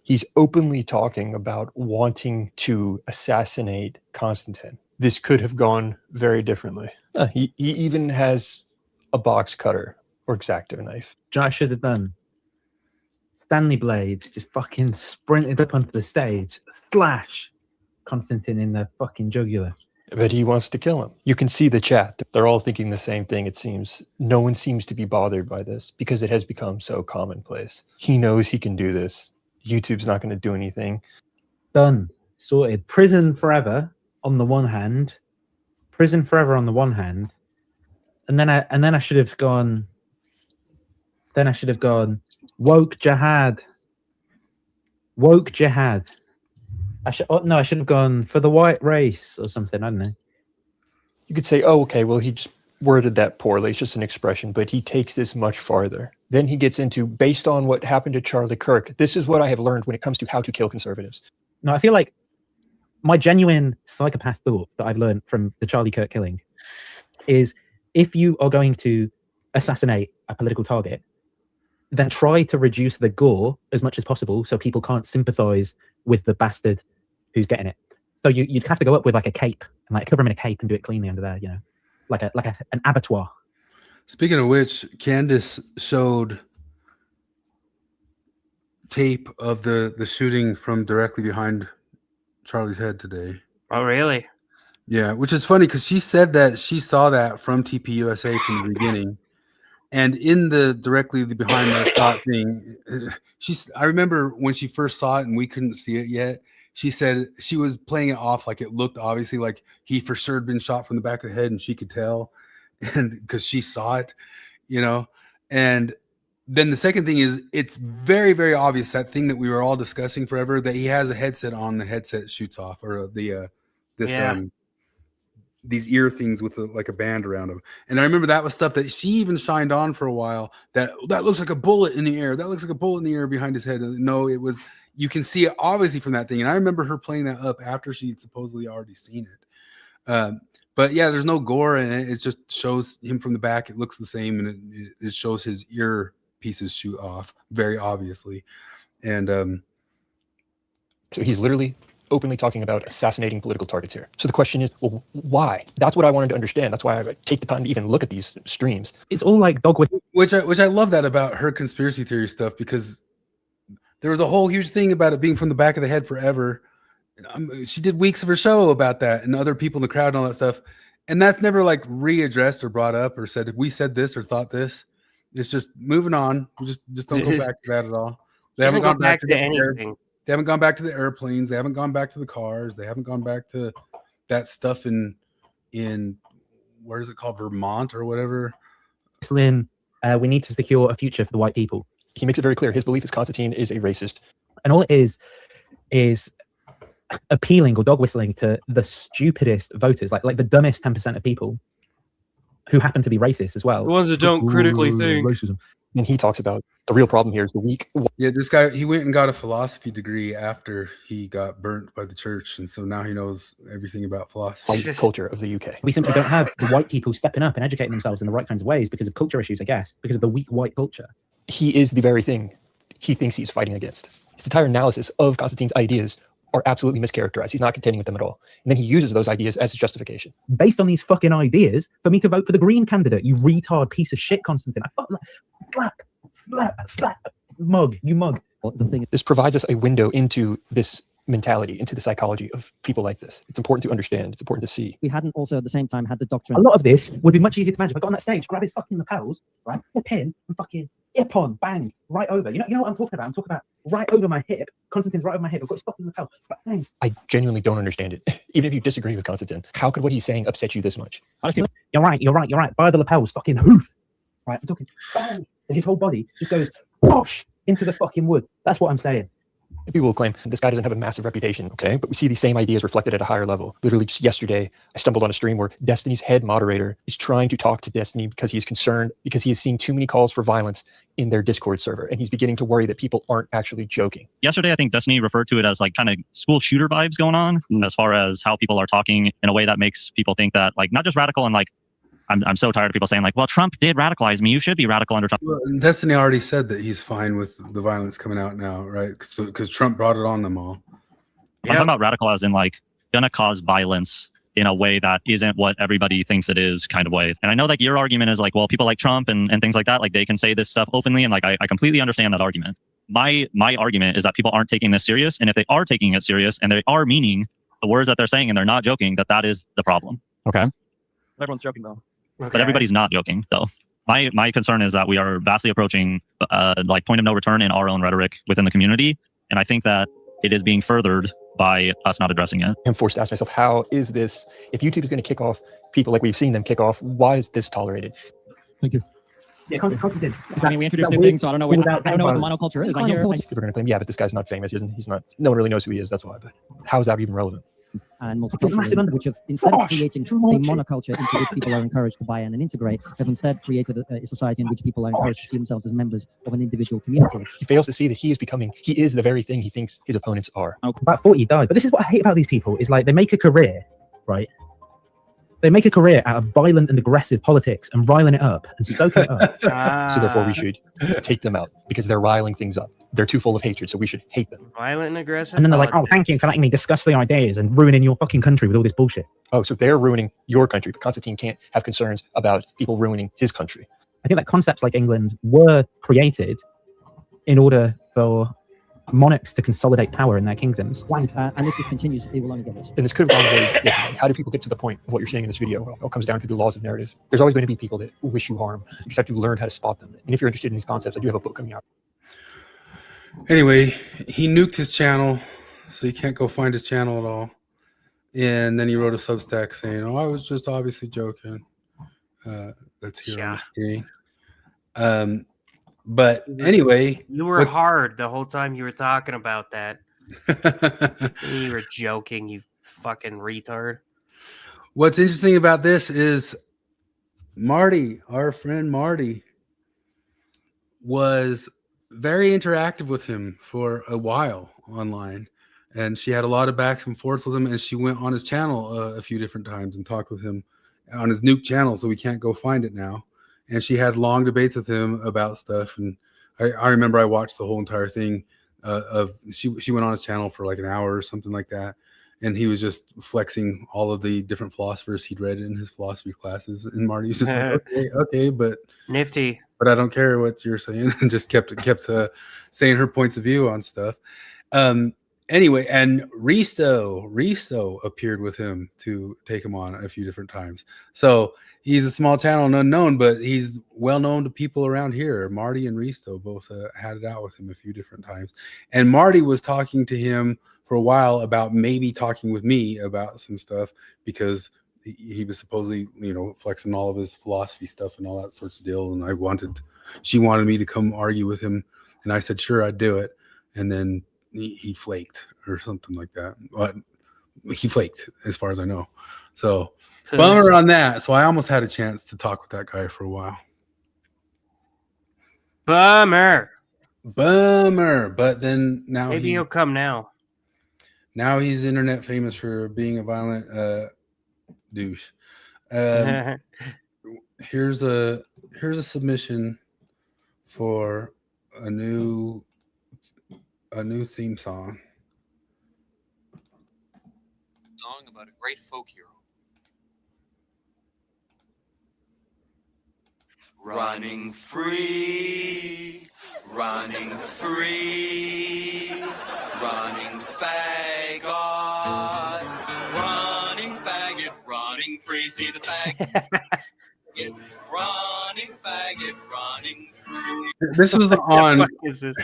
He's openly talking about wanting to assassinate Konstantin. This could have gone very differently. He even has a box cutter or X-Acto knife. I should have done. Stanley Blades just fucking sprinted up onto the stage, slash Konstantin in the fucking jugular. But he wants to kill him. You can see the chat. They're all thinking the same thing, it seems. No one seems to be bothered by this because it has become so commonplace. He knows he can do this. YouTube's not going to do anything. Done. Sorted. Prison forever on the one hand. Prison forever on the one hand. And then I should have gone. Then I should have gone woke jihad. Woke jihad. I should have gone for the white race or something. I don't know. You could say, oh, okay, well, he just worded that poorly. It's just an expression, but he takes this much farther. Then he gets into, based on what happened to Charlie Kirk, this is what I have learned when it comes to how to kill conservatives. No, I feel like my genuine psychopath thought that I've learned from the Charlie Kirk killing is if you are going to assassinate a political target, then try to reduce the gore as much as possible so people can't sympathize with the bastard who's getting it. So you'd have to go up with like a cape and like cover him in a cape and do it cleanly under there, you know, like an abattoir. Speaking of which, Candace showed tape of the shooting from directly behind Charlie's head today. Oh, really? Yeah, which is funny because she said that she saw that from TPUSA from the beginning. And in the directly behind the shot thing, I remember when she first saw it and we couldn't see it yet, she said she was playing it off like it looked obviously like he for sure had been shot from the back of the head and she could tell, and because she saw it, you know. And then the second thing is it's very, very obvious, that thing that we were all discussing forever, that he has a headset on, the headset shoots off, or these ear things with like a band around them. And I remember that was stuff that she even shined on for a while, that looks like a bullet in the air. That looks like a bullet in the air behind his head. No, it was, you can see it obviously from that thing. And I remember her playing that up after she'd supposedly already seen it. But yeah, there's no gore in it. It just shows him from the back. It looks the same. And it shows his ear pieces shoot off very obviously. And so he's literally openly talking about assassinating political targets here. So the question is, well, why? That's what I wanted to understand. That's why I take the time to even look at these streams. It's all like dog which I love that about her conspiracy theory stuff, because there was a whole huge thing about it being from the back of the head forever. She did weeks of her show about that, and other people in the crowd and all that stuff. And that's never like readdressed or brought up or said, we said this or thought this. It's just moving on. We just don't go back to that at all. They haven't gone back to anything. They haven't gone back to the airplanes. They haven't gone back to the cars. They haven't gone back to that stuff in where is it called, Vermont or whatever. Lynn, we need to secure a future for the white people. He makes it very clear his belief is Konstantin is a racist. And all it is appealing or dog whistling to the stupidest voters, like the dumbest 10% of people who happen to be racist as well. The ones that don't critically think. Racism. And he talks about the real problem here is the weak. Yeah, this guy, he went and got a philosophy degree after he got burnt by the church, and so now he knows everything about philosophy. White culture of the UK. We simply don't have the white people stepping up and educating themselves in the right kinds of ways because of culture issues, I guess, because of the weak white culture. He is the very thing he thinks he's fighting against. His entire analysis of Constantine's ideas are absolutely mischaracterized. He's not contending with them at all. And then he uses those ideas as his justification. Based on these fucking ideas, for me to vote for the Green candidate, you retard piece of shit, Constantine. Slap, mug, you mug. Well, the thing, this provides us a window into this mentality, into the psychology of people like this. It's important to understand. It's important to see. We hadn't also at the same time had the doctrine. A lot of this would be much easier to manage if I got on that stage, grab his fucking lapels, right, a pin, and fucking hip on, bang, right over. You know what I'm talking about? I'm talking about right over my hip. Constantine's right over my hip. I've got his fucking lapel. Bang. I genuinely don't understand it. Even if you disagree with Constantine, how could what he's saying upset you this much? You're right. By the lapels, fucking hoof. Right, I'm talking bang. And his whole body just goes whoosh into the fucking wood. That's what I'm saying. People will claim this guy doesn't have a massive reputation, okay? But we see these same ideas reflected at a higher level. Literally just yesterday, I stumbled on a stream where Destiny's head moderator is trying to talk to Destiny because he's concerned because he is seeing too many calls for violence in their Discord server. And he's beginning to worry that people aren't actually joking. Yesterday, I think Destiny referred to it as like kind of school shooter vibes going on as far as how people are talking in a way that makes people think that like not just radical and like I'm so tired of people saying like, well, Trump did radicalize me. You should be radical under Trump. Well, Destiny already said that he's fine with the violence coming out now, right? Because Trump brought it on them all. I'm talking about radical as in like gonna cause violence in a way that isn't what everybody thinks it is kind of way. And I know that your argument is like, well, people like Trump and things like that, like they can say this stuff openly. And like, I completely understand that argument. My argument is that people aren't taking this serious. And if they are taking it serious and they are meaning the words that they're saying and they're not joking, that is the problem. Okay. Everyone's joking though. Okay. But everybody's not joking, though. My concern is that we are vastly approaching like point of no return in our own rhetoric within the community, and I think that it is being furthered by us not addressing it. I'm forced to ask myself, how is this? If YouTube is going to kick off people like we've seen them kick off, why is this tolerated? Thank you. Yeah, Constantine. I mean, we introduced new things, so I don't know what the monoculture is. People are going to claim, yeah, but this guy's not famous. He's not. No one really knows who he is. That's why. But how is that even relevant? And multiculturalism, which have, instead of creating a monoculture into which people are encouraged to buy in and integrate, have instead created a society in which people are encouraged to see themselves as members of an individual community. He fails to see that he is the very thing he thinks his opponents are. About 40 died. But this is what I hate about these people, is like they make a career, right? They make a career out of violent and aggressive politics and riling it up and stoking it up. So therefore we should take them out because they're riling things up. They're too full of hatred, so we should hate them. Violent and aggressive. And then they're like, oh, thank you for letting me discuss the ideas and ruining your fucking country with all this bullshit. Oh, so they're ruining your country, but Constantine can't have concerns about people ruining his country. I think that concepts like England were created in order for monarchs to consolidate power in their kingdoms. And if this continues, it will only get worse. And this could have gone very differently. How do people get to the point of what you're saying in this video? Well, it all comes down to the laws of narrative. There's always going to be people that wish you harm. You just have to learn how to spot them. And if you're interested in these concepts, I do have a book coming out. Anyway, he nuked his channel, so you can't go find his channel at all. And then he wrote a Substack saying, oh, I was just obviously joking. That's here on the screen. But anyway, you were hard the whole time you were talking about that. You were joking, you fucking retard. What's interesting about this is Marty, our friend Marty, was very interactive with him for a while online. And she had a lot of backs and forth with him. And she went on his channel a few different times and talked with him on his nuke channel. So we can't go find it now. And she had long debates with him about stuff. And I remember I watched the whole entire thing she went on his channel for like an hour or something like that. And he was just flexing all of the different philosophers he'd read in his philosophy classes. And Marty was just like, okay, but nifty. But I don't care what you're saying. And just kept saying her points of view on stuff. Anyway, and Risto appeared with him to take him on a few different times. So he's a small channel and unknown, but he's well known to people around here. Marty and Risto both had it out with him a few different times. And Marty was talking to him for a while about maybe talking with me about some stuff because he was supposedly, flexing all of his philosophy stuff and all that sorts of deal. And she wanted me to come argue with him. And I said, sure, I'd do it. And then he flaked or something like that. But he flaked as far as I know. So bummer on that. So I almost had a chance to talk with that guy for a while. Bummer. But then now Maybe he'll come now. Now he's internet famous for being a violent douche. Here's a submission for a new theme song. Song about a great folk hero. Running free, running free, running faggot, running faggot, running free. See the faggot, running faggot, running free. This was on. What is this?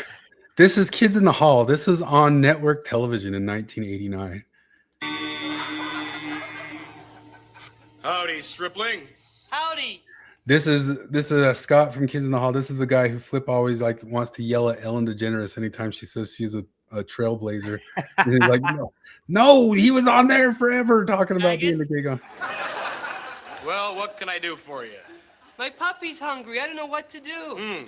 This is Kids in the Hall. This was on network television in 1989. Howdy, stripling. Howdy. This is Scott from Kids in the Hall. This is the guy who Flip always like wants to yell at Ellen DeGeneres anytime she says she's a trailblazer. And he's like, no, he was on there forever talking about being a gay guy. Well, what can I do for you? My puppy's hungry. I don't know what to do.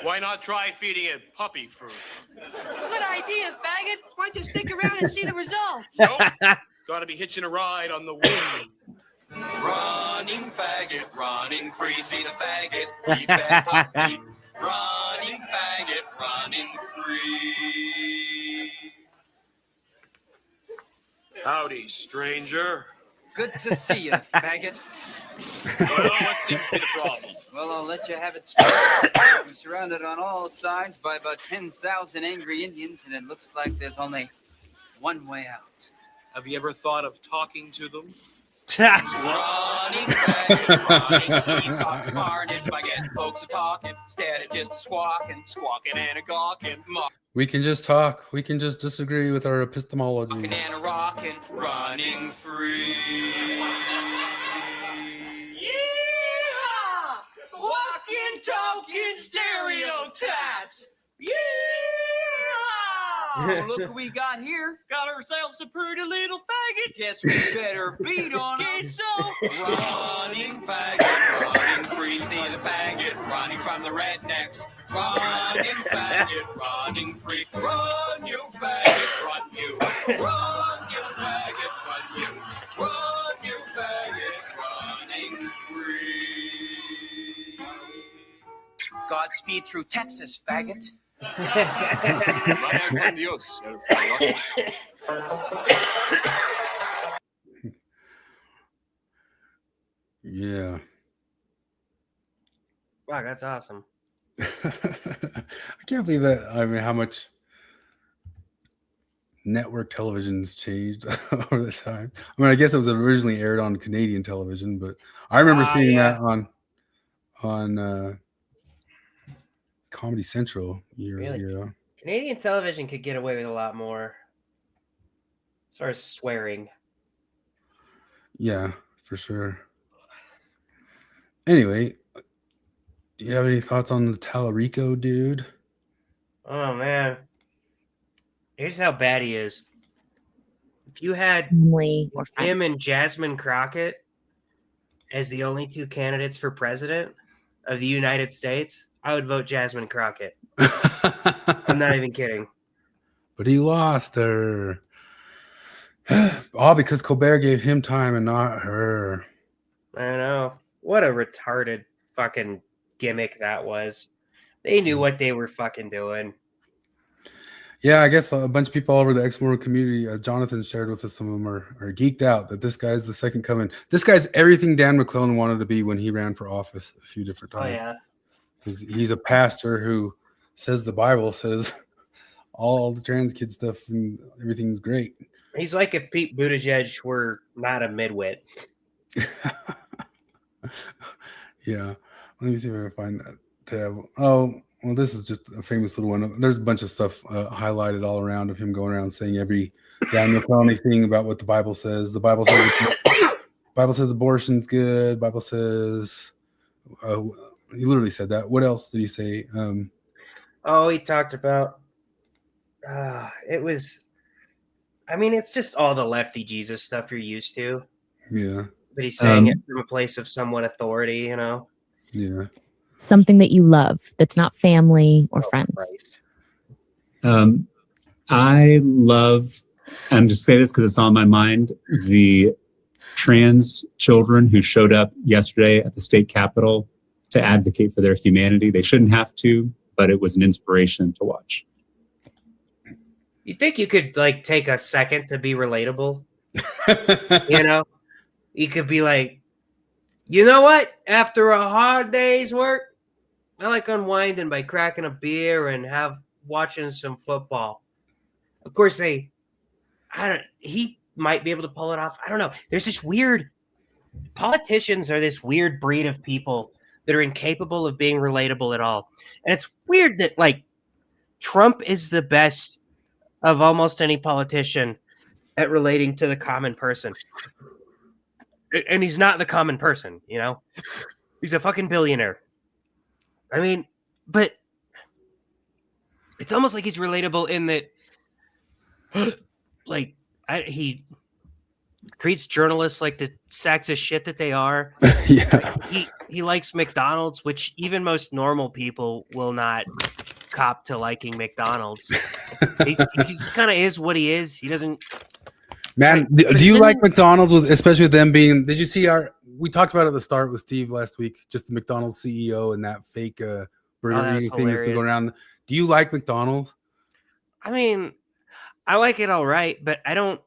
Why not try feeding it puppy food? Good idea, faggot. Why don't you stick around and see the results? Nope. Gotta be hitching a ride on the wind. Running faggot, running free. See the faggot, free fat puppy. Running faggot, running free. Howdy, stranger. Good to see you, faggot. Well, what seems to be the problem? Well, I'll let you have it straight. I'm surrounded on all sides by about 10,000 angry Indians, and it looks like there's only one way out. Have you ever thought of talking to them? Running faggot, running. He's talking carnage by getting folks a talking instead of just squawking and a gawking. We can just talk. We can just disagree with our epistemology. Mocking and a rocking, running free. Yeah! Walking, talking stereotypes. Yeah! Look what we got here. Got ourselves a pretty little faggot. Guess we better beat on it. So running faggot, running free. See the faggot running from the rednecks. Running faggot, running free. Run, you faggot, run you. Run, you faggot, run you. Run, you faggot, running free. Godspeed through Texas, faggot. Vaya con Dios, el faggot. Yeah. Wow, that's awesome. I can't believe that. I mean, how much network television's changed over the time. I mean, I guess it was originally aired on Canadian television, but I remember seeing that on Comedy Central years ago. Canadian television could get away with a lot more as far as swearing. Yeah, for sure. Anyway, do you have any thoughts on the Talarico dude? Oh man, here's how bad he is. If you had him and Jasmine Crockett as the only two candidates for president of the United States, I would vote Jasmine Crockett. I'm not even kidding. But he lost her. All because Colbert gave him time and not her. I know. What a retarded fucking gimmick that was. They knew what they were fucking doing. Yeah, I guess a bunch of people all over the ex-Mormon community, Jonathan shared with us, some of them are geeked out that this guy's the second coming. This guy's everything Dan McClellan wanted to be when he ran for office a few different times. Oh, yeah. He's a pastor who says the Bible says all the trans kid stuff and everything's great. He's like if Pete Buttigieg were not a midwit. Yeah. Let me see if I can find that tab. Oh, well, this is just a famous little one. There's a bunch of stuff highlighted all around of him going around saying every Dan McClellan thing about what the Bible says. The Bible says abortion's good. Bible says he literally said that. What else did he say? He talked about it's just all the lefty Jesus stuff you're used to. Yeah. But he's saying it from a place of somewhat authority, you know? Yeah. something that you love that's not family or friends. I love, and just say this because it's on my mind, the trans children who showed up yesterday at the state capitol to advocate for their humanity. They shouldn't have to, but it was an inspiration to watch. You think you could like take a second to be relatable? You know, you could be like, you know what? After a hard day's work, I like unwinding by cracking a beer and watching some football. Of course, he might be able to pull it off. I don't know. There's this weird, politicians are this weird breed of people that are incapable of being relatable at all. And it's weird that like Trump is the best of almost any politician at relating to the common person. And he's not the common person, you know? He's a fucking billionaire. I mean, but it's almost like he's relatable in that like he treats journalists like the sacks of shit that they are. Yeah. He likes McDonald's, which even most normal people will not cop to liking McDonald's. he just kind of is what he is. He doesn't. Man, do you like McDonald's especially with them being? Did you see we talked about it at the start with Steve last week, just the McDonald's CEO and that fake burger eating thing that's been going around. Do you like McDonald's? I mean, I like it all right, but I don't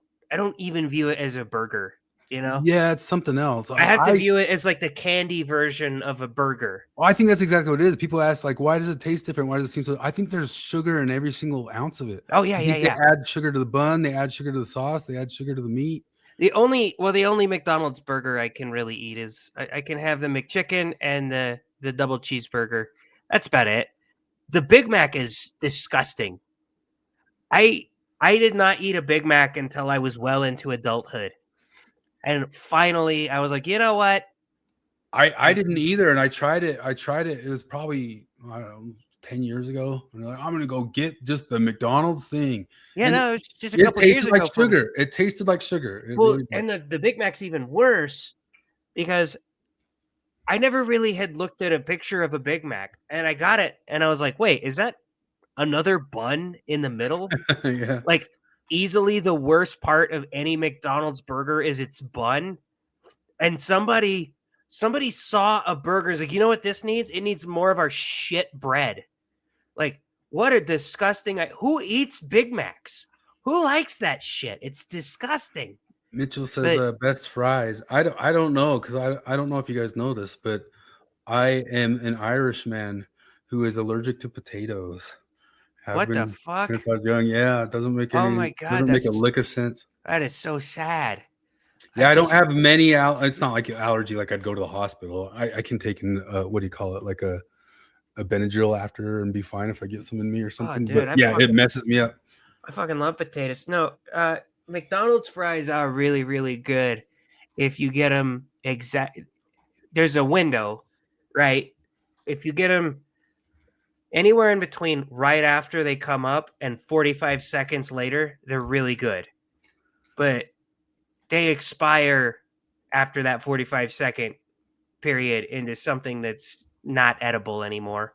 even view it as a burger, you know? Yeah, it's something else. I have to view it as like the candy version of a burger. Well, I think that's exactly what it is. People ask like, why does it taste different? Why does it seem so? I think there's sugar in every single ounce of it. Oh yeah. They add sugar to the bun, they add sugar to the sauce, they add sugar to the meat. The only McDonald's burger I can really eat is I can have the McChicken and the double cheeseburger. That's about it. The Big Mac is disgusting. I did not eat a Big Mac until I was well into adulthood. And finally I was like, you know what? I didn't either, and I tried it. It was probably, I don't know, 10 years ago. And like, I'm gonna go get just the McDonald's thing. Yeah, and no, it was just a couple years ago. Like sugar. It tasted like sugar. Well, and the Big Mac's even worse because I never really had looked at a picture of a Big Mac, and I got it, and I was like, wait, is that another bun in the middle? Yeah. Like, easily the worst part of any McDonald's burger is its bun. And somebody saw a burger, is like, you know what this needs? It needs more of our shit bread. Like, what a disgusting... Who eats Big Macs? Who likes that shit? It's disgusting. Mitchell says best fries. I don't know, because I don't know if you guys know this, but I am an Irishman who is allergic to potatoes. What the fuck? Since I was young. Yeah, it doesn't make any. Oh my God, doesn't make a lick of sense. That is so sad. Yeah, I don't have many. It's not like an allergy. Like I'd go to the hospital. I can take what do you call it? Like a Benadryl after and be fine if I get some in me or something. Dude, but yeah, it messes me up. I fucking love potatoes. No, McDonald's fries are really, really good if you get them There's a window, right? If you get them anywhere in between right after they come up and 45 seconds later, they're really good. But they expire after that 45-second period into something that's not edible anymore.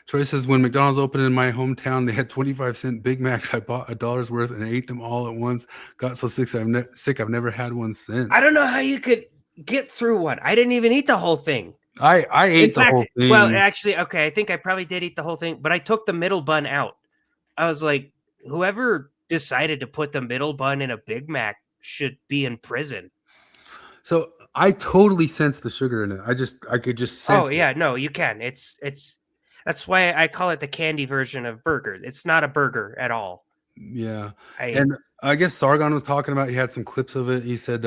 Troy says, when McDonald's opened in my hometown, they had 25-cent Big Macs. I bought $1 worth and ate them all at once. Got so sick I've never had one since. I don't know how you could get through one. I didn't even eat the whole thing. I ate the whole thing. Well, actually, okay, I think I probably did eat the whole thing, but I took the middle bun out. I was like, whoever decided to put the middle bun in a Big Mac should be in prison. So I totally sense the sugar in it. I could just sense it. Yeah, no, you can. It's that's why I call it the candy version of burger. It's not a burger at all. Yeah. And I guess Sargon was talking about, he had some clips of it. He said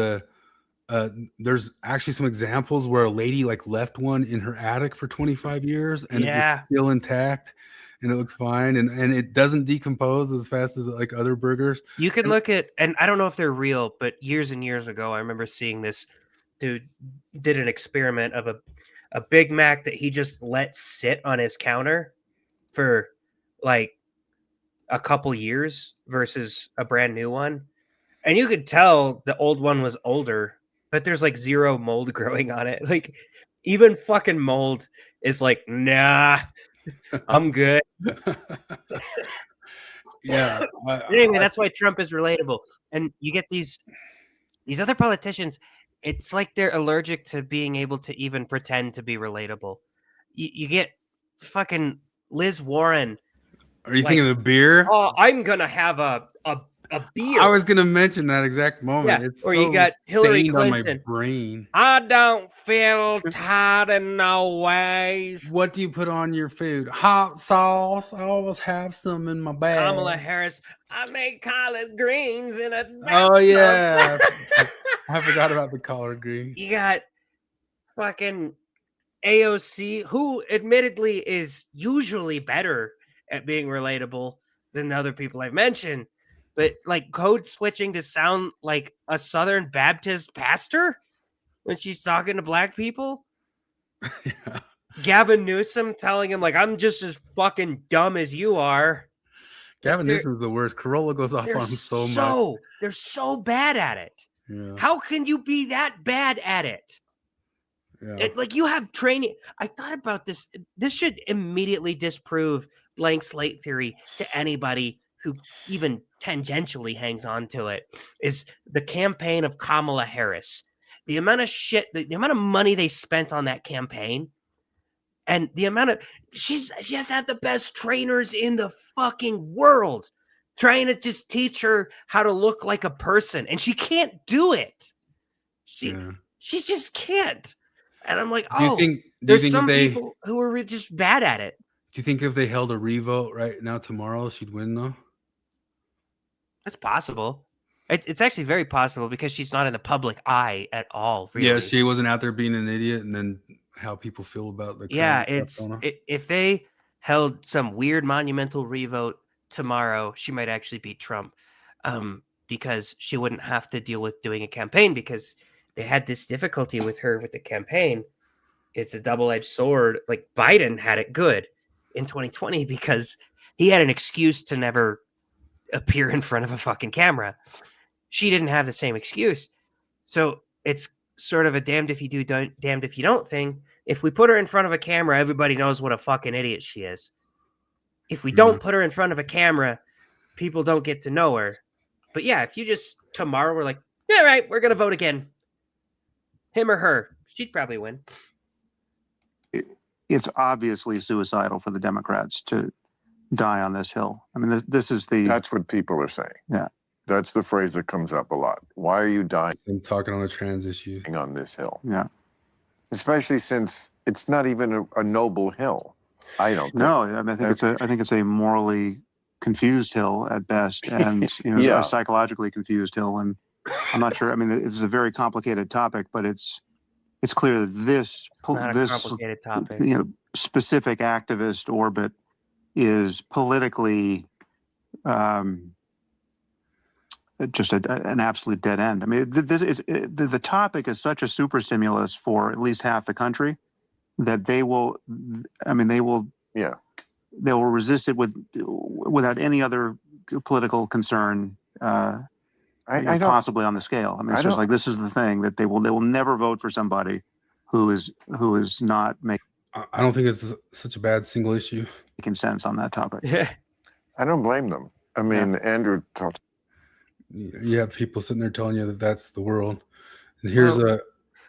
there's actually some examples where a lady like left one in her attic for 25 years and it's still intact and it looks fine and it doesn't decompose as fast as like other burgers. You can look at, and I don't know if they're real, but years and years ago, I remember seeing this dude did an experiment of a Big Mac that he just let sit on his counter for like a couple years versus a brand new one. And you could tell the old one was older, but there's like zero mold growing on it. Like even fucking Mold is like, nah, I'm good. Yeah. Anyway, that's why Trump is relatable. And you get these other politicians, it's like they're allergic to being able to even pretend to be relatable. You get fucking Liz Warren. Are you thinking of the beer? Oh, I'm gonna have a beer. I was gonna mention that exact moment. Yeah, It's or so you got Hillary stained on my Clinton. brain. I don't feel tired in no ways. What do you put on your food? Hot sauce. I always have some in my bag. Kamala Harris. I make collard greens in a Oh yeah. I forgot about the collard green. You got fucking AOC, who admittedly is usually better at being relatable than the other people I've mentioned, but like code switching to sound like a Southern Baptist pastor when she's talking to black people. Yeah. Gavin Newsom telling him like, I'm just as fucking dumb as you are. Gavin Newsom's the worst. Corolla goes off on him so much. They're so bad at it. Yeah. How can you be that bad at it? Yeah. Like you have training. I thought about this. This should immediately disprove blank slate theory to anybody who even tangentially hangs on to it. Is the campaign of Kamala Harris. The amount of shit, the amount of money they spent on that campaign, and the amount of she has had the best trainers in the fucking world trying to just teach her how to look like a person, and she can't do it. She just can't. And I'm like, there's some people who are just bad at it. Do you think if they held a revote right now tomorrow, she'd win though? That's possible. It's actually very possible because she's not in the public eye at all. Really. Yeah, she wasn't out there being an idiot, and then how people feel about the if they held some weird monumental revote tomorrow, she might actually beat Trump, because she wouldn't have to deal with doing a campaign because they had this difficulty with her with the campaign. It's a double-edged sword. Like Biden had it good in 2020 because he had an excuse to never appear in front of a fucking camera. She didn't have the same excuse. So it's sort of a damned if you do, damned if you don't thing. If we put her in front of a camera, everybody knows what a fucking idiot she is. If we don't put her in front of a camera, people don't get to know her. But yeah, if you just tomorrow we're like, yeah, right, we're going to vote again. Him or her, she'd probably win. It's obviously suicidal for the Democrats to die on this hill. I mean, this is the... That's what people are saying. Yeah. That's the phrase that comes up a lot. Why are you dying? I'm talking on the trans issue. On this hill. Yeah. Especially since it's not even a noble hill. I don't think. No, I mean, I think it's a morally confused hill at best, and a psychologically confused hill. And I'm not sure. I mean, this is a very complicated topic, but it's clear that this complicated topic. Specific activist orbit is politically just an absolute dead end. I mean, the topic is such a super stimulus for at least half the country that they will resist it without any other political concern possibly on the scale. I mean, it's just like, this is the thing that they will never vote for somebody who is not making. I don't think it's such a bad single issue. Making sense on that topic. I don't blame them. I mean, Andrew talked. You have people sitting there telling you that that's the world. And here's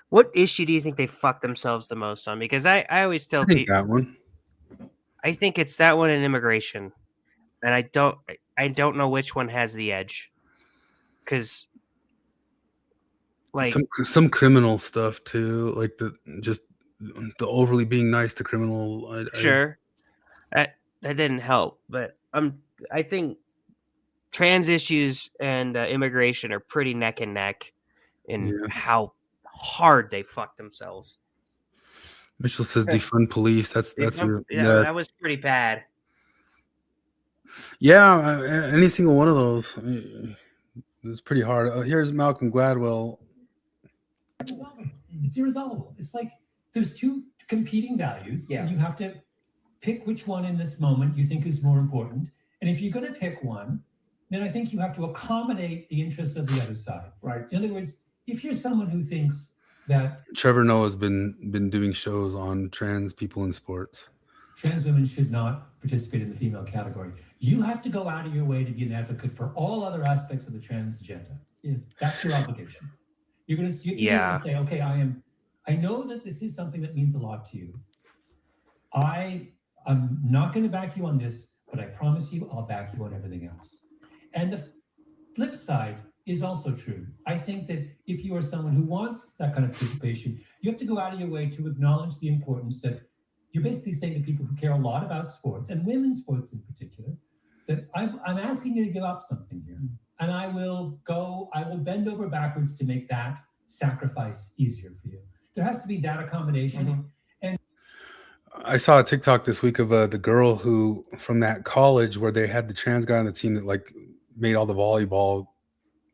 what issue do you think they fucked themselves the most on? Because I always tell people that one. I think it's that one and immigration, and I don't know which one has the edge. Because like some criminal stuff too, like the overly being nice to criminals. Sure, that didn't help, but I think trans issues and immigration are pretty neck and neck in how hard they fuck themselves. Mitchell says defund police. That was pretty bad. Yeah, any single one of those. It's pretty hard. Here's Malcolm Gladwell. It's irresolvable. It's like there's two competing values, and you have to pick which one in this moment you think is more important. And if you're going to pick one, then I think you have to accommodate the interests of the other side. Right. In other words, if you're someone who thinks that Trevor Noah's been doing shows on trans people in sports. trans women should not participate in the female category. You have to go out of your way to be an advocate for all other aspects of the trans agenda. That's your obligation. You're gonna say, okay, I know that this is something that means a lot to you. I'm not going to back you on this, but I promise you I'll back you on everything else. And the flip side is also true. I think that if you are someone who wants that kind of participation, you have to go out of your way to acknowledge the importance that you're basically saying to people who care a lot about sports, and women's sports in particular, that I'm asking you to give up something here. And I will bend over backwards to make that sacrifice easier for you. There has to be that accommodation. And I saw a TikTok this week of the girl who from that college where they had the trans guy on the team that like made all the volleyball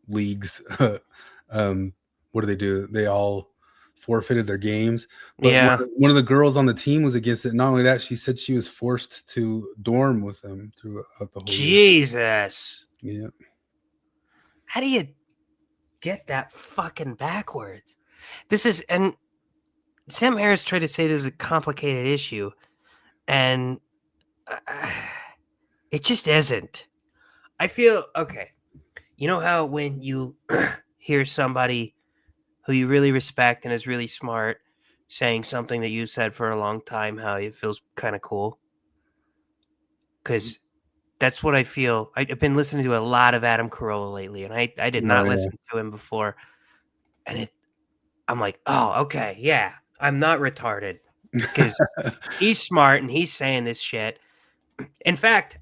leagues. What do they do? They all forfeited their games. But one of the girls on the team was against it. Not only that, she said she was forced to dorm with them throughout the whole Jesus. year. Yeah. How do you get that fucking backwards? This is, and Sam Harris tried to say this is a complicated issue, and it just isn't. I feel, okay, you know how when you hear somebody who you really respect and is really smart saying something that you said for a long time, how it feels kind of cool? Because that's what I feel. I've been listening to a lot of Adam Carolla lately, and I did not listen to him before. And I'm like, oh, okay, yeah, I'm not retarded because he's smart and he's saying this shit. In fact,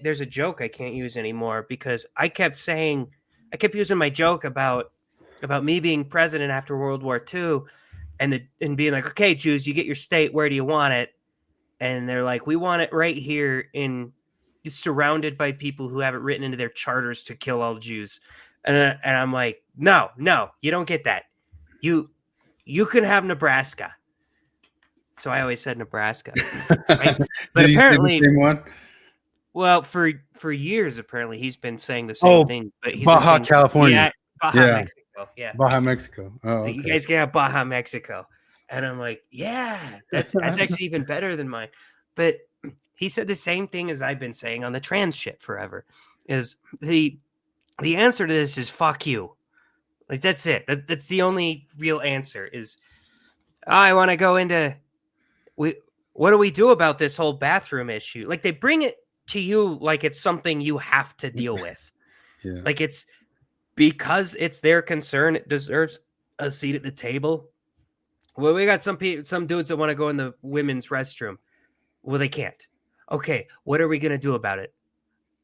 there's a joke I can't use anymore because I kept using my joke about me being president after World War II and being like, okay, Jews, you get your state, where do you want it? And they're like, we want it right here surrounded by people who have it written into their charters to kill all Jews. And I'm like, no, you don't get that. You can have Nebraska. So I always said Nebraska. Right? But apparently, the same one? Well, for years, apparently, he's been saying the same thing. But he's Baja, California. Yeah, Baja, Mexico. Yeah. Baja, Mexico. Oh, okay. You guys can have Baja, Mexico. And I'm like, yeah, that's actually even better than mine. But he said the same thing as I've been saying on the trans shit forever. Is the answer to this is fuck you. Like, that's it. That's the only real answer is, I want to go into, what do we do about this whole bathroom issue? Like, they bring it to you like it's something you have to deal with. Yeah. Like, it's because it's their concern, it deserves a seat at the table. Well, we got some dudes that want to go in the women's restroom. Well, they can't. Okay, what are we going to do about it?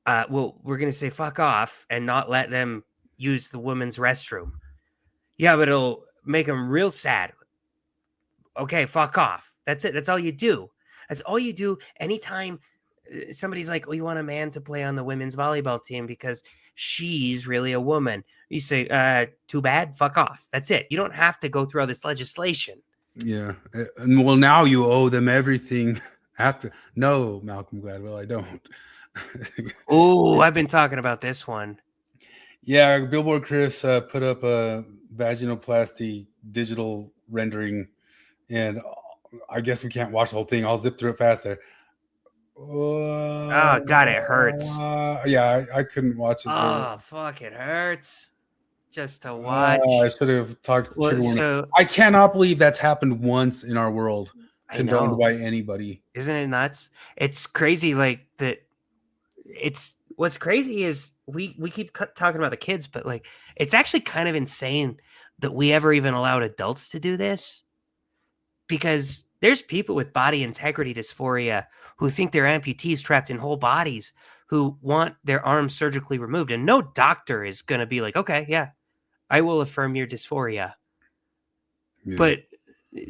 Well, we're going to say fuck off and not let them use the women's restroom. Yeah, but it'll make them real sad. Okay, fuck off. That's it. That's all you do. That's all you do anytime somebody's like, oh, you want a man to play on the women's volleyball team because she's really a woman. You say, too bad, fuck off. That's it. You don't have to go through all this legislation. Yeah. And well, now you owe them everything after. No, Malcolm Gladwell, I don't. Oh, I've been talking about this one. Yeah, Billboard Chris put up a vaginoplasty digital rendering, and I guess we can't watch the whole thing. I'll zip through it fast there. Oh, God, it hurts. Yeah, I couldn't watch it. Oh, fuck, it hurts just to watch. I should have talked to the I cannot believe that's happened once in our world, condoned by anybody. Isn't it nuts? It's crazy, like that. What's crazy is we keep talking about the kids, but like it's actually kind of insane that we ever even allowed adults to do this, because there's people with body integrity dysphoria who think they're amputees trapped in whole bodies who want their arms surgically removed, and no doctor is going to be like, okay, yeah, I will affirm your dysphoria. Yeah. But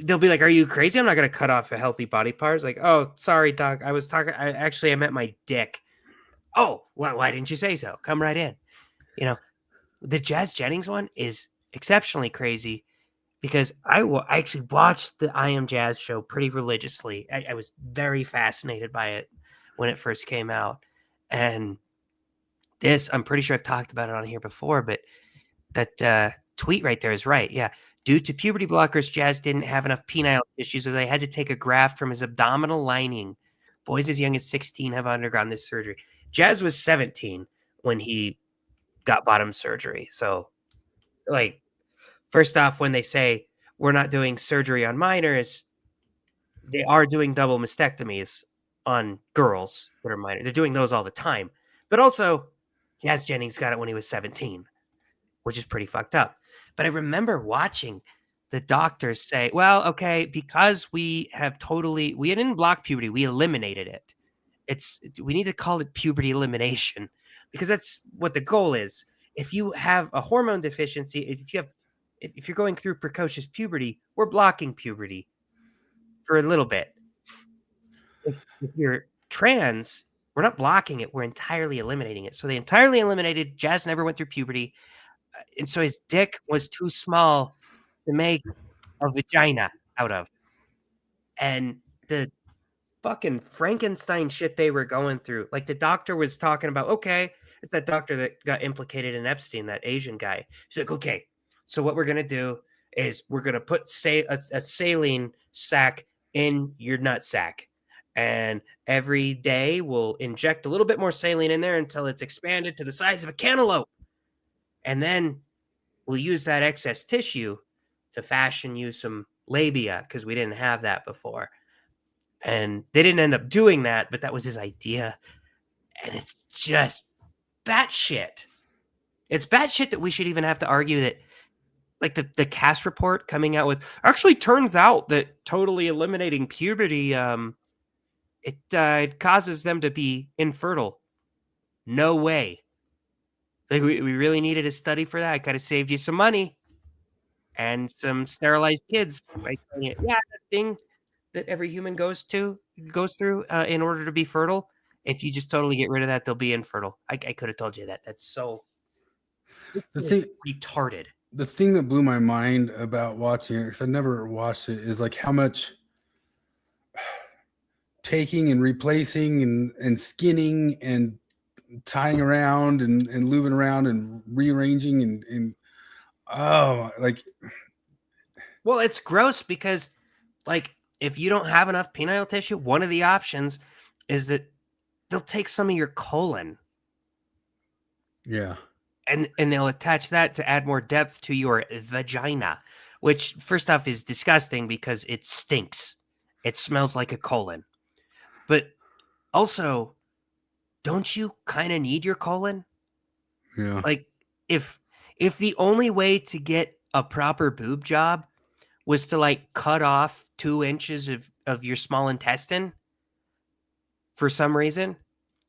they'll be like, are you crazy? I'm not going to cut off a healthy body part. It's like, oh, sorry, doc. I meant my dick. Oh, why didn't you say so? Come right in. You know, the Jazz Jennings one is exceptionally crazy because I actually watched the I Am Jazz show pretty religiously. I was very fascinated by it when it first came out. And this, I'm pretty sure I've talked about it on here before, but that tweet right there is right. Yeah. Due to puberty blockers, Jazz didn't have enough penile tissue, so they had to take a graft from his abdominal lining. Boys as young as 16 have undergone this surgery. Jazz was 17 when he got bottom surgery. So, like, first off, when they say we're not doing surgery on minors, they are doing double mastectomies on girls that are minor. They're doing those all the time. But also, Jazz Jennings got it when he was 17, which is pretty fucked up. But I remember watching the doctors say, well, okay, because we didn't block puberty, we eliminated it. We need to call it puberty elimination, because that's what the goal is. If you have a hormone deficiency, if you're going through precocious puberty, we're blocking puberty for a little bit. If you're trans, we're not blocking it, we're entirely eliminating it. So they entirely eliminated. Jazz never went through puberty, and so his dick was too small to make a vagina out of. And the fucking Frankenstein shit they were going through, like the doctor was talking about, okay, it's that doctor that got implicated in Epstein, that Asian guy. He's like, okay, so what we're going to do is we're going to put a saline sack in your nut sack. And every day we'll inject a little bit more saline in there until it's expanded to the size of a cantaloupe. And then we'll use that excess tissue to fashion you some labia, because we didn't have that before. And they didn't end up doing that, but that was his idea. And it's just batshit. It's batshit that we should even have to argue that, like the Cass report coming out with, actually turns out that totally eliminating puberty, it causes them to be infertile. No way. Like we really needed a study for that. I could have saved you some money and some sterilized kids. Right? Yeah, that thing that every human goes through in order to be fertile. If you just totally get rid of that, they'll be infertile. I could have told you that. That's so retarded. The thing that blew my mind about watching it, because I never watched it, is like how much taking and replacing and skinning and tying around and lubing around and rearranging and like, well, it's gross because, like, if you don't have enough penile tissue, one of the options is that they'll take some of your colon. Yeah. And they'll attach that to add more depth to your vagina, which first off is disgusting because it stinks. It smells like a colon. But also, don't you kind of need your colon? Yeah. Like if the only way to get a proper boob job was to like cut off 2 inches of your small intestine for some reason,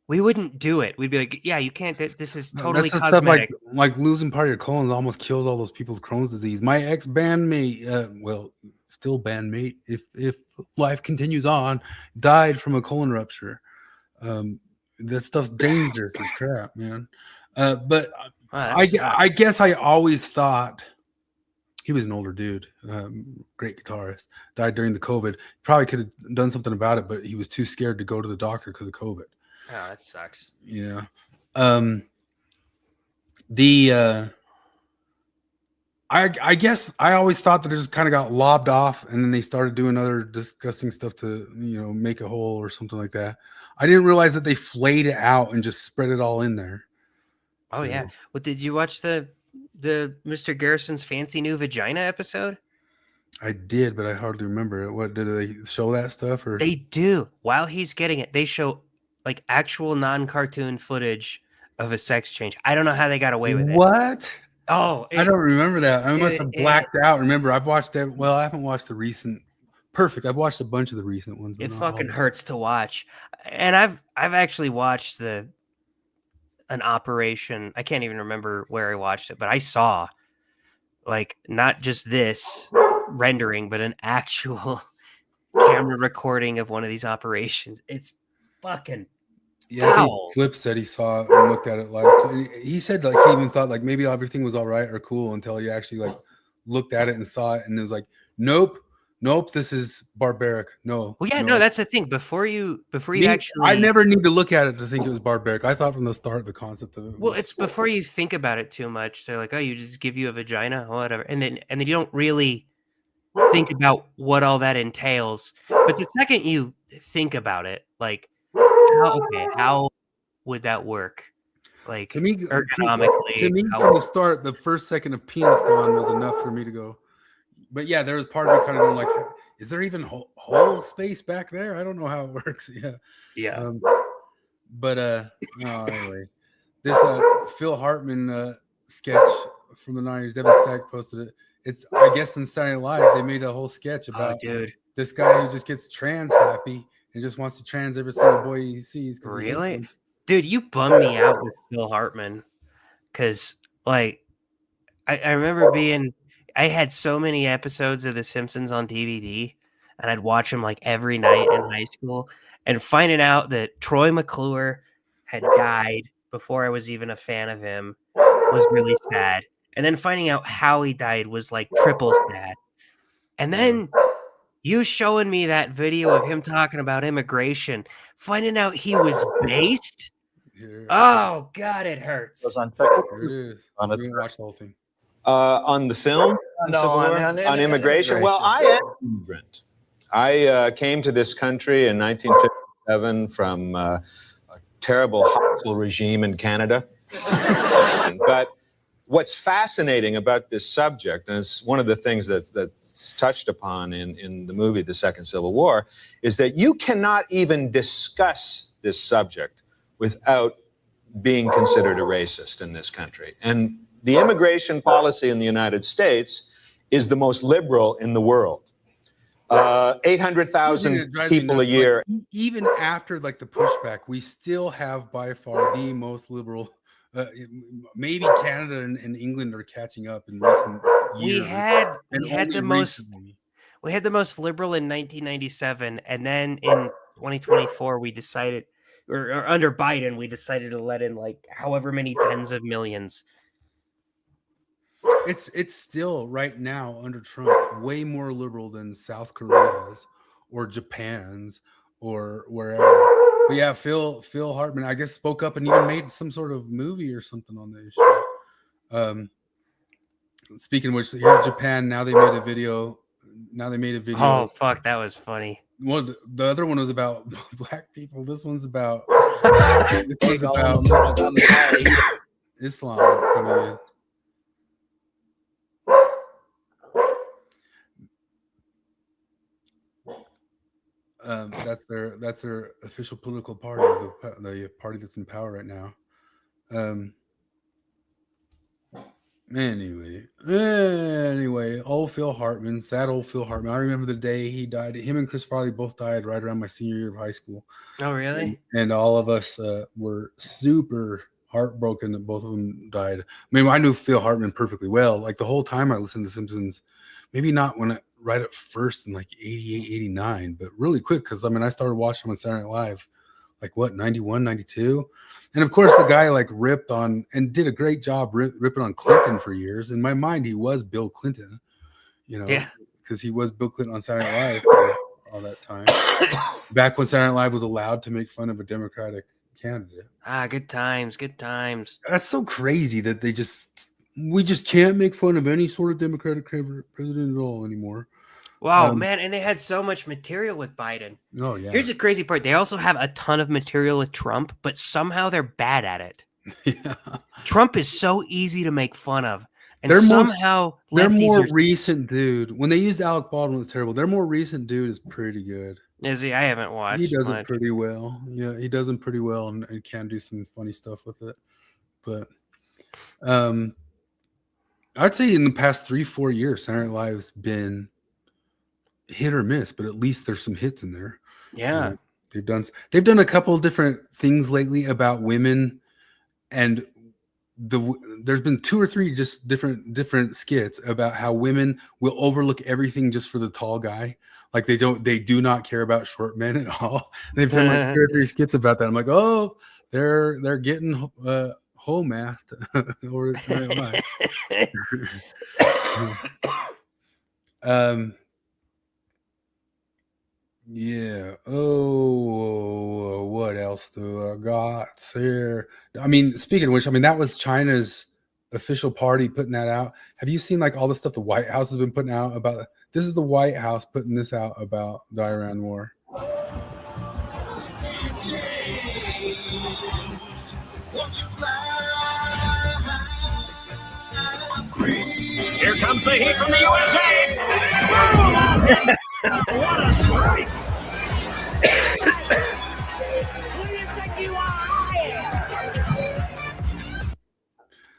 we wouldn't do it. We'd be like, yeah, you can't. This is totally that's the cosmetic. Stuff like losing part of your colon almost kills all those people with Crohn's disease. My ex bandmate, well, still bandmate, if life continues on, died from a colon rupture. That stuff's dangerous as crap, man. But I guess I always thought he was an older dude, great guitarist, died during the COVID. Probably could have done something about it, but he was too scared to go to the doctor because of COVID. Oh, that sucks. Yeah. I guess I always thought that it just kind of got lobbed off and then they started doing other disgusting stuff to, make a hole or something like that. I didn't realize that they flayed it out and just spread it all in there. Oh, yeah. Well, did you watch the Mr. Garrison's fancy new vagina episode? I did, but I hardly remember it. What, did they show that stuff? Or they do. While he's getting it, they show like actual non-cartoon footage of a sex change. I don't know how they got away with it. What? Oh, I don't remember that. I must have blacked out. Remember, I've watched it. Well, I haven't watched the recent. Perfect. I've watched a bunch of the recent ones. It fucking hurts to watch. And I've actually watched an operation. I can't even remember where I watched it, but I saw like not just this rendering, but an actual camera recording of one of these operations. It's fucking Flip said he saw it and looked at it live. He said like he even thought like maybe everything was all right or cool until he actually like looked at it and saw it and it was like, nope, nope, this is barbaric. No. Well, yeah, no. no, that's the thing. Before you Me, actually, I never need to look at it to think it was barbaric. I thought from the start the concept of it. Well, Was, it's before you think about it too much. They're like, oh, you just give you a vagina, or whatever, and then you don't really think about what all that entails. But the second you think about it, like, how would that work? Like to me, ergonomically, to me from the start, the first second of penis gone was enough for me to go. But yeah, there was part of me kind of going like, is there even whole space back there? I don't know how it works. Yeah. Yeah. But no, anyway, this Phil Hartman sketch from the 90s, Devin Stack posted it. It's, I guess, in Saturday Night Live, they made a whole sketch about this guy who just gets trans happy and just wants to trans every single boy he sees. Really? Dude, you bummed me out with Phil Hartman. Because, like, I remember I had so many episodes of The Simpsons on DVD, and I'd watch them, like, every night in high school. And finding out that Troy McClure had died before I was even a fan of him was really sad. And then finding out how he died was, like, triple sad. And then you showing me that video of him talking about immigration, finding out he was based. Oh God, it hurts. Here it is. You didn't watch the whole thing. On the film, on immigration. Well, I am an immigrant. I came to this country in 1957 from a terrible hostile regime in Canada. But what's fascinating about this subject, and it's one of the things that's touched upon in the movie The Second Civil War, is that you cannot even discuss this subject without being considered a racist in this country. And the immigration policy in the United States is the most liberal in the world. 800,000 people a year. Even after like the pushback, we still have by far the most liberal. Maybe Canada and England are catching up in recent years. We had the most liberal in 1997, and then in 2024 we decided, or under Biden, we decided to let in like however many tens of millions. It's still right now under Trump way more liberal than South Korea's or Japan's or wherever. But yeah, Phil Hartman, I guess, spoke up and even made some sort of movie or something on the issue. Speaking of which, here's Japan. Now they made a video. Oh fuck, that was funny. Well, the other one was about black people. This one's about Islam coming in. That's their official political party, the party that's in power right now. Anyway, old Phil Hartman, sad old Phil Hartman. I remember the day he died. Him and Chris Farley both died right around my senior year of high school. Oh, really? And all of us were super heartbroken that both of them died. I mean, I knew Phil Hartman perfectly well. Like the whole time I listened to Simpsons, maybe not right at first in like 88, 89, but really quick. Cause I mean, I started watching them on Saturday Night Live, like what, 91, 92. And of course the guy like ripped on and did a great job ripping on Clinton for years. In my mind, he was Bill Clinton, because he was Bill Clinton on Saturday Night Live for all that time. Back when Saturday Night Live was allowed to make fun of a Democratic candidate. Good times. That's so crazy that we just can't make fun of any sort of Democratic president at all anymore. Wow, man. And they had so much material with Biden. Oh, yeah. Here's the crazy part. They also have a ton of material with Trump, but somehow they're bad at it. Yeah. Trump is so easy to make fun of. And they're more recent, dude. When they used Alec Baldwin, it was terrible. Their more recent dude is pretty good. Is he? I haven't watched. He does it pretty well. Yeah, he does it pretty well and can do some funny stuff with it. But I'd say in the past 3-4 years, Saturday Night Live's been hit or miss, but at least there's some hits in there. Yeah. They've done a couple of different things lately about women, and there's been 2 or 3 just different skits about how women will overlook everything just for the tall guy. Like they do not care about short men at all. They've done like 2 or 3 skits about that. I'm like, oh, they're getting whole math or Yeah. Oh, what else do I got here? I mean, speaking of which, I mean, that was China's official party putting that out. Have you seen like all the stuff the White House has been putting out about this? Is the White House putting this out about the Iran war? Here comes the heat from the USA. What a strike!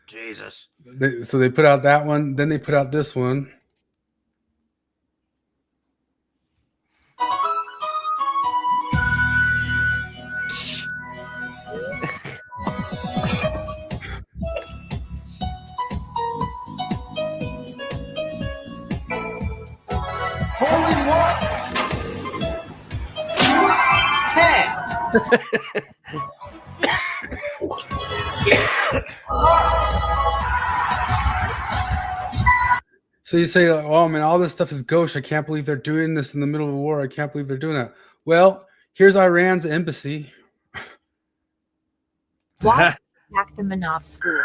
Jesus. So they put out that one, then they put out this one. Holy what? 10. So you say, oh man, all this stuff is gauche. I can't believe they're doing this in the middle of a war. I can't believe they're doing that. Well, here's Iran's embassy. Why attack the Manaf school?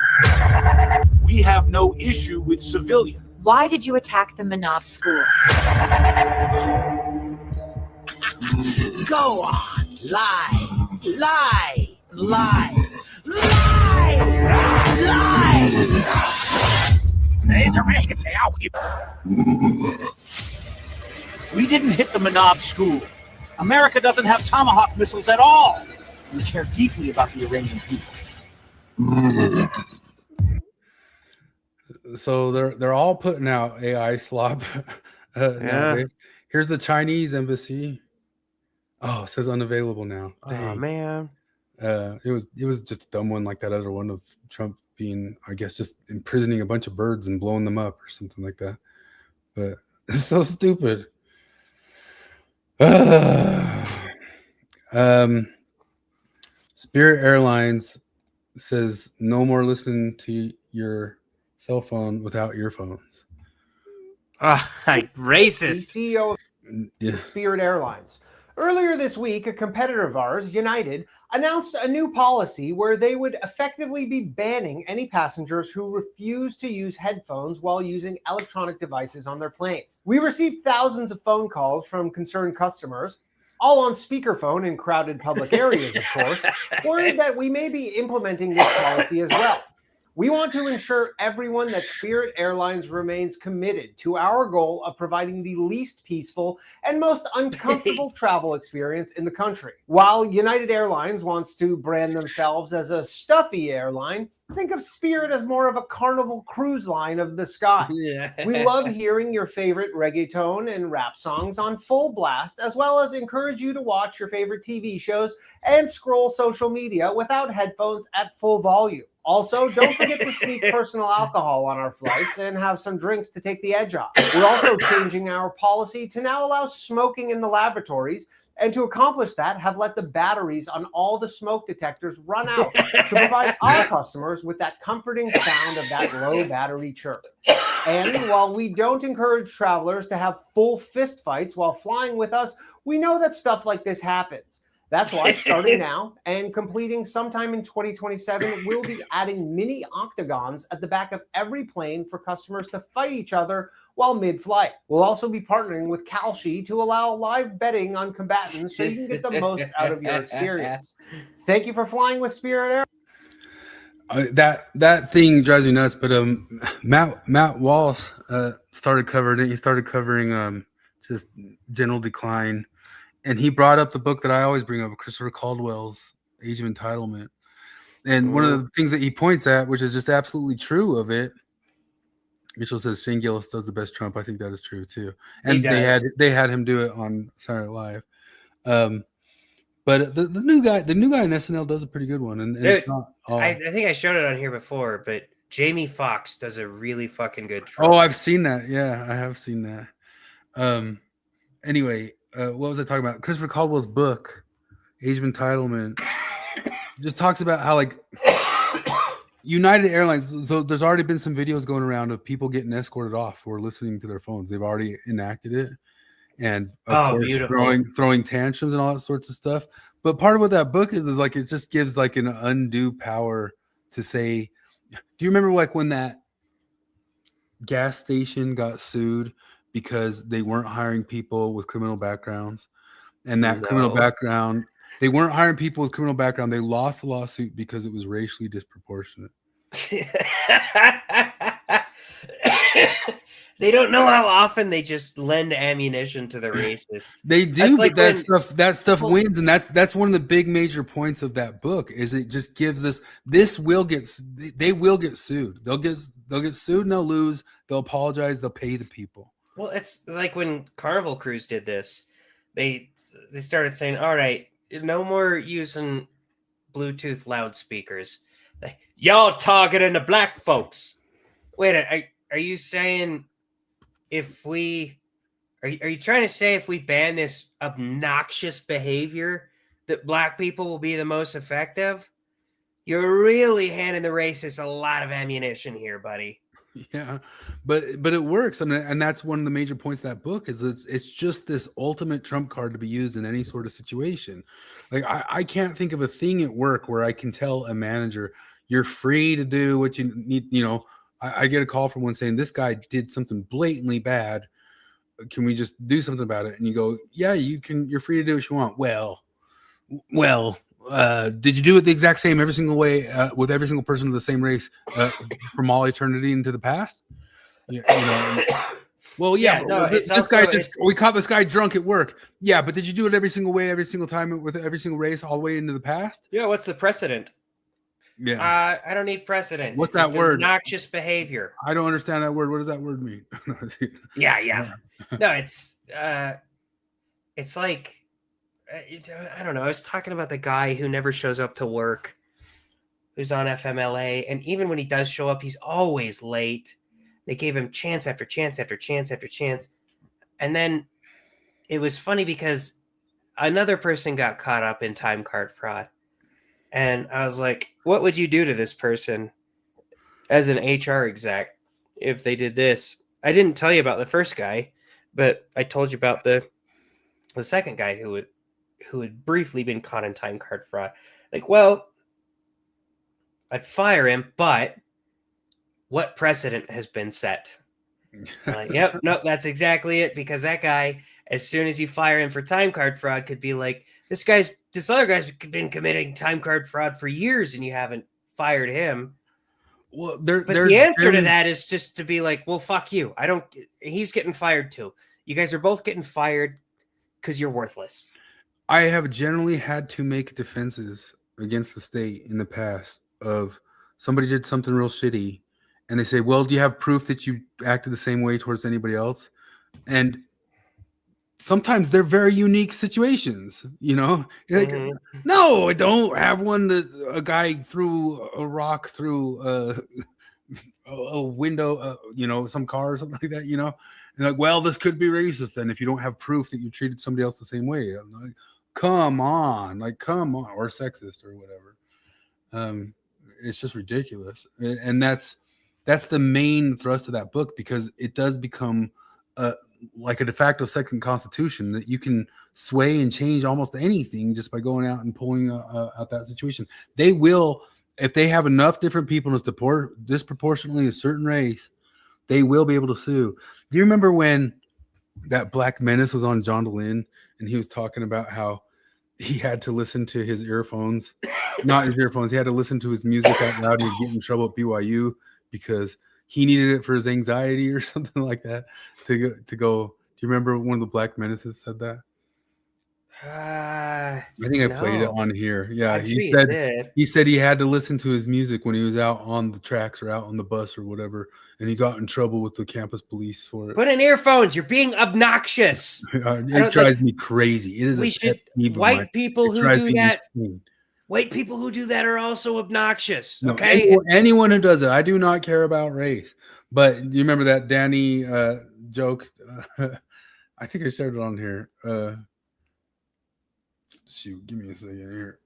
We have no issue with civilians. Why did you attack the Manaf school? Go on, lie, lie, lie, lie, lie. We didn't hit the Manab school. America doesn't have Tomahawk missiles at all. We care deeply about the Iranian people. So they're all putting out AI slop. Nowadays. Here's the Chinese embassy. Oh, it says unavailable now. Dang. Oh man. It was just a dumb one like that other one of Trump being, I guess, just imprisoning a bunch of birds and blowing them up or something like that. But it's so stupid. Spirit Airlines says no more listening to your cell phone without earphones. Racist. CEO of Spirit Airlines. Earlier this week, a competitor of ours, United, announced a new policy where they would effectively be banning any passengers who refuse to use headphones while using electronic devices on their planes. We received thousands of phone calls from concerned customers, all on speakerphone in crowded public areas, of course, worried that we may be implementing this policy as well. We want to ensure everyone that Spirit Airlines remains committed to our goal of providing the least peaceful and most uncomfortable travel experience in the country. While United Airlines wants to brand themselves as a stuffy airline, think of Spirit as more of a carnival cruise line of the sky. We love hearing your favorite reggaeton and rap songs on full blast, as well as encourage you to watch your favorite TV shows and scroll social media without headphones at full volume. Also, don't forget to sneak personal alcohol on our flights and have some drinks to take the edge off. We're also changing our policy to now allow smoking in the lavatories, and to accomplish that, have let the batteries on all the smoke detectors run out to provide our customers with that comforting sound of that low battery chirp. And while we don't encourage travelers to have full fist fights while flying with us, we know that stuff like this happens. That's why starting now and completing sometime in 2027, we'll be adding mini octagons at the back of every plane for customers to fight each other while mid-flight. We'll also be partnering with Kalshi to allow live betting on combatants so you can get the most out of your experience. Thank you for flying with Spirit Air. That thing drives me nuts, but Matt Walsh started covering it. He started covering just general decline. And he brought up the book that I always bring up, Christopher Caldwell's Age of Entitlement. And one of the things that he points at, which is just absolutely true of it, Mitchell says Shane Gillis does the best Trump. I think that is true too. And they had him do it on Saturday Night Live. But the new guy in SNL does a pretty good one. And it's not all... I think I showed it on here before, but Jamie Foxx does a really fucking good Trump. Oh, I've seen that. Yeah, I have seen that. Anyway, what was I talking about? Christopher Caldwell's book, Age of Entitlement, just talks about how like United Airlines. So there's already been some videos going around of people getting escorted off who are listening to their phones. They've already enacted it, and of course beautiful. throwing tantrums and all that sorts of stuff. But part of what that book is like it just gives like an undue power to say. Do you remember like when that gas station got sued because they weren't hiring people with criminal backgrounds, and that criminal No. background, they weren't hiring people with criminal background. They lost the lawsuit because it was racially disproportionate. They don't know how often they just lend ammunition to the racists. They do, That's like but when that stuff people- wins, and that's one of the big major points of that book. Is it just gives this will get they will get sued. They'll get sued and they'll lose. They'll apologize. They'll pay the people. Well, it's like when Carnival Cruise did this. They started saying, "All right, no more using Bluetooth loudspeakers. Y'all targeting the black folks." Wait, are you saying if we are you trying to say if we ban this obnoxious behavior that black people will be the most effective? You're really handing the racists a lot of ammunition here, buddy. Yeah, but it works. I mean, and that's one of the major points of that book is it's just this ultimate trump card to be used in any sort of situation. Like I can't think of a thing at work where I can tell a manager you're free to do what you need. You know, I get a call from one saying this guy did something blatantly bad. Can we just do something about it? And you go, yeah, you can. You're free to do what you want. Well. Did you do it the exact same every single way with every single person of the same race from all eternity into the past? You know, well, yeah. No, this guy we caught this guy drunk at work. Yeah, but did you do it every single way, every single time with every single race, all the way into the past? Yeah, what's the precedent? Yeah, I don't need precedent. What's that word? Obnoxious behavior. I don't understand that word. What does that word mean? Yeah. No, it's like. I don't know. I was talking about the guy who never shows up to work, who's on FMLA, and even when he does show up, he's always late. They gave him chance after chance after chance after chance, and then it was funny because another person got caught up in time card fraud, and I was like, "What would you do to this person as an HR exec if they did this?" I didn't tell you about the first guy, but I told you about the second guy who had briefly been caught in time card fraud. Like, well, I'd fire him, but what precedent has been set? Like, yep, no, that's exactly it. Because that guy, as soon as you fire him for time card fraud, could be like, this other guy's been committing time card fraud for years, and you haven't fired him. Well, but the answer to that is just to be like, well, fuck you. He's getting fired too. You guys are both getting fired because you're worthless. I have generally had to make defenses against the state in the past of somebody did something real shitty and they say, well, do you have proof that you acted the same way towards anybody else? And sometimes they're very unique situations, you know? You're like, no, I don't have one that a guy threw a rock through a window, you know, some car or something like that, you know? And like, well, this could be racist then if you don't have proof that you treated somebody else the same way. I'm like, come on, or sexist or whatever. It's just ridiculous, and that's the main thrust of that book, because it does become like a de facto second constitution that you can sway and change almost anything just by going out and pulling out that situation. They will, if they have enough different people in disproportionately a certain race, they will be able to sue. Do you remember when that Black Menace was on John DeLynn and he was talking about how he had to listen to his earphones, not his earphones. He had to listen to his music out loud and he'd get in trouble at BYU because he needed it for his anxiety or something like that to go. Do you remember one of the Black Menaces said that? I think I played it on here. Yeah, he said he had to listen to his music when he was out on the tracks or out on the bus or whatever, and he got in trouble with the campus police for it. Put in earphones. You're being obnoxious. It drives me crazy. It is. White people who do that. White people who do that are also obnoxious. No, okay, anyone who does it, I do not care about race. But do you remember that Danny joke? I think I shared it on here. Shoot, give me a second here.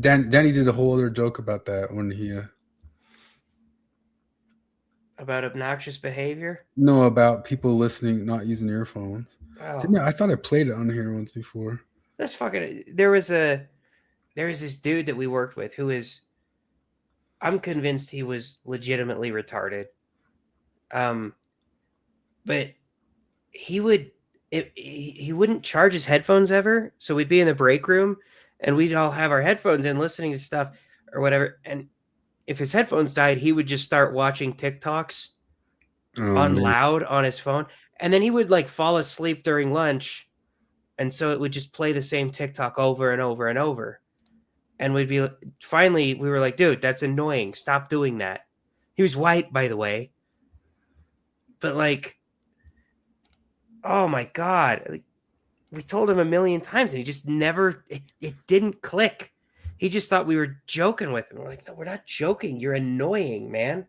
Danny did a whole other joke about that when he About obnoxious behavior. no, about people listening not using earphones. Oh. Didn't I thought I played it on here once before. That's fucking. There was this dude that we worked with who is. I'm convinced he was legitimately retarded. But he wouldn't charge his headphones ever. So we'd be in the break room, and we'd all have our headphones in, listening to stuff or whatever. And if his headphones died, he would just start watching TikToks on loud on his phone, and then he would like fall asleep during lunch. And so it would just play the same TikTok over and over and over. And finally, we were like, dude, that's annoying. Stop doing that. He was white, by the way. But like, oh my God. Like, we told him a million times and he just never, it didn't click. He just thought we were joking with him. We're like, no, we're not joking. You're annoying, man.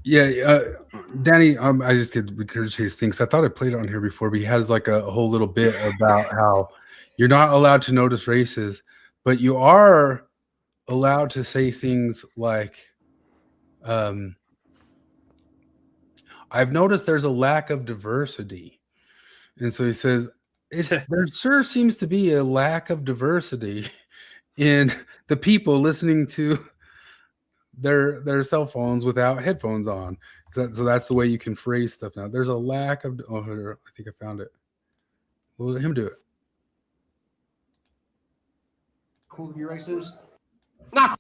Yeah, Danny, I just could regurgitate things. I thought I played it on here before, but he has like a whole little bit about how you're not allowed to notice races, but you are allowed to say things like, I've noticed there's a lack of diversity. And so he says, there sure seems to be a lack of diversity in the people listening to their cell phones without headphones on. So that's the way you can phrase stuff now. There's a lack of, I think I found it. We'll let him do it. Cool to be racist? Not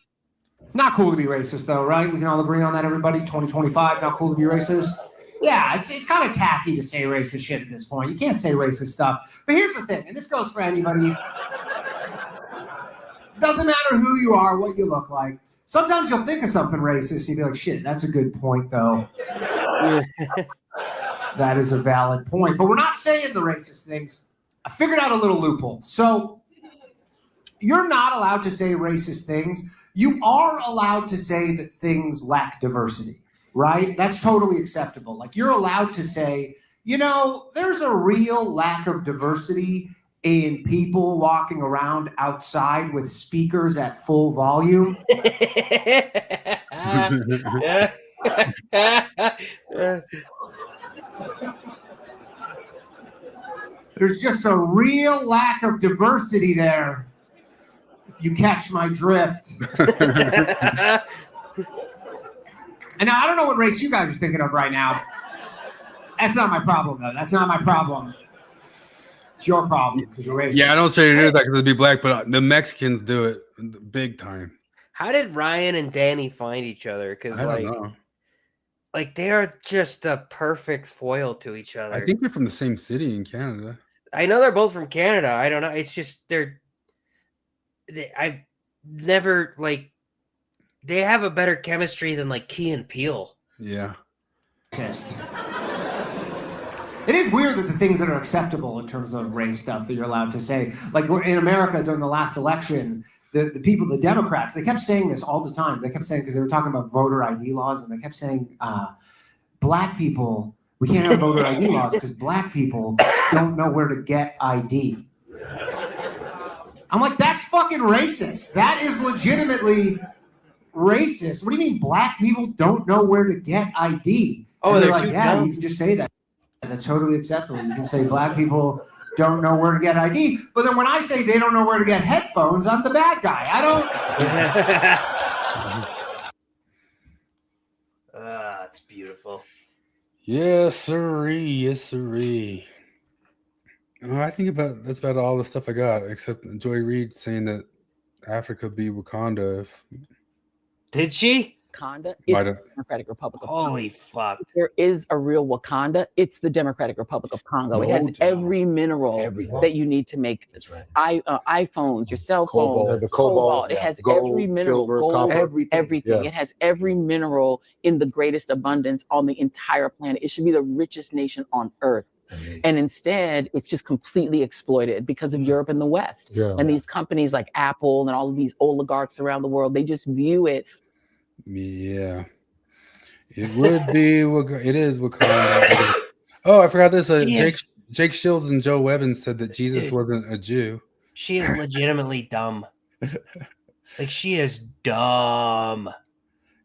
cool to be racist, though, right? We can all agree on that, everybody. 2025, not cool to be racist. Yeah, it's kind of tacky to say racist shit at this point. You can't say racist stuff. But here's the thing, and this goes for anybody. Doesn't matter who you are, what you look like. Sometimes you'll think of something racist, and you'll be like, shit, that's a good point, though. That is a valid point. But we're not saying the racist things. I figured out a little loophole. So you're not allowed to say racist things. You are allowed to say that things lack diversity, right? That's totally acceptable. Like, you're allowed to say, you know, there's a real lack of diversity in people walking around outside with speakers at full volume. There's just a real lack of diversity there, if you catch my drift. And now, I don't know what race you guys are thinking of right now. That's not my problem, though. That's not my problem. It's your problem because you're racist. Yeah, I don't say it is like to be black, but the Mexicans do it big time. How did Ryan and Danny find each other? Because like they are just a perfect foil to each other. I think they're from the same city in Canada. I know they're both from Canada. I don't know. It's just I've never like they have a better chemistry than like Key and Peele. Yeah. It is weird that the things that are acceptable in terms of race stuff that you're allowed to say, like in America during the last election, the people, the Democrats, they kept saying this all the time. They kept saying, because they were talking about voter ID laws, and they kept saying, black people, we can't have voter ID laws because black people don't know where to get ID. I'm like, that's fucking racist. That is legitimately racist. What do you mean black people don't know where to get ID? Oh, and they're like, too yeah, dumb. you can just say that. That's totally acceptable. You can say black people don't know where to get ID, but then when I say they don't know where to get headphones, I'm the bad guy. I don't. It's beautiful. Yes, sirree. Yes, sirree. I think that's about all the stuff I got, except Joy Reid saying that Africa be Wakanda. Did she? Wakanda, it's the Democratic Republic of Congo. Holy fuck. There is a real Wakanda. It's the Democratic Republic of Congo. It has every mineral that you need to make iPhones, your cell phone, the cobalt. It has gold, every mineral, silver, gold, copper, everything. Yeah. It has every mineral in the greatest abundance on the entire planet. It should be the richest nation on earth. And instead, it's just completely exploited because of Europe and the West. Yeah. And these companies like Apple and all of these oligarchs around the world, they just view it. Yeah, it would be. It is Wakanda. Oh, I forgot this. Jake Shields and Joe Webbins said that Jesus wasn't a Jew. She is legitimately dumb. Like, she is dumb.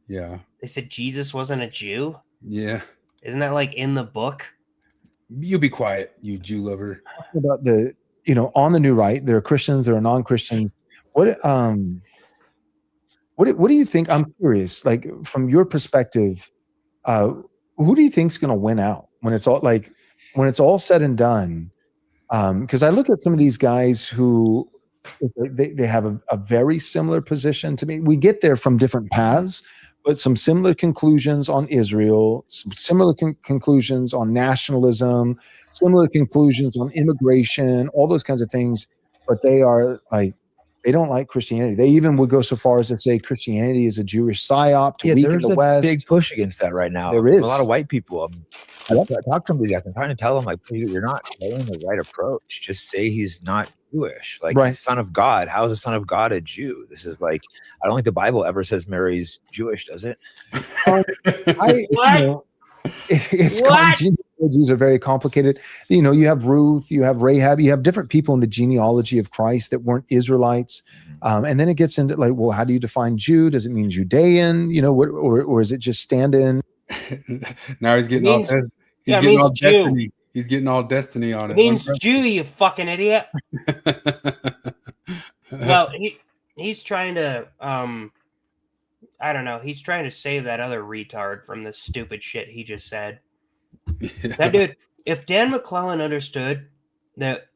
Yeah. They said Jesus wasn't a Jew. Yeah. Isn't that like in the book? You be quiet, you Jew lover. About the, on the new right, there are Christians, there are non-Christians. What do you think? I'm curious, like from your perspective, who do you think's going to win out when it's all said and done? Because I look at some of these guys who they have a very similar position to me. We get there from different paths, but some similar conclusions on Israel, some similar conclusions on nationalism, similar conclusions on immigration, all those kinds of things. But they are like, they don't like Christianity. They even would go so far as to say Christianity is a Jewish psyop to weaken there's the a West. big push against that right now. There is a lot of white people. I talk to some of these guys. I'm trying to tell them, like, you're not taking the right approach. Just say he's not Jewish. Like, he's son of God. How is the son of God a Jew? This is like, I don't think the Bible ever says Mary's Jewish, does it? Genealogies are very complicated. You have Ruth, you have Rahab, you have different people in the genealogy of Christ that weren't Israelites. And then it gets into like, well, how do you define Jew? Does it mean Judean? Or is it just stand in? Now he's getting all destiny. He's getting all destiny on it. It means Jew, you fucking idiot. Well, he's trying to I don't know. He's trying to save that other retard from the stupid shit he just said. Yeah. That dude, if Dan McClellan understood that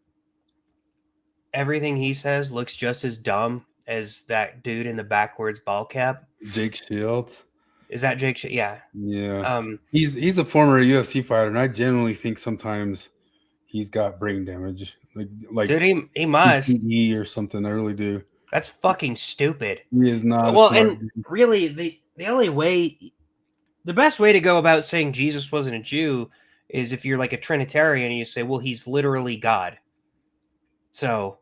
everything he says looks just as dumb as that dude in the backwards ball cap. Jake Shields. Is that Jake Shields? Yeah. Yeah. He's a former UFC fighter, and I genuinely think sometimes he's got brain damage. Like dude, he must. CTE or something. I really do. That's fucking stupid. He is not. Well, and really, the only way, the best way to go about saying Jesus wasn't a Jew is if you're like a Trinitarian and you say, well, he's literally God. So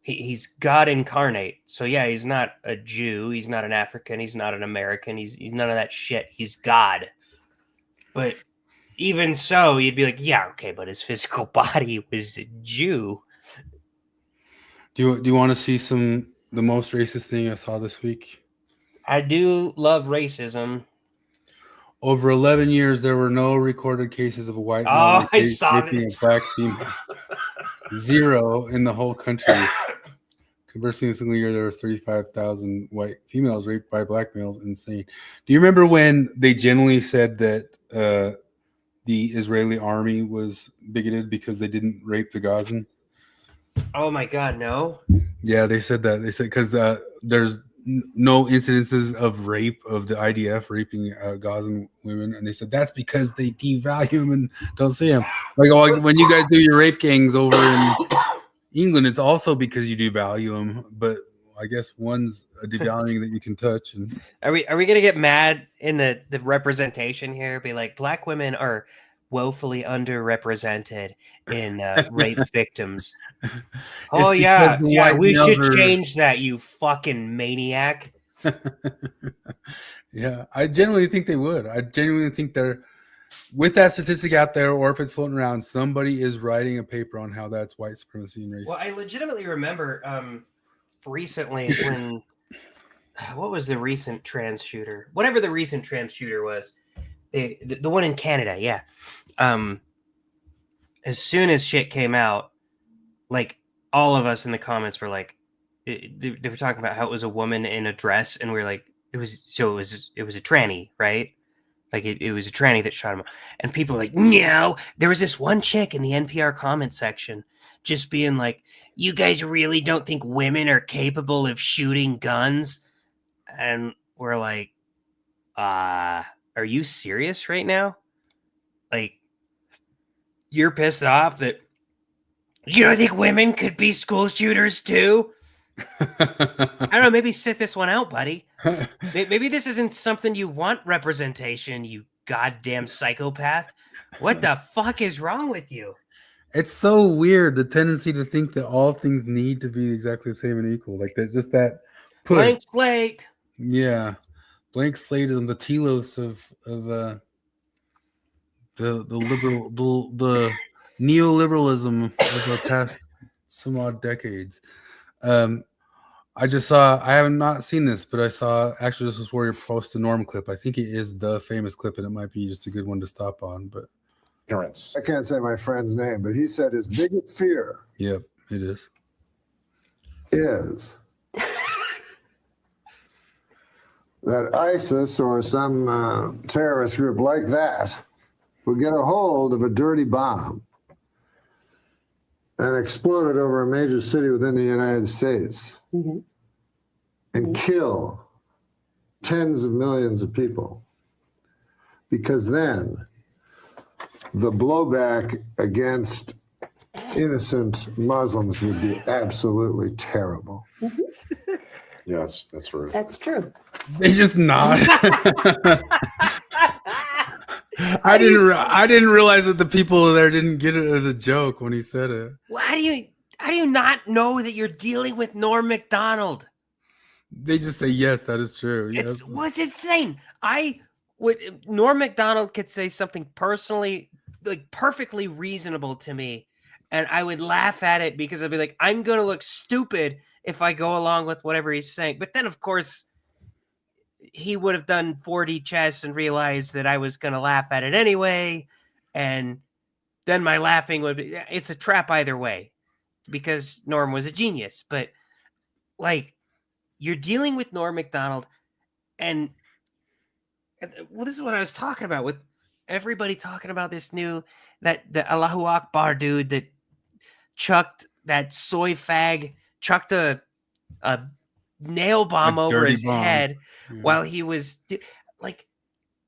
he's God incarnate. So yeah, he's not a Jew. He's not an African. He's not an American. He's none of that shit. He's God. But even so, you'd be like, yeah, okay, but his physical body was a Jew. Do you want to see the most racist thing I saw this week? I do love racism. Over 11 years, there were no recorded cases of a white male raping a black female. 0 in the whole country. Conversely, in a single year, there were 35,000 white females raped by black males. Insane. Do you remember when they generally said that the Israeli army was bigoted because they didn't rape the Gazans? Oh my God, no. Yeah, they said that. They said because there's no incidences of rape of the IDF raping Gazan women, and they said that's because they devalue them and don't see them. Like when you guys do your rape gangs over in England, it's also because you devalue them. But I guess one's a devaluing that you can touch. And are we gonna get mad in the representation here? Be like, black women are woefully underrepresented in rape victims. Oh yeah, we should change that, you fucking maniac. Yeah, I genuinely think they would. I genuinely think they're, with that statistic out there, or if it's floating around, somebody is writing a paper on how that's white supremacy and racism. Well, I legitimately remember recently when what was the recent trans shooter? Whatever the recent trans shooter was, the one in Canada, yeah. As soon as shit came out, like all of us in the comments were like, they were talking about how it was a woman in a dress, and we were like, it was a tranny, right? Like it was a tranny that shot him. And people were like, no, there was this one chick in the NPR comment section just being like, you guys really don't think women are capable of shooting guns? And we're like, are you serious right now? Like, you're pissed off that you don't think women could be school shooters too? I don't know. Maybe sit this one out, buddy. Maybe this isn't something you want representation, you goddamn psychopath. What the fuck is wrong with you? It's so weird, the tendency to think that all things need to be exactly the same and equal. Like there's just that push. Blank slate. Yeah. Blank slatism, the telos of the liberal, the neoliberalism of the past some odd decades. I just saw. I have not seen this, but I saw Actual Justice Warrior post a Norm clip. I think it is the famous clip, and it might be just a good one to stop on. But I can't say my friend's name, but he said his biggest fear yep, it is that ISIS or some terrorist group like that will get a hold of a dirty bomb and explode it over a major city within the United States and kill tens of millions of people. Because then the blowback against innocent Muslims would be absolutely terrible. Yes, that's right. That's true. They just nod. I didn't realize that the people there didn't get it as a joke when he said it. Well, how do you not know that you're dealing with Norm Macdonald? They just say yes, that is true. Yes. What's insane? Norm Macdonald could say something personally, like perfectly reasonable to me, and I would laugh at it because I'd be like, I'm gonna look stupid if I go along with whatever he's saying. But then, of course, he would have done 4D chess and realized that I was going to laugh at it anyway. And then my laughing would be, it's a trap either way because Norm was a genius. But like, you're dealing with Norm Macdonald and well, this is what I was talking about with everybody talking about this the Allahu Akbar dude that chucked that soy fag, chucked a nail bomb over his head while he was like,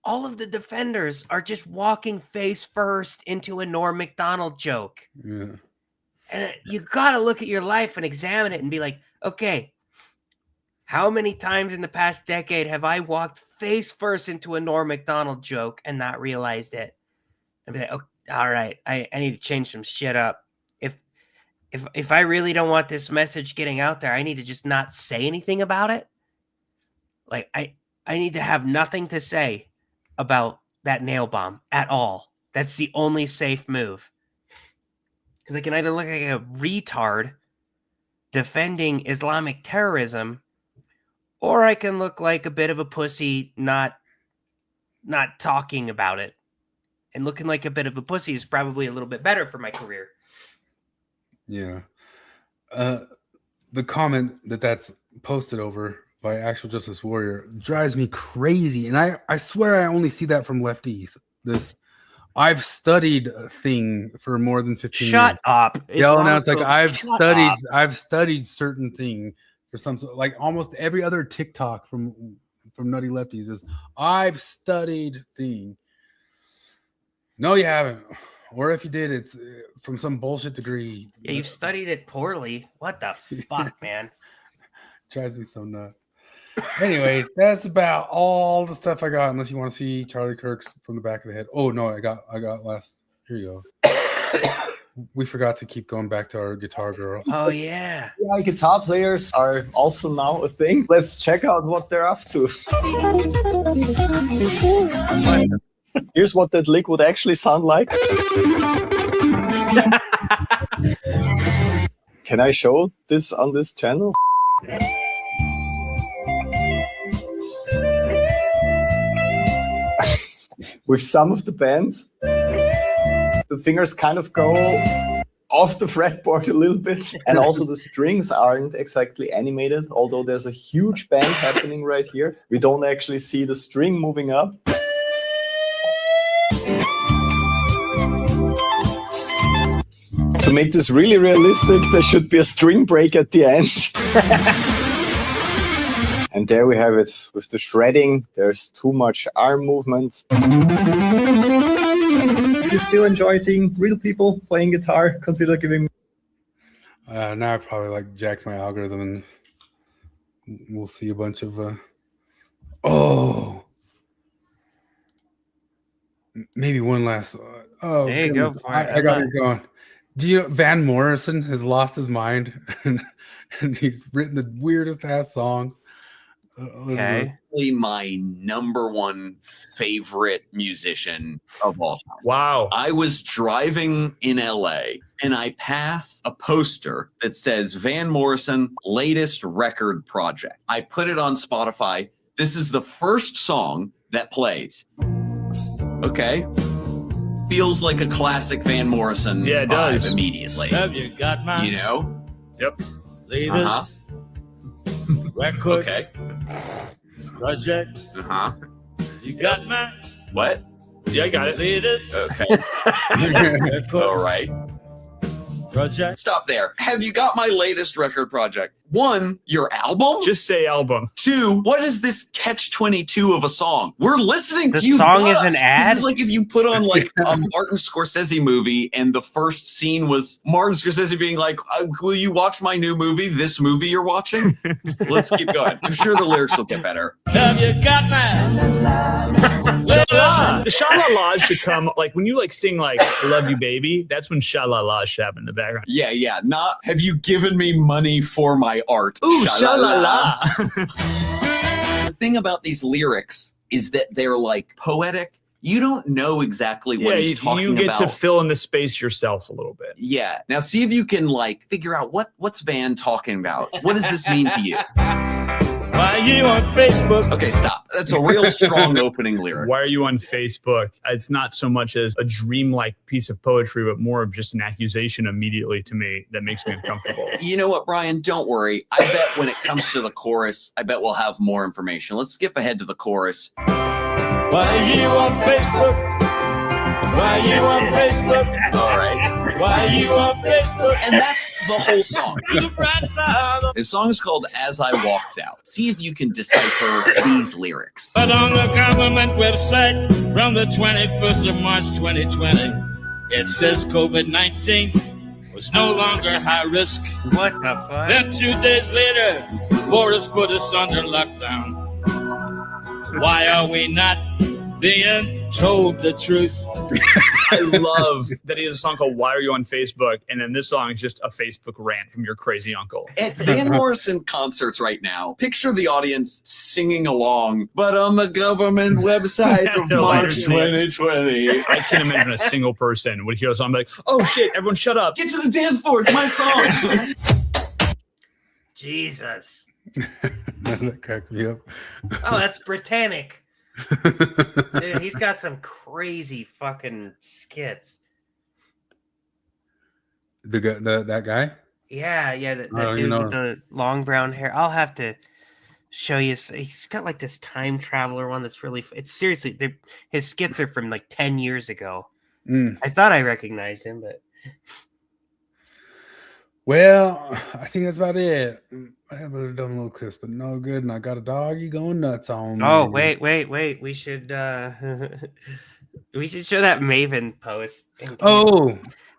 all of the defenders are just walking face first into a Norm Macdonald joke. Yeah. And you got to look at your life and examine it and be like, okay, how many times in the past decade have I walked face first into a Norm Macdonald joke and not realized it? And be like, oh, all right, I need to change some shit up. If I really don't want this message getting out there, I need to just not say anything about it. Like I need to have nothing to say about that nail bomb at all. That's the only safe move. Because I can either look like a retard defending Islamic terrorism, or I can look like a bit of a pussy not talking about it. And looking like a bit of a pussy is probably a little bit better for my career. Yeah. The comment that's posted over by Actual Justice Warrior drives me crazy. And I swear I only see that from lefties. This I've studied a thing for more than 15 years. Shut up. Yeah, now it's like I've studied certain thing for some, like almost every other TikTok from nutty lefties is I've studied thing. No, you haven't. Or if you did, it's from some bullshit degree. Yeah, you've studied it poorly. What the fuck, man? Drives me so nuts. Anyway, that's about all the stuff I got. Unless you want to see Charlie Kirk's from the back of the head. Oh no, I got last. Here you go. We forgot to keep going back to our guitar girls. Oh yeah. Yeah, guitar players are also now a thing. Let's check out what they're up to. Here's what that lick would actually sound like. Can I show this on this channel? With some of the bands, the fingers kind of go off the fretboard a little bit, and also the strings aren't exactly animated, although there's a huge bend happening right here. We don't actually see the string moving up. To make this really realistic, there should be a string break at the end. And there we have it with the shredding. There's too much arm movement. If you still enjoy seeing real people playing guitar, consider giving me... Now I probably like jacked my algorithm and we'll see a bunch of... Maybe one last... Oh, there you go. I got it going. Do you know Van Morrison has lost his mind and he's written the weirdest ass songs. Okay. Probably my number one favorite musician of all time. Wow. I was driving in LA and I passed a poster that says Van Morrison latest record project. I put it on Spotify. This is the first song that plays. Okay. Feels like a classic Van Morrison vibe immediately. Have you got my You know? Yep. latest record Okay. project? You got my What? Yeah, I got it. latest Okay. All right. project? Stop there. Have you got my latest record project? One, your album? Just say album. Two, what is this catch-22 of a song? We're listening The to you. song is Gus. an ad? This is like if you put on like a Martin Scorsese movie and the first scene was Martin Scorsese being like, will you watch my new movie, this movie you're watching? Let's keep going. I'm sure the lyrics will get better. Have you got my The sha-la-la should come, like, when you, like, sing, like, I love you, baby, that's when sha-la-la should happen in the background. Yeah, not have you given me money for my art. Ooh, Sha-la-la. The thing about these lyrics is that they're, like, poetic. You don't know exactly what he's talking you get about. to fill in the space yourself a little bit. Yeah. Now see if you can like figure out what's Van talking about. What does this mean to you? Why you on Facebook? Okay, stop. That's a real strong opening lyric. Why are you on Facebook? It's not so much as a dreamlike piece of poetry, but more of just an accusation immediately to me that makes me uncomfortable. You know what, Brian? Don't worry. I bet when it comes to the chorus, I bet we'll have more information. Let's skip ahead to the chorus. Why you on Facebook? Why you on Facebook? All right. Why you on Facebook? And that's the whole song. The song is called As I Walked Out. See if you can decipher these lyrics. But on the government website from the 21st of March 2020, it says COVID-19 was no longer high risk. What the fuck? Then 2 days later, Boris put us under lockdown. Why are we not being told the truth? I love that he has a song called Why Are You on Facebook? And then this song is just a Facebook rant from your crazy uncle. At Van Morrison concerts right now, picture the audience singing along, but on the government website of March 2020. I can't imagine a single person would hear a song like, oh shit, everyone shut up. Get to the dance floor, it's my song. Jesus. That cracked me up. Oh, that's Britannic. Dude, he's got some crazy fucking skits. That guy? Yeah, the dude with the long brown hair. I'll have to show you. He's got like this time traveler one that's really. It's seriously, his skits are from like 10 years ago. I thought I recognized him, but. Well, I think that's about it. I have a dumb little clips, but no good. And I got a doggy going nuts on me. Oh, wait. We should we should show that Maven post.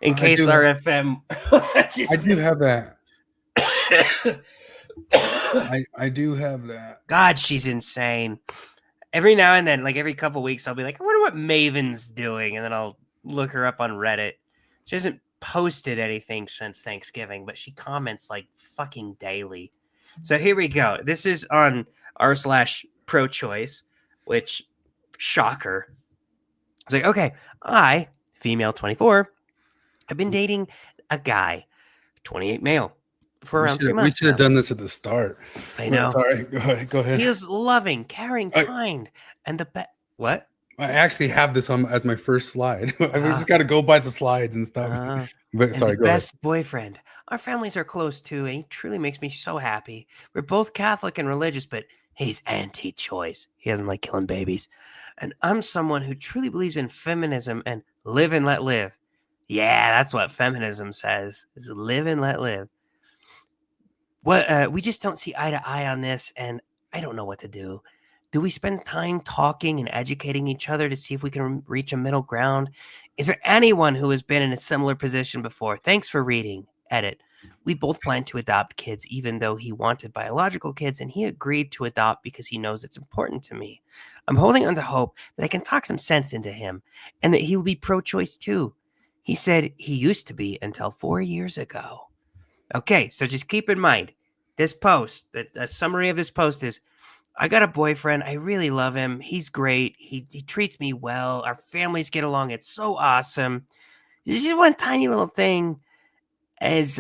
In case our FM. I do have that. I do have that. God, she's insane. Every now and then, like every couple weeks, I'll be like, I wonder what Maven's doing, and then I'll look her up on Reddit. She hasn't posted anything since Thanksgiving, but she comments like fucking daily. So here we go. This is on r/pro-choice, which shocker. It's like, okay, I, female 24, have been dating a guy, 28 male, for around 3 months. We should have done this at the start. I know. Sorry, go ahead. He is loving, caring, kind, and the best. What? I actually have this on as my first slide. We just got to go by the slides and stuff. But sorry, the go ahead. best boyfriend. Our families are close too, and he truly makes me so happy. We're both Catholic and religious, but he's anti-choice. He doesn't like killing babies. And I'm someone who truly believes in feminism and live and let live. Yeah, that's what feminism says, is live and let live. We just don't see eye to eye on this, and I don't know what to do. Do we spend time talking and educating each other to see if we can reach a middle ground? Is there anyone who has been in a similar position before? Thanks for reading. Edit. We both plan to adopt kids, even though he wanted biological kids, and he agreed to adopt because he knows it's important to me. I'm holding on to hope that I can talk some sense into him and that he will be pro-choice too. He said he used to be until 4 years ago. Okay, so just keep in mind, this post, a summary of this post is, I got a boyfriend. I really love him. He's great. He treats me well. Our families get along. It's so awesome. This is one tiny little thing is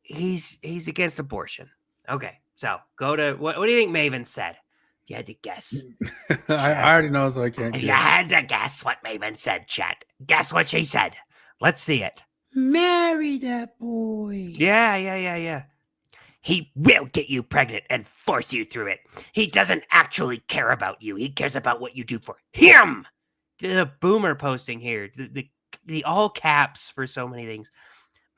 he's against abortion. Okay, so go to what do you think Maven said? If you had to guess. I already know, so I can't If guess. you had to guess what Maven said, chat. Guess what she said. Let's see it. Marry that boy. Yeah. He will get you pregnant and force you through it. He doesn't actually care about you. He cares about what you do for him. The boomer posting here. The all caps for so many things.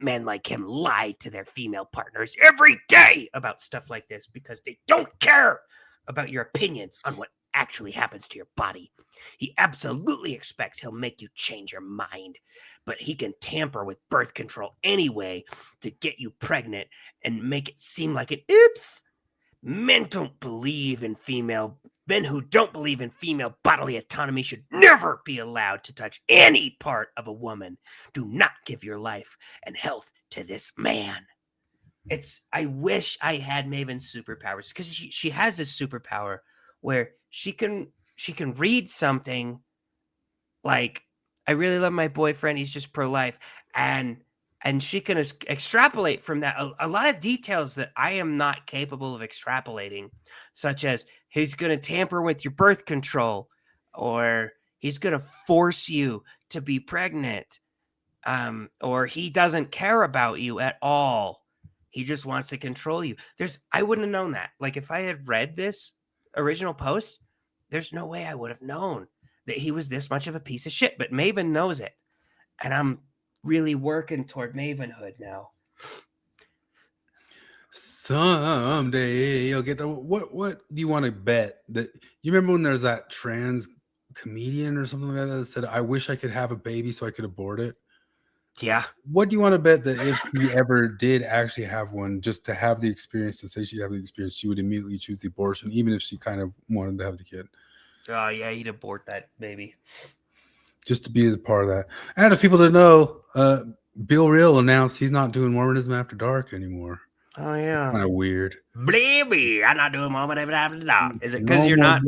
Men like him lie to their female partners every day about stuff like this because they don't care about your opinions on what actually happens to your body. He absolutely expects he'll make you change your mind, but he can tamper with birth control anyway to get you pregnant and make it seem like an oops. Men who don't believe in female bodily autonomy should never be allowed to touch any part of a woman. Do not give your life and health to this man. I wish I had Maven's superpowers because she has this superpower where she can read something like, I really love my boyfriend, he's just pro-life, and she can extrapolate from that a lot of details that I am not capable of extrapolating, such as he's going to tamper with your birth control, or he's going to force you to be pregnant, or he doesn't care about you at all. He just wants to control you. I wouldn't have known that. Like, if I had read this original post, there's no way I would have known that he was this much of a piece of shit. But Maven knows it. And I'm really working toward Mavenhood now. Someday you'll get the what do you want to bet that you remember when there's that trans comedian or something like that said, I wish I could have a baby so I could abort it? Yeah. What do you want to bet that if she ever did actually have one, just to have the experience, to say she'd have the experience, she would immediately choose the abortion, even if she kind of wanted to have the kid? Oh, yeah, he'd abort that baby. Just to be as a part of that. And if people to know, Bill Real announced he's not doing Mormonism After Dark anymore. Oh, yeah. Kind of weird. Baby, I'm not doing Mormonism After Dark. Is it because you're not?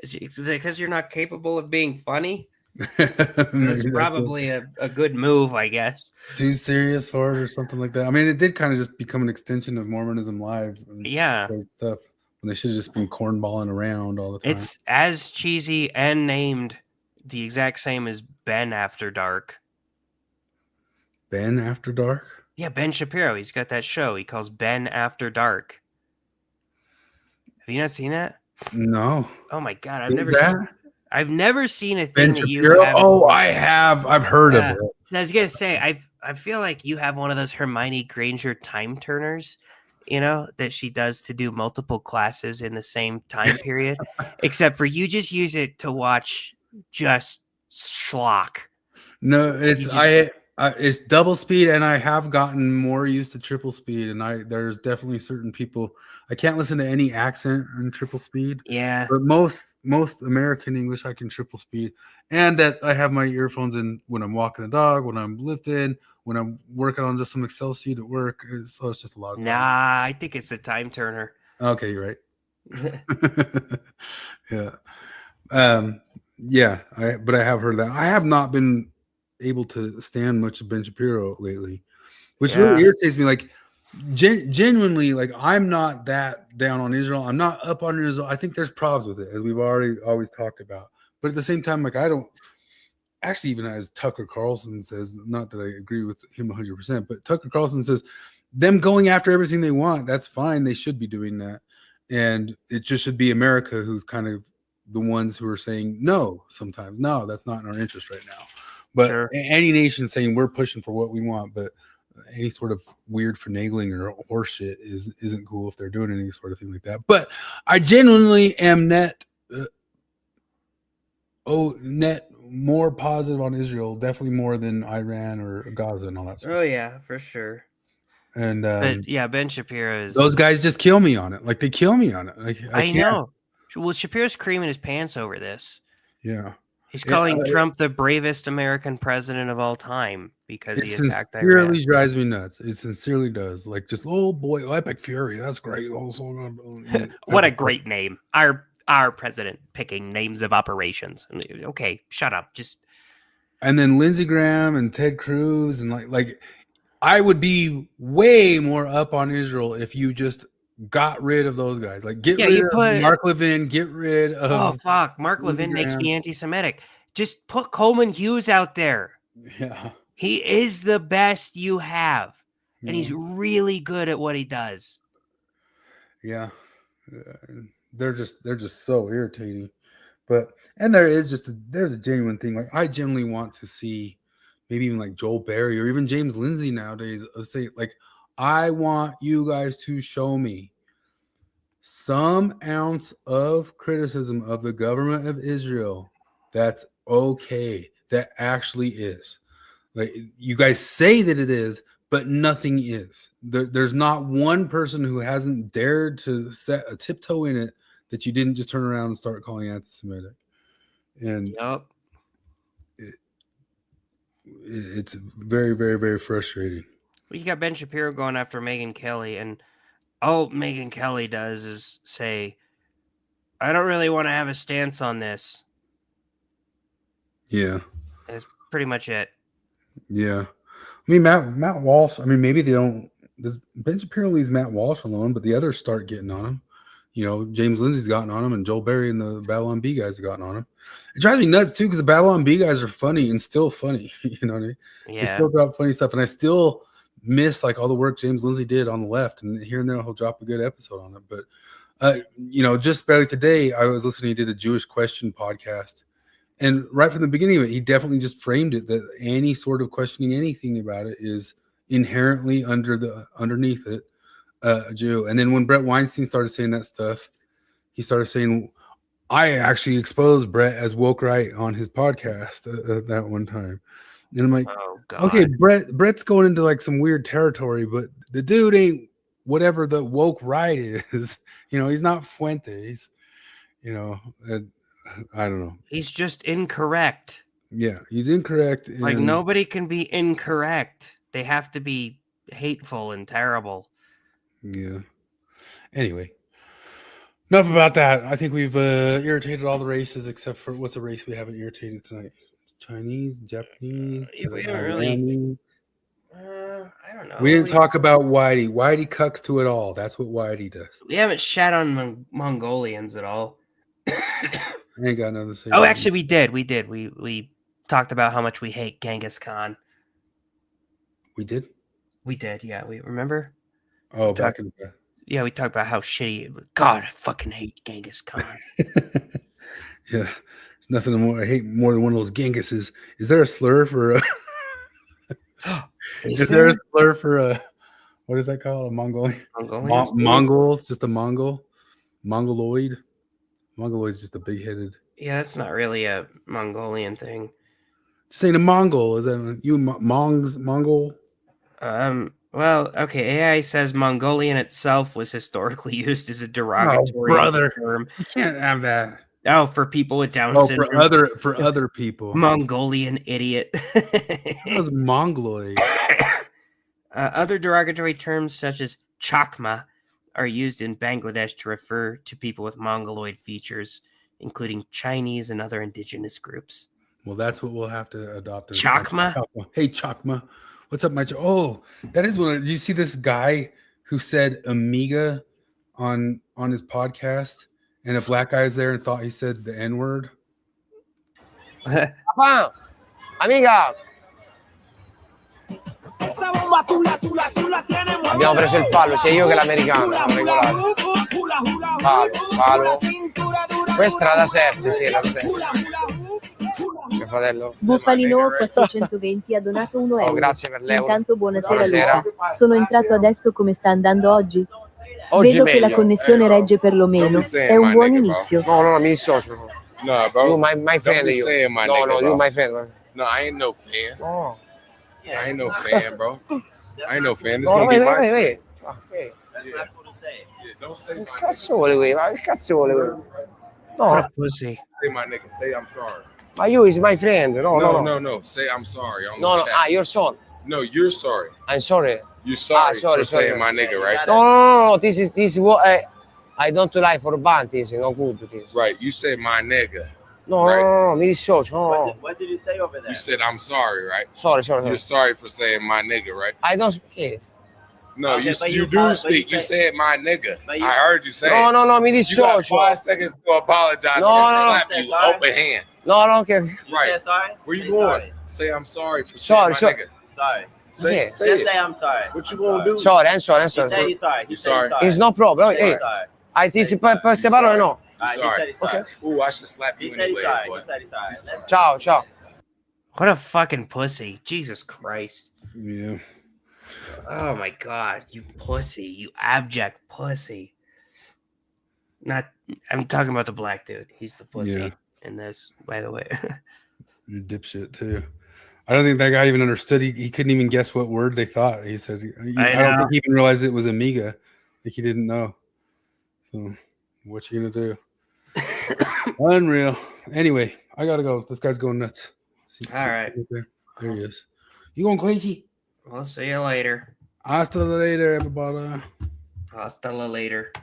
Is it because you're not capable of being funny? That's probably a good move, I guess. Too serious for it or something like that. I mean, it did kind of just become an extension of Mormonism Live. Yeah. Stuff when they should have just been cornballing around all the time. It's as cheesy and named the exact same as Ben After Dark. Ben After Dark? Yeah, Ben Shapiro. He's got that show he calls Ben After Dark. Have you not seen that? No. Oh my God, I've never seen a thing Ben that you Shapiro? have. Oh, I have. I've heard of it. I was gonna say, I feel like you have one of those Hermione Granger time turners, that she does to do multiple classes in the same time period. Except for you just use it to watch just schlock. No, it's double speed, and I have gotten more used to triple speed. And there's definitely certain people I can't listen to any accent on triple speed. Yeah, but most American English I can triple speed, and that I have my earphones in when I'm walking a dog, when I'm lifting, when I'm working on just some Excel sheet at work. So it's just a lot of time. Nah, I think it's a time turner. Okay, you're right. Yeah. Yeah, but I have heard that. I have not been able to stand much of Ben Shapiro lately, which really irritates me. Like, genuinely, like, I'm not that down on Israel. I'm not up on Israel. I think there's problems with it, as we've always talked about. But at the same time, like, I don't actually, even as Tucker Carlson says, not that I agree with him 100%, but Tucker Carlson says them going after everything they want, that's fine. They should be doing that. And it just should be America who's kind of the ones who are saying no sometimes. No, that's not in our interest right now. But any nation saying we're pushing for what we want, but any sort of weird finagling or horseshit isn't cool if they're doing any sort of thing like that. But I genuinely am net more positive on Israel, definitely more than Iran or Gaza and all that sort of stuff. Yeah, for sure. And but yeah, Ben Shapiro is. Those guys just kill me on it. Like, they kill me on it. Like, I can't. know. Well, Shapiro's creaming his pants over this. Yeah. He's calling Trump the bravest American president of all time because It he attacked sincerely Iran. drives me nuts. It sincerely does. Like, just, oh boy, Epic Fury. That's great. Also, What a great name. Our president picking names of operations. Okay, shut up. Just and then Lindsey Graham and Ted Cruz and like I would be way more up on Israel if you just got rid of those guys. Like, get rid of Mark Levin, get rid of oh fuck, Mark Levin makes me anti-Semitic. Just put Coleman Hughes out there. Yeah. He is the best you have. And he's really good at what he does. Yeah. They're just so irritating. But and there's a genuine thing. Like, I genuinely want to see maybe even like Joel Berry or even James Lindsay nowadays say, like, I want you guys to show me some ounce of criticism of the government of Israel that's okay, that actually is. Like, you guys say that it is, but nothing is. There's not one person who hasn't dared to set a tiptoe in it that you didn't just turn around and start calling anti-Semitic. And it's very, very, very frustrating. Well, you got Ben Shapiro going after Megyn Kelly, and all Megyn Kelly does is say, I don't really want to have a stance on this. Yeah. That's pretty much it. Yeah. I mean, Matt Walsh, I mean, maybe they don't, Ben Shapiro leaves Matt Walsh alone, but the others start getting on him. You know, James Lindsay's gotten on him, and Joel Berry and the Babylon B guys have gotten on him. It drives me nuts, too, because the Babylon B guys are funny and still funny. You know what I mean? Yeah. They still drop funny stuff, and I still miss, like, all the work James Lindsay did on the left, and here and there he'll drop a good episode on it. But, you know, just barely today, I was listening, he did a Jewish Question podcast, and right from the beginning of it, he definitely just framed it that any sort of questioning anything about it is inherently underneath it a Jew. And then when Brett Weinstein started saying that stuff, he started saying, I actually exposed Brett as woke right on his podcast that one time. And I'm like, okay, Brett's going into like some weird territory, but the dude ain't whatever the woke right is. You know, he's not Fuentes. You know, I don't know. He's just incorrect. Yeah, he's incorrect. Like, nobody can be incorrect. They have to be hateful and terrible. Yeah. Anyway, enough about that. I think we've irritated all the races except for what's the race we haven't irritated tonight? Chinese, Japanese. We haven't really. I don't know. We didn't talk about Whitey. Whitey cucks to it all. That's what Whitey does. We haven't shat on Mongolians at all. I ain't got nothing to say. Oh, actually, we did. We talked about how much we hate Genghis Khan. We did? We did, yeah. We remember? Oh, back in the day. Yeah, we talked about how shitty. God, I fucking hate Genghis Khan. Yeah, there's nothing more I hate more than one of those Genghises. Is there a slur for a? Is there a slur for a? What is that called? A Mongolian? Mongols, just a Mongol, Mongoloid. Mongoloid's just a big-headed. Yeah, that's not really a Mongolian thing. Saying a Mongol, is that you Mongol? Well, okay. AI says Mongolian itself was historically used as a derogatory term. You can't have that. Oh, for people with Down syndrome. For other people. Mongolian idiot. That was Mongoloid. Other derogatory terms such as Chakma are used in Bangladesh to refer to people with Mongoloid features, including Chinese and other indigenous groups. Well, that's what we'll have to adopt. Chakma? Hey, Chakma. What's up, my... Oh, that is one. Did you see this guy who said Amiga on his podcast? And a black guy was there and thought he said the N-word? Papà, amiga. Abbiamo preso il palo, sia io che l'americano. Regolare. Palo. Questa era da 7, sì, era da 7. Mio fratello. Bufalino 420 ha donato 1 euro. Oh, grazie per l'euro. Intanto buonasera Buonasera. Luca. Sono entrato adesso, come sta andando oggi? Oggi Vedo che la meglio. connessione regge perlomeno. È un buon inizio. No, mi dissocio. No, bro. You my friend, Don't be you. saying my No, nigga, no, bro. you my friend. No, I ain't no fan. Oh. I ain't no fan, bro. I ain't no fan. This No, gonna be wait. my Wait. Yeah, don't say Che cazzo vuole qui? Ma che cazzo vuole qui? No. Pussy. Say my nigga. Say I'm sorry. But you is my friend. No. Say I'm sorry. On No, the no. chat. Ah, your son. No, you're sorry. I'm sorry. You're sorry, sorry, for sorry. saying my nigga, right? No. This is what I don't like for band. This is not good. This. Right. You said my nigga. No, right? no. Me dissocio. No. What did you say over there? You said I'm sorry, right? Sorry. You're sorry for saying my nigga, right? I don't speak. No, Okay, but you you do but speak. you You say- said my nigga. but you- I heard you say it. No. Me You got dissocio. 5 seconds to apologize. No, I'm gonna no. slap you open hand. No. Okay. You said sorry? Where you Say going? sorry. Say I'm sorry for saying Sorry. my nigga. Sorry. Say Yeah. say Just it. say I'm sorry. What you I'm gonna sorry. do? Sorry. I'm sorry. He said he's sorry. He You said sorry? he's sorry. It's no problem. He said Hey, he's sorry. I think queste parole no. You He sorry? said he's sorry. Ooh, I should slap He you said he's anyway, sorry. boy. He said he's sorry. Ciao. What a fucking pussy. Jesus Christ. Yeah. Oh my god, you pussy, you abject pussy. I'm talking about the black dude. He's the pussy Yeah. in this, by the way. You dipshit too. I don't think that guy even understood. He couldn't even guess what word they thought. He said, I don't know. think he even realized it was Amiga. Like he didn't know. So what you gonna do? Unreal. Anyway, I gotta go. This guy's going nuts. All right. There he is. You going crazy? We'll see you later. Hasta later, everybody. Hasta la later.